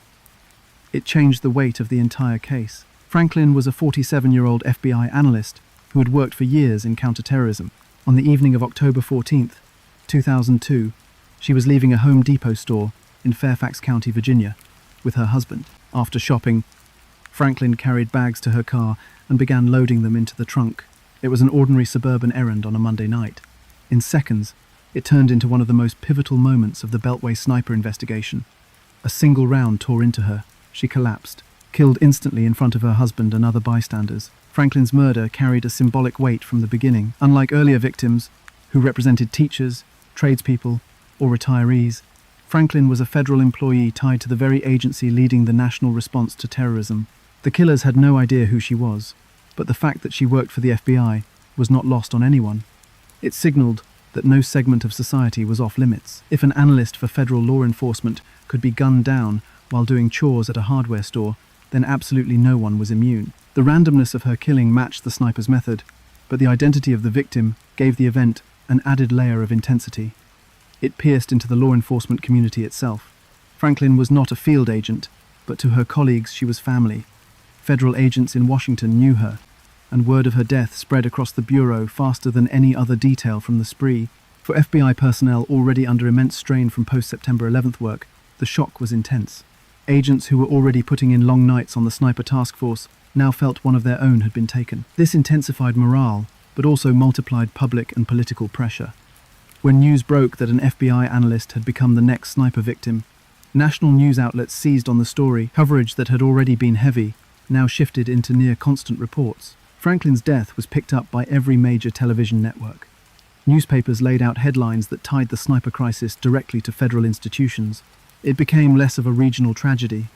It changed the weight of the entire case. Franklin was a 47-year-old FBI analyst who had worked for years in counterterrorism. On the evening of October 14th, 2002, she was leaving a Home Depot store in Fairfax County, Virginia, with her husband. After shopping, Franklin carried bags to her car and began loading them into the trunk. It was an ordinary suburban errand on a Monday night. In seconds, it turned into one of the most pivotal moments of the Beltway sniper investigation. A single round tore into her. She collapsed, killed instantly in front of her husband and other bystanders. Franklin's murder carried a symbolic weight from the beginning. Unlike earlier victims, who represented teachers, tradespeople, or retirees, Franklin was a federal employee tied to the very agency leading the national response to terrorism. The killers had no idea who she was, but the fact that she worked for the FBI was not lost on anyone. It signaled that no segment of society was off limits. If an analyst for federal law enforcement could be gunned down while doing chores at a hardware store, then absolutely no one was immune. The randomness of her killing matched the sniper's method, but the identity of the victim gave the event an added layer of intensity. It pierced into the law enforcement community itself. Franklin was not a field agent, but to her colleagues she was family. Federal agents in Washington knew her, and word of her death spread across the bureau faster than any other detail from the spree. For FBI personnel already under immense strain from post-September 11th work, the shock was intense. Agents who were already putting in long nights on the sniper task force now felt one of their own had been taken. This intensified morale, but also multiplied public and political pressure. When news broke that an FBI analyst had become the next sniper victim, national news outlets seized on the story. Coverage that had already been heavy now shifted into near-constant reports. Franklin's death was picked up by every major television network. Newspapers laid out headlines that tied the sniper crisis directly to federal institutions. It became less of a regional tragedy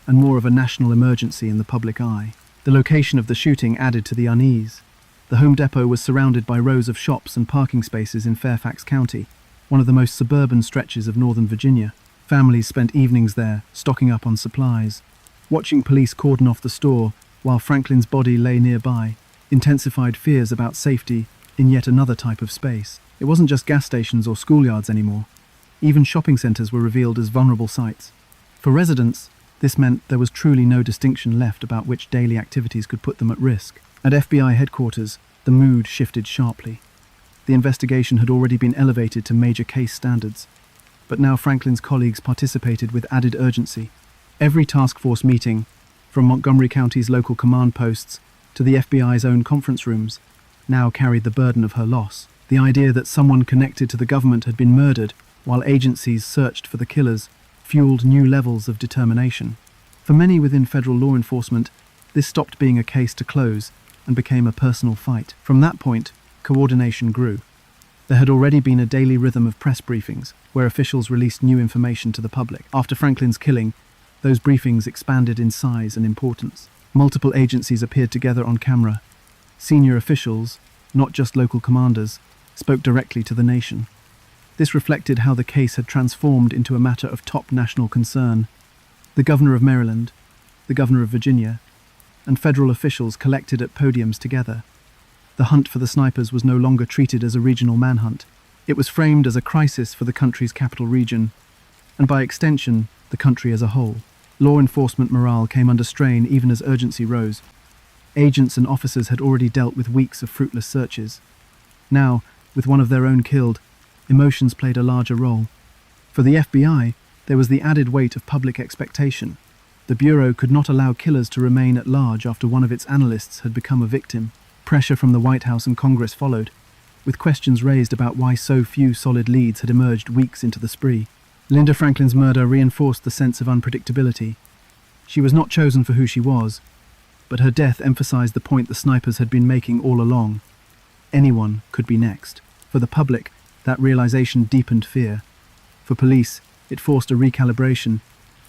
and more of a national emergency in the public eye. The location of the shooting added to the unease. The Home Depot was surrounded by rows of shops and parking spaces in Fairfax County, one of the most suburban stretches of northern Virginia. Families spent evenings there, stocking up on supplies. Watching police cordon off the store while Franklin's body lay nearby intensified fears about safety in yet another type of space. It wasn't just gas stations or schoolyards anymore. Even shopping centers were revealed as vulnerable sites. For residents, this meant there was truly no distinction left about which daily activities could put them at risk. At FBI headquarters, the mood shifted sharply. The investigation had already been elevated to major case standards, but now Franklin's colleagues participated with added urgency. Every task force meeting, from Montgomery County's local command posts to the FBI's own conference rooms, now carried the burden of her loss. The idea that someone connected to the government had been murdered while agencies searched for the killers fueled new levels of determination. For many within federal law enforcement, this stopped being a case to close and became a personal fight. From that point, coordination grew. There had already been a daily rhythm of press briefings, where officials released new information to the public. After Franklin's killing, those briefings expanded in size and importance. Multiple agencies appeared together on camera. Senior officials, not just local commanders, spoke directly to the nation. This reflected how the case had transformed into a matter of top national concern. The governor of Maryland, the governor of Virginia, and federal officials collected at podiums together. The hunt for the snipers was no longer treated as a regional manhunt. It was framed as a crisis for the country's capital region, and by extension, the country as a whole. Law enforcement morale came under strain even as urgency rose. Agents and officers had already dealt with weeks of fruitless searches. Now, with one of their own killed, emotions played a larger role. For the FBI, there was the added weight of public expectation. The Bureau could not allow killers to remain at large after one of its analysts had become a victim. Pressure from the White House and Congress followed, with questions raised about why so few solid leads had emerged weeks into the spree. Linda Franklin's murder reinforced the sense of unpredictability. She was not chosen for who she was, but her death emphasized the point the snipers had been making all along. Anyone could be next. For the public, that realization deepened fear. For police, it forced a recalibration.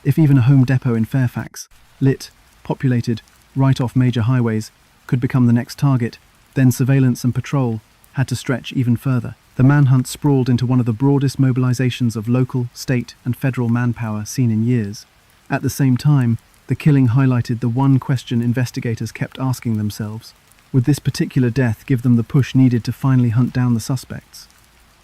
If even a Home Depot in Fairfax, lit, populated, right off major highways, could become the next target, then surveillance and patrol had to stretch even further. The manhunt sprawled into one of the broadest mobilizations of local, state, and federal manpower seen in years. At the same time, the killing highlighted the one question investigators kept asking themselves: would this particular death give them the push needed to finally hunt down the suspects?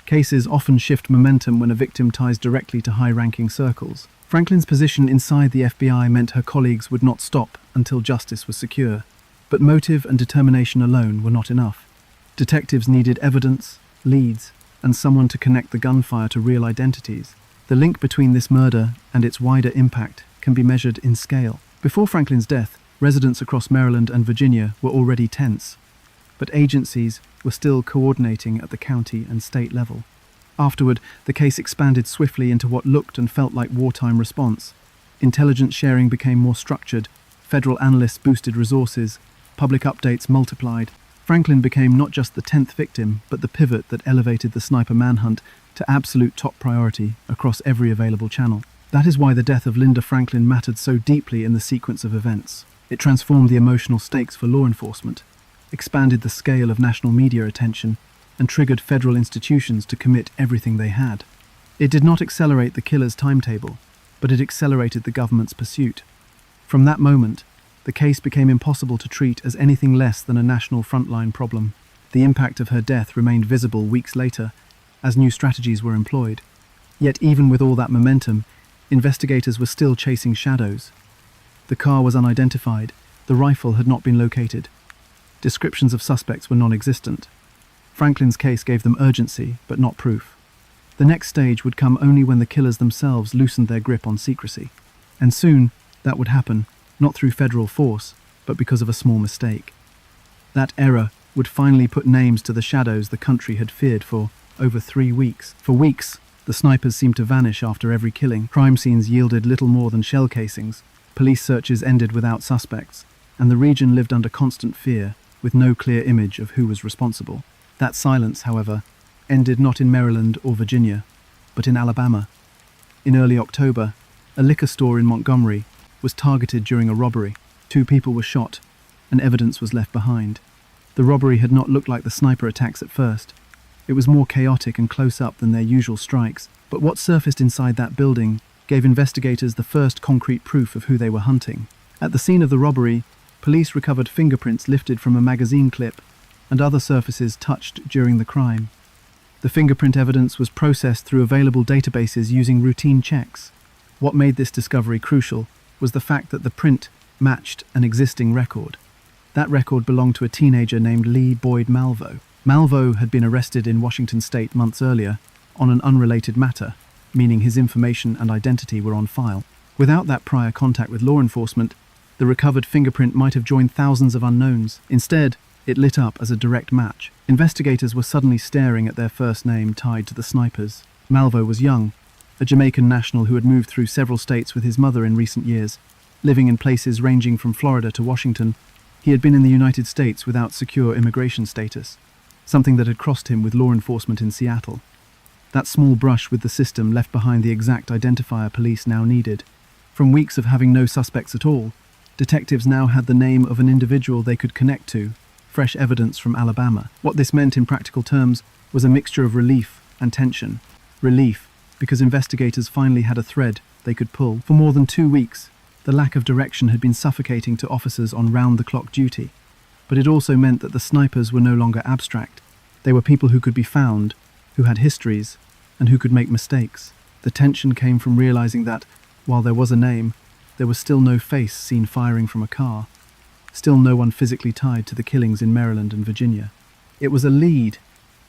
Cases often shift momentum when a victim ties directly to high-ranking circles. Franklin's position inside the FBI meant her colleagues would not stop until justice was secure. But motive and determination alone were not enough. Detectives needed evidence, leads, and someone to connect the gunfire to real identities. The link between this murder and its wider impact can be measured in scale. Before Franklin's death, residents across Maryland and Virginia were already tense, but agencies were still coordinating at the county and state level. Afterward, the case expanded swiftly into what looked and felt like wartime response. Intelligence sharing became more structured, federal analysts boosted resources, public updates multiplied. Franklin became not just the 10th victim, but the pivot that elevated the sniper manhunt to absolute top priority across every available channel. That is why the death of Linda Franklin mattered so deeply in the sequence of events. It transformed the emotional stakes for law enforcement, expanded the scale of national media attention, and triggered federal institutions to commit everything they had. It did not accelerate the killer's timetable, but it accelerated the government's pursuit. From that moment, the case became impossible to treat as anything less than a national frontline problem. The impact of her death remained visible weeks later, as new strategies were employed. Yet even with all that momentum, investigators were still chasing shadows. The car was unidentified, the rifle had not been located. Descriptions of suspects were non-existent. Franklin's case gave them urgency, but not proof. The next stage would come only when the killers themselves loosened their grip on secrecy. And soon, that would happen, not through federal force, but because of a small mistake. That error would finally put names to the shadows the country had feared for over 3 weeks. For weeks, the snipers seemed to vanish after every killing. Crime scenes yielded little more than shell casings. Police searches ended without suspects, and the region lived under constant fear, with no clear image of who was responsible. That silence, however, ended not in Maryland or Virginia, but in Alabama. In early October, a liquor store in Montgomery was targeted during a robbery. 2 people were shot, and evidence was left behind. The robbery had not looked like the sniper attacks at first. It was more chaotic and close-up than their usual strikes, but what surfaced inside that building gave investigators the first concrete proof of who they were hunting. At the scene of the robbery, police recovered fingerprints lifted from a magazine clip and other surfaces touched during the crime. The fingerprint evidence was processed through available databases using routine checks. What made this discovery crucial was the fact that the print matched an existing record. That record belonged to a teenager named Lee Boyd Malvo. Malvo had been arrested in Washington state months earlier on an unrelated matter, meaning his information and identity were on file. Without that prior contact with law enforcement, the recovered fingerprint might have joined thousands of unknowns. Instead, it lit up as a direct match. Investigators were suddenly staring at their first name tied to the snipers. Malvo was young, a Jamaican national who had moved through several states with his mother in recent years. Living in places ranging from Florida to Washington, he had been in the United States without secure immigration status, something that had crossed him with law enforcement in Seattle. That small brush with the system left behind the exact identifier police now needed. From weeks of having no suspects at all, detectives now had the name of an individual they could connect to, fresh evidence from Alabama. What this meant in practical terms was a mixture of relief and tension. Relief, because investigators finally had a thread they could pull. For more than 2 weeks, the lack of direction had been suffocating to officers on round-the-clock duty. But it also meant that the snipers were no longer abstract. They were people who could be found, who had histories, and who could make mistakes. The tension came from realizing that, while there was a name, there was still no face seen firing from a car. Still no one physically tied to the killings in Maryland and Virginia. It was a lead,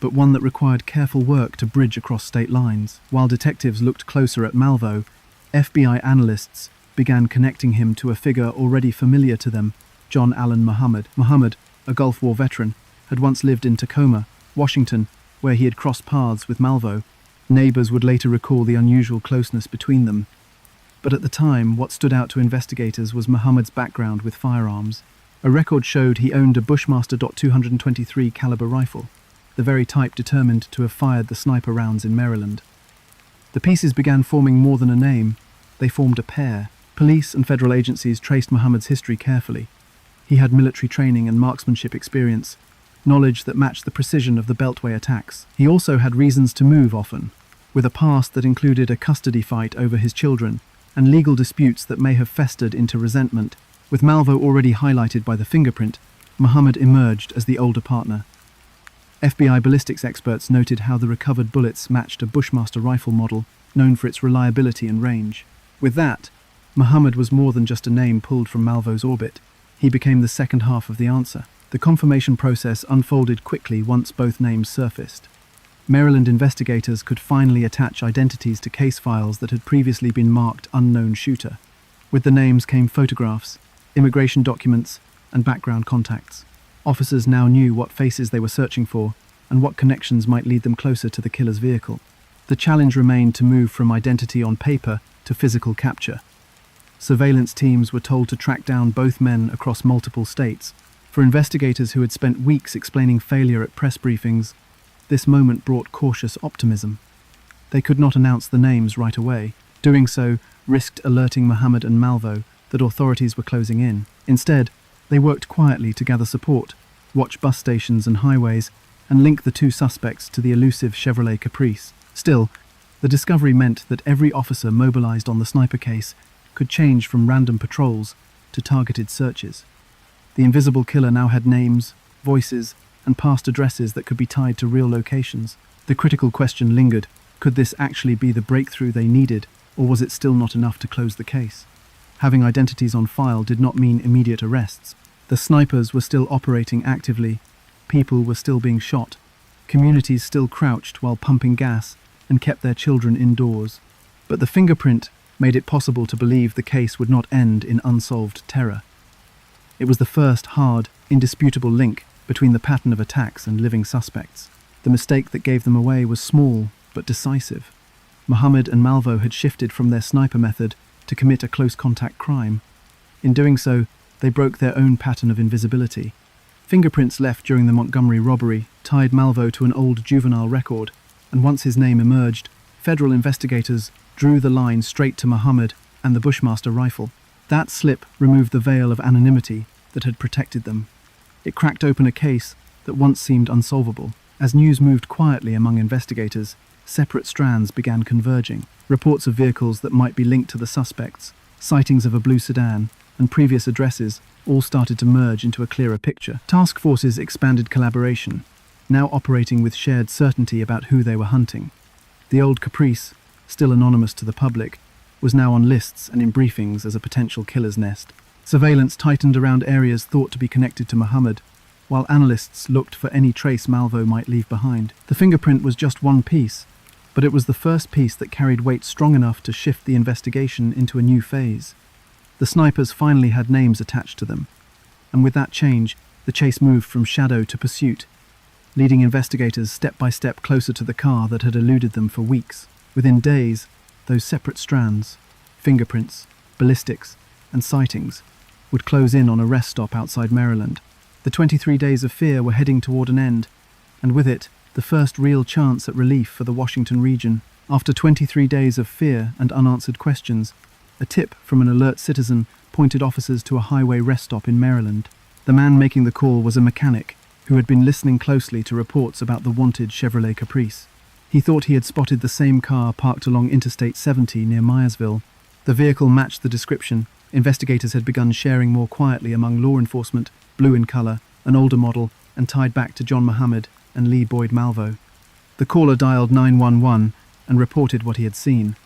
but one that required careful work to bridge across state lines. While detectives looked closer at Malvo, FBI analysts began connecting him to a figure already familiar to them, John Allen Muhammad. Muhammad, a Gulf War veteran, had once lived in Tacoma, Washington, where he had crossed paths with Malvo. Neighbors would later recall the unusual closeness between them. But at the time, what stood out to investigators was Muhammad's background with firearms. A record showed he owned a Bushmaster .223 caliber rifle, the very type determined to have fired the sniper rounds in Maryland. The pieces began forming more than a name. They formed a pair. Police and federal agencies traced Muhammad's history carefully. He had military training and marksmanship experience, knowledge that matched the precision of the Beltway attacks. He also had reasons to move often, with a past that included a custody fight over his children and legal disputes that may have festered into resentment. With Malvo already highlighted by the fingerprint, Muhammad emerged as the older partner. FBI ballistics experts noted how the recovered bullets matched a Bushmaster rifle model known for its reliability and range. With that, Muhammad was more than just a name pulled from Malvo's orbit. He became the second half of the answer. The confirmation process unfolded quickly once both names surfaced. Maryland investigators could finally attach identities to case files that had previously been marked unknown shooter. With the names came photographs, immigration documents, and background contacts. Officers now knew what faces they were searching for and what connections might lead them closer to the killer's vehicle. The challenge remained to move from identity on paper to physical capture. Surveillance teams were told to track down both men across multiple states. For investigators who had spent weeks explaining failure at press briefings, this moment brought cautious optimism. They could not announce the names right away. Doing so risked alerting Muhammad and Malvo that authorities were closing in. Instead, they worked quietly to gather support, watch bus stations and highways, and link the two suspects to the elusive Chevrolet Caprice. Still, the discovery meant that every officer mobilized on the sniper case could change from random patrols to targeted searches. The invisible killer now had names, voices, and past addresses that could be tied to real locations. The critical question lingered: could this actually be the breakthrough they needed, or was it still not enough to close the case? Having identities on file did not mean immediate arrests. The snipers were still operating actively, people were still being shot, communities still crouched while pumping gas and kept their children indoors. But the fingerprint made it possible to believe the case would not end in unsolved terror. It was the first hard, indisputable link between the pattern of attacks and living suspects. The mistake that gave them away was small but decisive. Muhammad and Malvo had shifted from their sniper method to commit a close-contact crime. In doing so, they broke their own pattern of invisibility. Fingerprints left during the Montgomery robbery tied Malvo to an old juvenile record, and once his name emerged, federal investigators drew the line straight to Muhammad and the Bushmaster rifle. That slip removed the veil of anonymity that had protected them. It cracked open a case that once seemed unsolvable. As news moved quietly among investigators, separate strands began converging. Reports of vehicles that might be linked to the suspects, sightings of a blue sedan, and previous addresses all started to merge into a clearer picture. Task forces expanded collaboration, now operating with shared certainty about who they were hunting. The old Caprice, still anonymous to the public, was now on lists and in briefings as a potential killer's nest. Surveillance tightened around areas thought to be connected to Muhammad, while analysts looked for any trace Malvo might leave behind. The fingerprint was just one piece, but it was the first piece that carried weight strong enough to shift the investigation into a new phase. The snipers finally had names attached to them, and with that change, the chase moved from shadow to pursuit, leading investigators step by step closer to the car that had eluded them for weeks. Within days, those separate strands, fingerprints, ballistics, and sightings, would close in on a rest stop outside Maryland. The 23 days of fear were heading toward an end, and with it, the first real chance at relief for the Washington region. After 23 days of fear and unanswered questions, a tip from an alert citizen pointed officers to a highway rest stop in Maryland. The man making the call was a mechanic who had been listening closely to reports about the wanted Chevrolet Caprice. He thought he had spotted the same car parked along Interstate 70 near Myersville. The vehicle matched the description. Investigators had begun sharing more quietly among law enforcement, blue in color, an older model, and tied back to John Muhammad and Lee Boyd Malvo. The caller dialed 911 and reported what he had seen.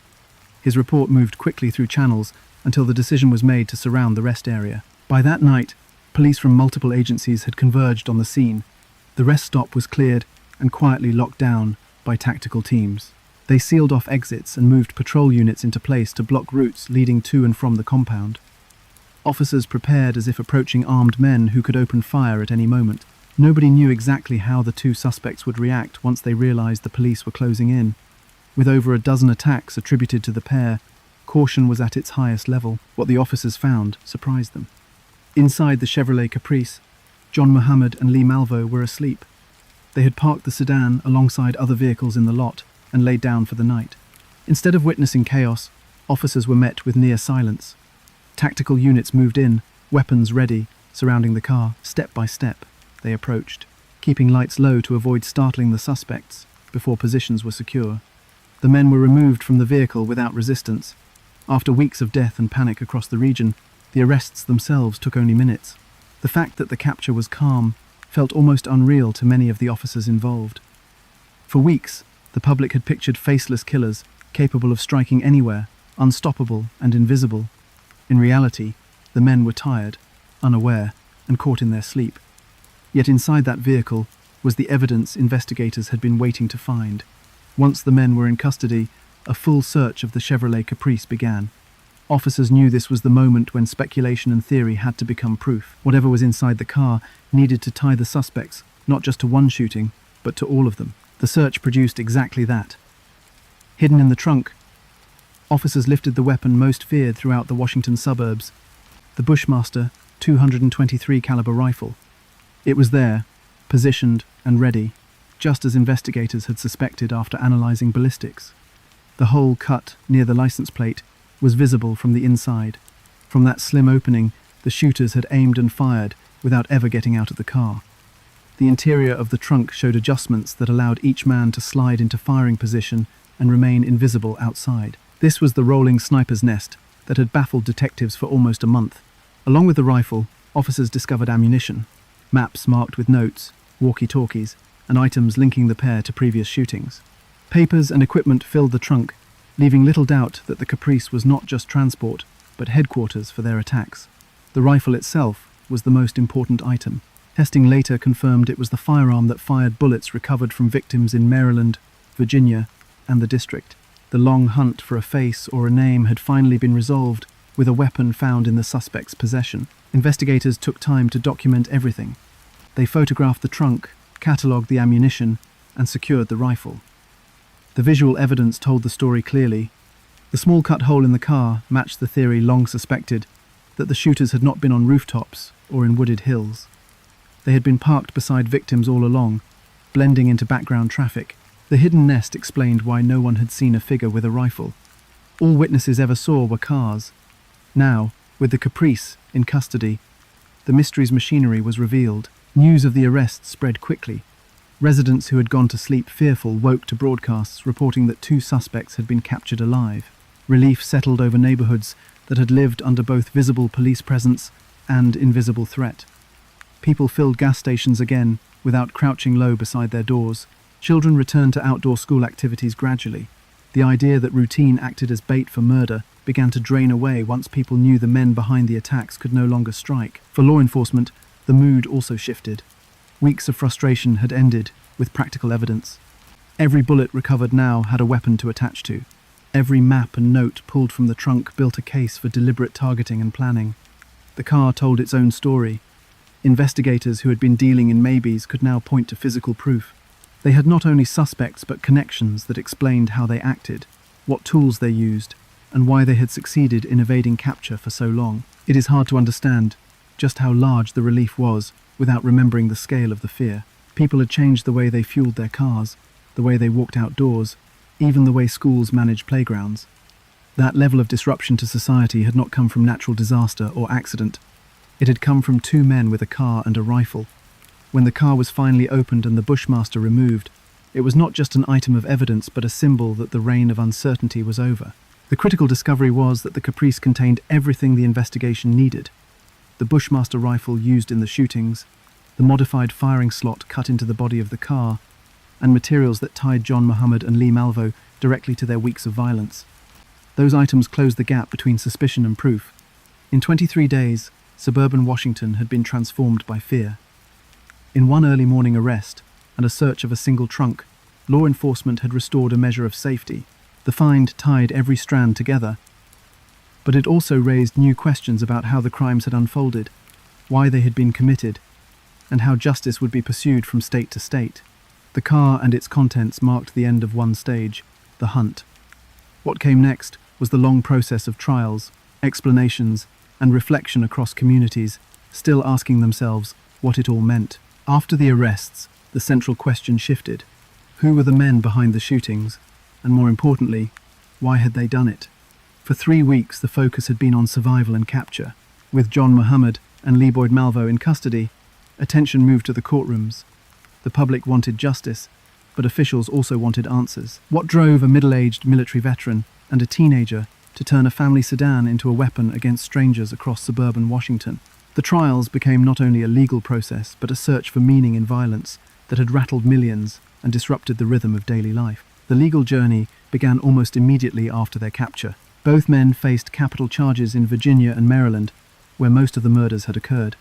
His report moved quickly through channels until the decision was made to surround the rest area. By that night, police from multiple agencies had converged on the scene. The rest stop was cleared and quietly locked down by tactical teams. They sealed off exits and moved patrol units into place to block routes leading to and from the compound. Officers prepared as if approaching armed men who could open fire at any moment. Nobody knew exactly how the two suspects would react once they realized the police were closing in. With over a dozen attacks attributed to the pair, caution was at its highest level. What the officers found surprised them. Inside the Chevrolet Caprice, John Muhammad and Lee Malvo were asleep. They had parked the sedan alongside other vehicles in the lot and laid down for the night. Instead of witnessing chaos, officers were met with near silence. Tactical units moved in, weapons ready, surrounding the car. Step by step, they approached, keeping lights low to avoid startling the suspects before positions were secure. The men were removed from the vehicle without resistance. After weeks of death and panic across the region, the arrests themselves took only minutes. The fact that the capture was calm felt almost unreal to many of the officers involved. For weeks, the public had pictured faceless killers capable of striking anywhere, unstoppable and invisible. In reality, the men were tired. unaware, and caught in their sleep. Yet inside that vehicle was the evidence investigators had been waiting to find. Once the men were in custody, a full search of the Chevrolet Caprice began. Officers knew this was the moment when speculation and theory had to become proof. Whatever was inside the car needed to tie the suspects, not just to one shooting, but to all of them. The search produced exactly that. Hidden in the trunk, officers lifted the weapon most feared throughout the Washington suburbs, the Bushmaster .223 caliber rifle. It was there, positioned and ready, just as investigators had suspected after analyzing ballistics. The hole cut near the license plate was visible from the inside. From that slim opening, the shooters had aimed and fired without ever getting out of the car. The interior of the trunk showed adjustments that allowed each man to slide into firing position and remain invisible outside. This was the rolling sniper's nest that had baffled detectives for almost a month. Along with the rifle, officers discovered ammunition, maps marked with notes, walkie-talkies, and items linking the pair to previous shootings. Papers and equipment filled the trunk, leaving little doubt that the Caprice was not just transport, but headquarters for their attacks. The rifle itself was the most important item. Testing later confirmed it was the firearm that fired bullets recovered from victims in Maryland, Virginia, and the district. The long hunt for a face or a name had finally been resolved, with a weapon found in the suspect's possession. Investigators took time to document everything. They photographed the trunk, catalogued the ammunition, and secured the rifle. The visual evidence told the story clearly. The small cut hole in the car matched the theory long suspected, that the shooters had not been on rooftops or in wooded hills. They had been parked beside victims all along, blending into background traffic. The hidden nest explained why no one had seen a figure with a rifle. All witnesses ever saw were cars. Now, with the Caprice in custody, the mystery's machinery was revealed. News of the arrest spread quickly. Residents who had gone to sleep fearful woke to broadcasts reporting that 2 suspects had been captured alive. Relief settled over neighborhoods that had lived under both visible police presence and invisible threat. People filled gas stations again without crouching low beside their doors. Children returned to outdoor school activities gradually. The idea that routine acted as bait for murder began to drain away once people knew the men behind the attacks could no longer strike. For law enforcement, the mood also shifted. Weeks of frustration had ended with practical evidence. Every bullet recovered now had a weapon to attach to. Every map and note pulled from the trunk built a case for deliberate targeting and planning. The car told its own story. Investigators who had been dealing in maybes could now point to physical proof. They had not only suspects but connections that explained how they acted, what tools they used, and why they had succeeded in evading capture for so long. It is hard to understand just how large the relief was without remembering the scale of the fear. People had changed the way they fueled their cars, the way they walked outdoors, even the way schools managed playgrounds. That level of disruption to society had not come from natural disaster or accident. It had come from 2 men with a car and a rifle. When the car was finally opened and the Bushmaster removed, it was not just an item of evidence but a symbol that the reign of uncertainty was over. The critical discovery was that the Caprice contained everything the investigation needed. The Bushmaster rifle used in the shootings, the modified firing slot cut into the body of the car, and materials that tied John Muhammad and Lee Malvo directly to their weeks of violence. Those items closed the gap between suspicion and proof. In 23 days, suburban Washington had been transformed by fear. In one early morning arrest and a search of a single trunk, law enforcement had restored a measure of safety. The find tied every strand together. But it also raised new questions about how the crimes had unfolded, why they had been committed, and how justice would be pursued from state to state. The car and its contents marked the end of one stage, the hunt. What came next was the long process of trials, explanations, and reflection across communities, still asking themselves what it all meant. After the arrests, the central question shifted. Who were the men behind the shootings? And more importantly, why had they done it? For 3 weeks, the focus had been on survival and capture. With John Muhammad and Lee Boyd Malvo in custody, attention moved to the courtrooms. The public wanted justice, but officials also wanted answers. What drove a middle-aged military veteran and a teenager to turn a family sedan into a weapon against strangers across suburban Washington? The trials became not only a legal process, but a search for meaning in violence that had rattled millions and disrupted the rhythm of daily life. The legal journey began almost immediately after their capture. Both men faced capital charges in Virginia and Maryland, where most of the murders had occurred.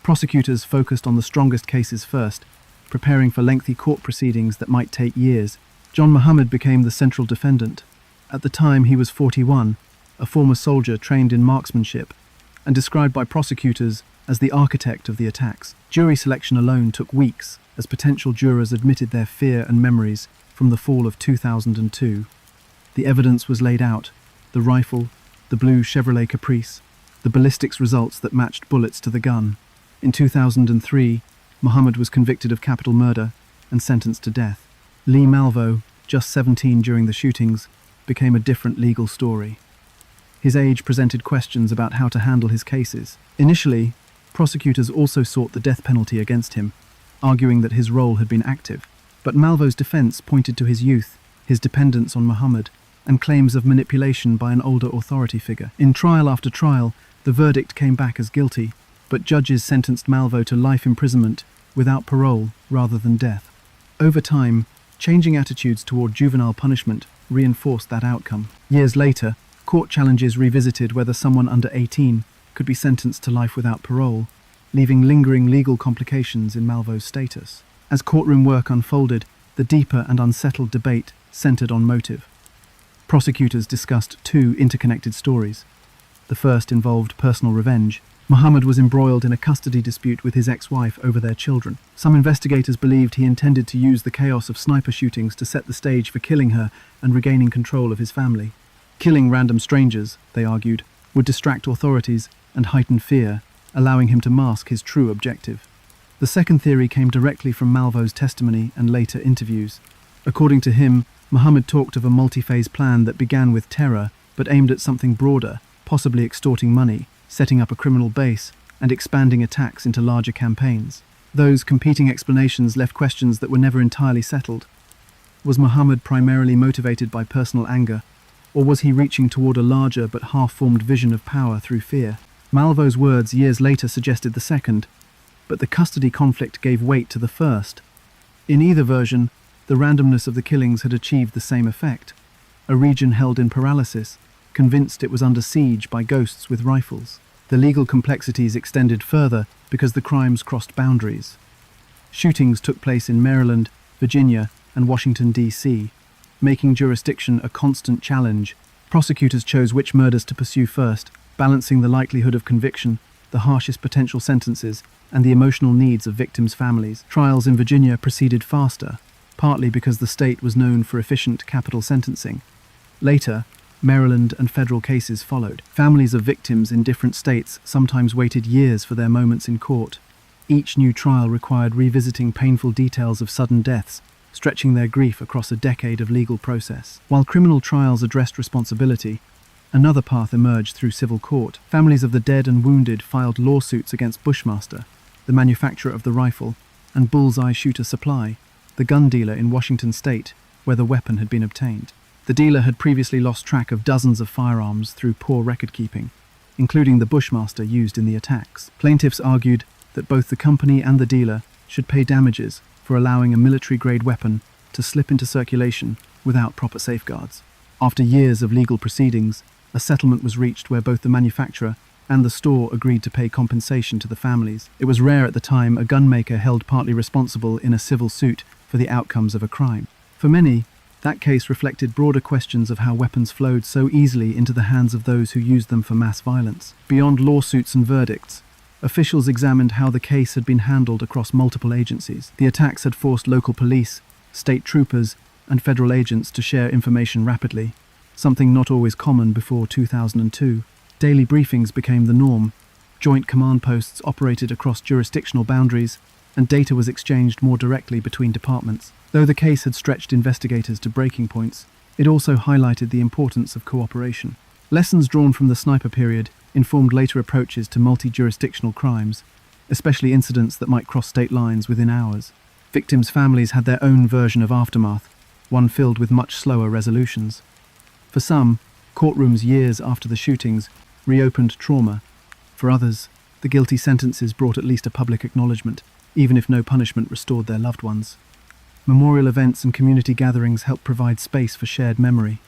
Prosecutors focused on the strongest cases first, preparing for lengthy court proceedings that might take years. John Muhammad became the central defendant. At the time, he was 41, a former soldier trained in marksmanship, and described by prosecutors as the architect of the attacks. Jury selection alone took weeks, as potential jurors admitted their fear and memories from the fall of 2002. The evidence was laid out: the rifle, the blue Chevrolet Caprice, the ballistics results that matched bullets to the gun. In 2003, Muhammad was convicted of capital murder and sentenced to death. Lee Malvo, just 17 during the shootings, became a different legal story. His age presented questions about how to handle his cases. Initially, prosecutors also sought the death penalty against him, arguing that his role had been active. But Malvo's defense pointed to his youth, his dependence on Muhammad, and claims of manipulation by an older authority figure. In trial after trial, the verdict came back as guilty, but judges sentenced Malvo to life imprisonment without parole rather than death. Over time, changing attitudes toward juvenile punishment reinforced that outcome. Years later, court challenges revisited whether someone under 18 could be sentenced to life without parole, leaving lingering legal complications in Malvo's status. As courtroom work unfolded, the deeper and unsettled debate centered on motive. Prosecutors discussed two interconnected stories. The first involved personal revenge. Muhammad was embroiled in a custody dispute with his ex-wife over their children. Some investigators believed he intended to use the chaos of sniper shootings to set the stage for killing her and regaining control of his family. Killing random strangers, they argued, would distract authorities and heighten fear, allowing him to mask his true objective. The second theory came directly from Malvo's testimony and later interviews. According to him, Muhammad talked of a multi-phase plan that began with terror but aimed at something broader, possibly extorting money, setting up a criminal base, and expanding attacks into larger campaigns. Those competing explanations left questions that were never entirely settled. Was Muhammad primarily motivated by personal anger, or was he reaching toward a larger but half-formed vision of power through fear? Malvo's words years later suggested the second, but the custody conflict gave weight to the first. In either version, the randomness of the killings had achieved the same effect: a region held in paralysis, convinced it was under siege by ghosts with rifles. The legal complexities extended further because the crimes crossed boundaries. Shootings took place in Maryland, Virginia, and Washington, D.C., making jurisdiction a constant challenge. Prosecutors chose which murders to pursue first, balancing the likelihood of conviction, the harshest potential sentences, and the emotional needs of victims' families. Trials in Virginia proceeded faster, partly because the state was known for efficient capital sentencing. Later, Maryland and federal cases followed. Families of victims in different states sometimes waited years for their moments in court. Each new trial required revisiting painful details of sudden deaths, stretching their grief across a decade of legal process. While criminal trials addressed responsibility, another path emerged through civil court. Families of the dead and wounded filed lawsuits against Bushmaster, the manufacturer of the rifle, and Bullseye Shooter Supply, the gun dealer in Washington state, where the weapon had been obtained. The dealer had previously lost track of dozens of firearms through poor record-keeping, including the Bushmaster used in the attacks. Plaintiffs argued that both the company and the dealer should pay damages for allowing a military-grade weapon to slip into circulation without proper safeguards. After years of legal proceedings, a settlement was reached where both the manufacturer and the store agreed to pay compensation to the families. It was rare at the time a gunmaker held partly responsible in a civil suit for the outcomes of a crime. For many, that case reflected broader questions of how weapons flowed so easily into the hands of those who used them for mass violence. Beyond lawsuits and verdicts, officials examined how the case had been handled across multiple agencies. The attacks had forced local police, state troopers, and federal agents to share information rapidly, something not always common before 2002. Daily briefings became the norm. Joint command posts operated across jurisdictional boundaries, and data was exchanged more directly between departments. Though the case had stretched investigators to breaking points, it also highlighted the importance of cooperation. Lessons drawn from the sniper period informed later approaches to multi-jurisdictional crimes, especially incidents that might cross state lines within hours. Victims' families had their own version of aftermath, one filled with much slower resolutions. For some, courtrooms years after the shootings reopened trauma. For others, the guilty sentences brought at least a public acknowledgement, even if no punishment restored their loved ones. Memorial events and community gatherings helped provide space for shared memory.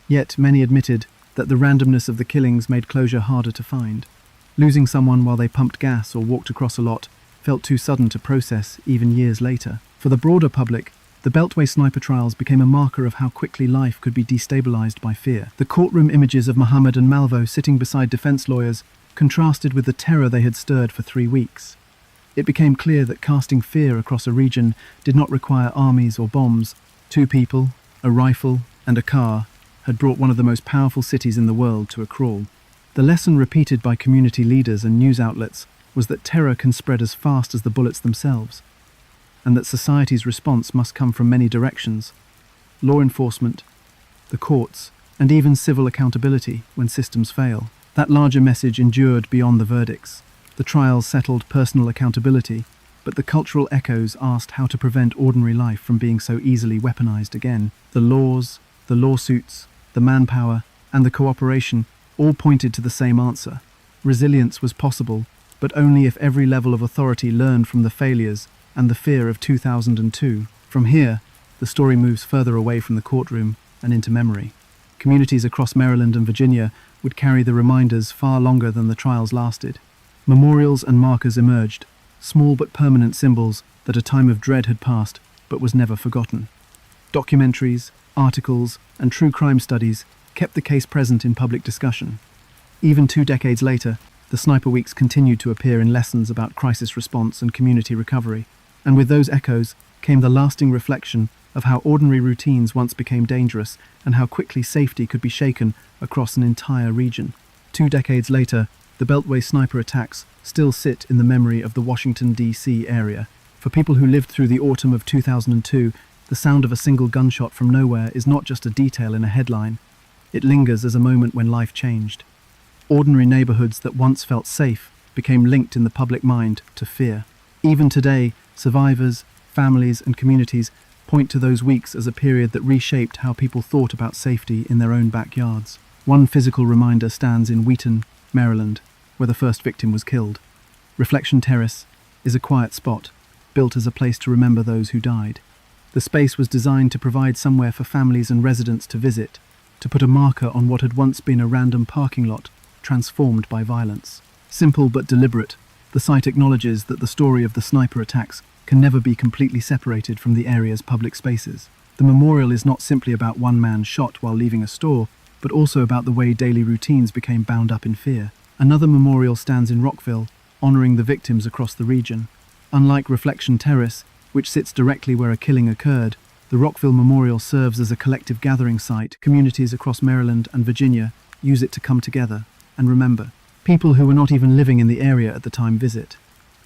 Yet many admitted that the randomness of the killings made closure harder to find. Losing someone while they pumped gas or walked across a lot felt too sudden to process even years later. For the broader public, the Beltway sniper trials became a marker of how quickly life could be destabilized by fear. The courtroom images of Muhammad and Malvo sitting beside defense lawyers contrasted with the terror they had stirred for 3 weeks. It became clear that casting fear across a region did not require armies or bombs. 2 people, a rifle, and a car had brought one of the most powerful cities in the world to a crawl. The lesson repeated by community leaders and news outlets was that terror can spread as fast as the bullets themselves, and that society's response must come from many directions: law enforcement, the courts, and even civil accountability when systems fail. That larger message endured beyond the verdicts. The trials settled personal accountability, but the cultural echoes asked how to prevent ordinary life from being so easily weaponized again. The laws, the lawsuits, the manpower, and the cooperation all pointed to the same answer. Resilience was possible, but only if every level of authority learned from the failures and the fear of 2002. From here, the story moves further away from the courtroom and into memory. Communities across Maryland and Virginia would carry the reminders far longer than the trials lasted. Memorials and markers emerged, small but permanent symbols that a time of dread had passed but was never forgotten. Documentaries, articles, and true crime studies kept the case present in public discussion. Even 2 decades later, the Sniper Weeks continued to appear in lessons about crisis response and community recovery, and with those echoes came the lasting reflection of how ordinary routines once became dangerous and how quickly safety could be shaken across an entire region. 2 decades later, the Beltway sniper attacks still sit in the memory of the Washington, D.C. area. For people who lived through the autumn of 2002, the sound of a single gunshot from nowhere is not just a detail in a headline. It lingers as a moment when life changed. Ordinary neighborhoods that once felt safe became linked in the public mind to fear. Even today, survivors, families, and communities point to those weeks as a period that reshaped how people thought about safety in their own backyards. One physical reminder stands in Wheaton, Maryland, where the first victim was killed. Reflection Terrace is a quiet spot, built as a place to remember those who died. The space was designed to provide somewhere for families and residents to visit, to put a marker on what had once been a random parking lot, transformed by violence. Simple but deliberate, the site acknowledges that the story of the sniper attacks can never be completely separated from the area's public spaces. The memorial is not simply about one man shot while leaving a store, but also about the way daily routines became bound up in fear. Another memorial stands in Rockville, honoring the victims across the region. Unlike Reflection Terrace, which sits directly where a killing occurred, the Rockville Memorial serves as a collective gathering site. Communities across Maryland and Virginia use it to come together and remember. People who were not even living in the area at the time visit,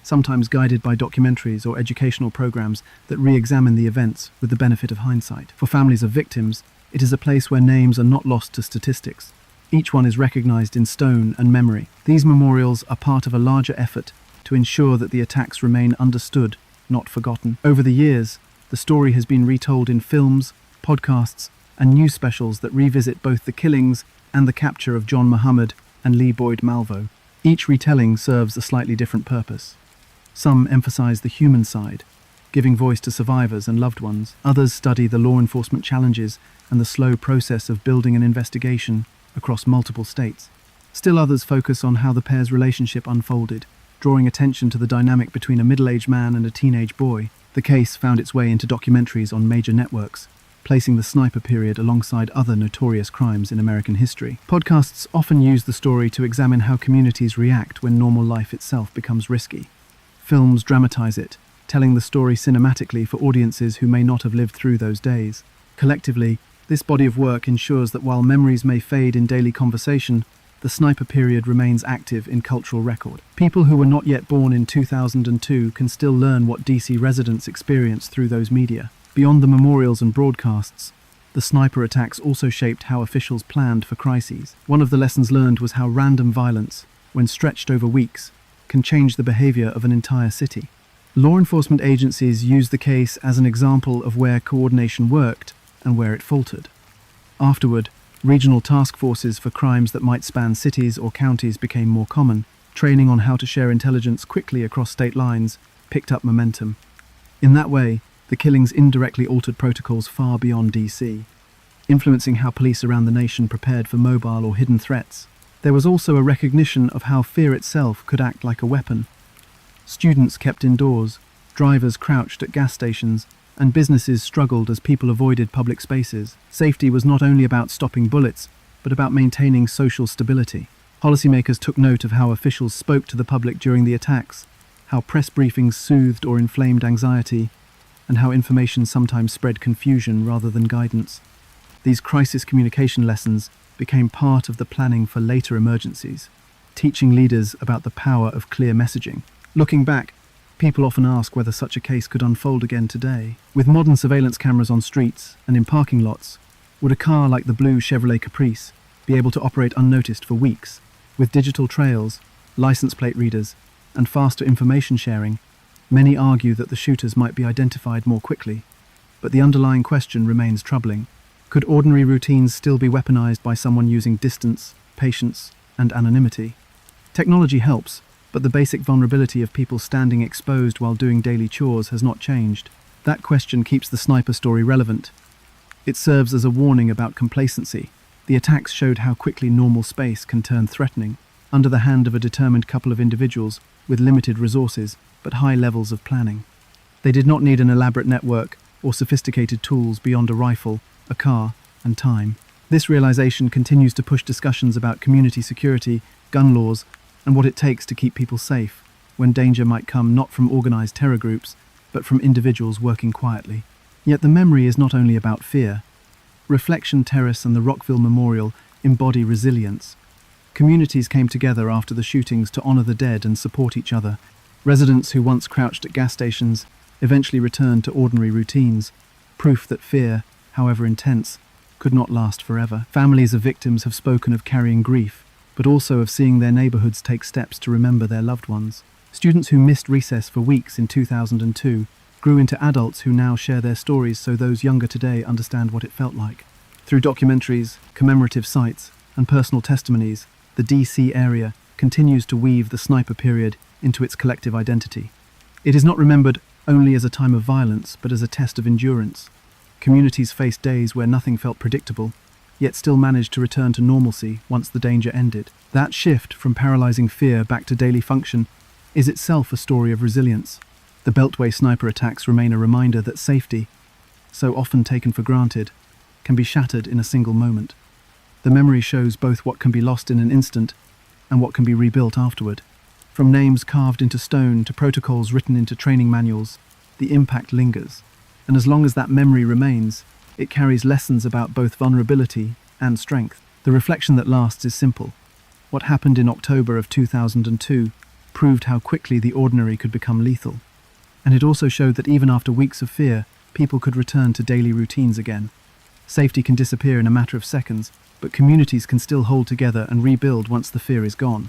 sometimes guided by documentaries or educational programs that re-examine the events with the benefit of hindsight. For families of victims, it is a place where names are not lost to statistics. Each one is recognized in stone and memory. These memorials are part of a larger effort to ensure that the attacks remain understood, not forgotten. Over the years, the story has been retold in films, podcasts, and news specials that revisit both the killings and the capture of John Muhammad and Lee Boyd Malvo. Each retelling serves a slightly different purpose. Some emphasize the human side, giving voice to survivors and loved ones. Others study the law enforcement challenges and the slow process of building an investigation across multiple states. Still others focus on how the pair's relationship unfolded, drawing attention to the dynamic between a middle-aged man and a teenage boy. The case found its way into documentaries on major networks, placing the sniper period alongside other notorious crimes in American history. Podcasts often use the story to examine how communities react when normal life itself becomes risky. Films dramatize it, telling the story cinematically for audiences who may not have lived through those days. Collectively, this body of work ensures that while memories may fade in daily conversation, the sniper period remains active in cultural record. People who were not yet born in 2002 can still learn what DC residents experienced through those media. Beyond the memorials and broadcasts, the sniper attacks also shaped how officials planned for crises. One of the lessons learned was how random violence, when stretched over weeks, can change the behavior of an entire city. Law enforcement agencies used the case as an example of where coordination worked and where it faltered. Afterward, regional task forces for crimes that might span cities or counties became more common. Training on how to share intelligence quickly across state lines picked up momentum. In that way, the killings indirectly altered protocols far beyond DC, influencing how police around the nation prepared for mobile or hidden threats. There was also a recognition of how fear itself could act like a weapon. Students kept indoors, drivers crouched at gas stations, and businesses struggled as people avoided public spaces. Safety was not only about stopping bullets, but about maintaining social stability. Policymakers took note of how officials spoke to the public during the attacks, how press briefings soothed or inflamed anxiety, and how information sometimes spread confusion rather than guidance. These crisis communication lessons became part of the planning for later emergencies, teaching leaders about the power of clear messaging. Looking back, people often ask whether such a case could unfold again today. With modern surveillance cameras on streets and in parking lots, would a car like the blue Chevrolet Caprice be able to operate unnoticed for weeks? With digital trails, license plate readers, and faster information sharing, many argue that the shooters might be identified more quickly. But the underlying question remains troubling. Could ordinary routines still be weaponized by someone using distance, patience, and anonymity? Technology helps, but the basic vulnerability of people standing exposed while doing daily chores has not changed. That question keeps the sniper story relevant. It serves as a warning about complacency. The attacks showed how quickly normal space can turn threatening, under the hand of a determined couple of individuals with limited resources but high levels of planning. They did not need an elaborate network or sophisticated tools beyond a rifle, a car, and time. This realization continues to push discussions about community security, gun laws, and what it takes to keep people safe, when danger might come not from organized terror groups, but from individuals working quietly. Yet the memory is not only about fear. Reflection Terrace and the Rockville Memorial embody resilience. Communities came together after the shootings to honor the dead and support each other. Residents who once crouched at gas stations eventually returned to ordinary routines, proof that fear, however intense, could not last forever. Families of victims have spoken of carrying grief, but also of seeing their neighborhoods take steps to remember their loved ones. Students who missed recess for weeks in 2002 grew into adults who now share their stories so those younger today understand what it felt like. Through documentaries, commemorative sites, and personal testimonies, the DC area continues to weave the sniper period into its collective identity. It is not remembered only as a time of violence, but as a test of endurance. Communities faced days where nothing felt predictable, yet still managed to return to normalcy once the danger ended. That shift from paralyzing fear back to daily function is itself a story of resilience. The Beltway sniper attacks remain a reminder that safety, so often taken for granted, can be shattered in a single moment. The memory shows both what can be lost in an instant and what can be rebuilt afterward. From names carved into stone to protocols written into training manuals, the impact lingers. And as long as that memory remains, it carries lessons about both vulnerability and strength. The reflection that lasts is simple. What happened in October of 2002 proved how quickly the ordinary could become lethal. And it also showed that even after weeks of fear, people could return to daily routines again. Safety can disappear in a matter of seconds, but communities can still hold together and rebuild once the fear is gone.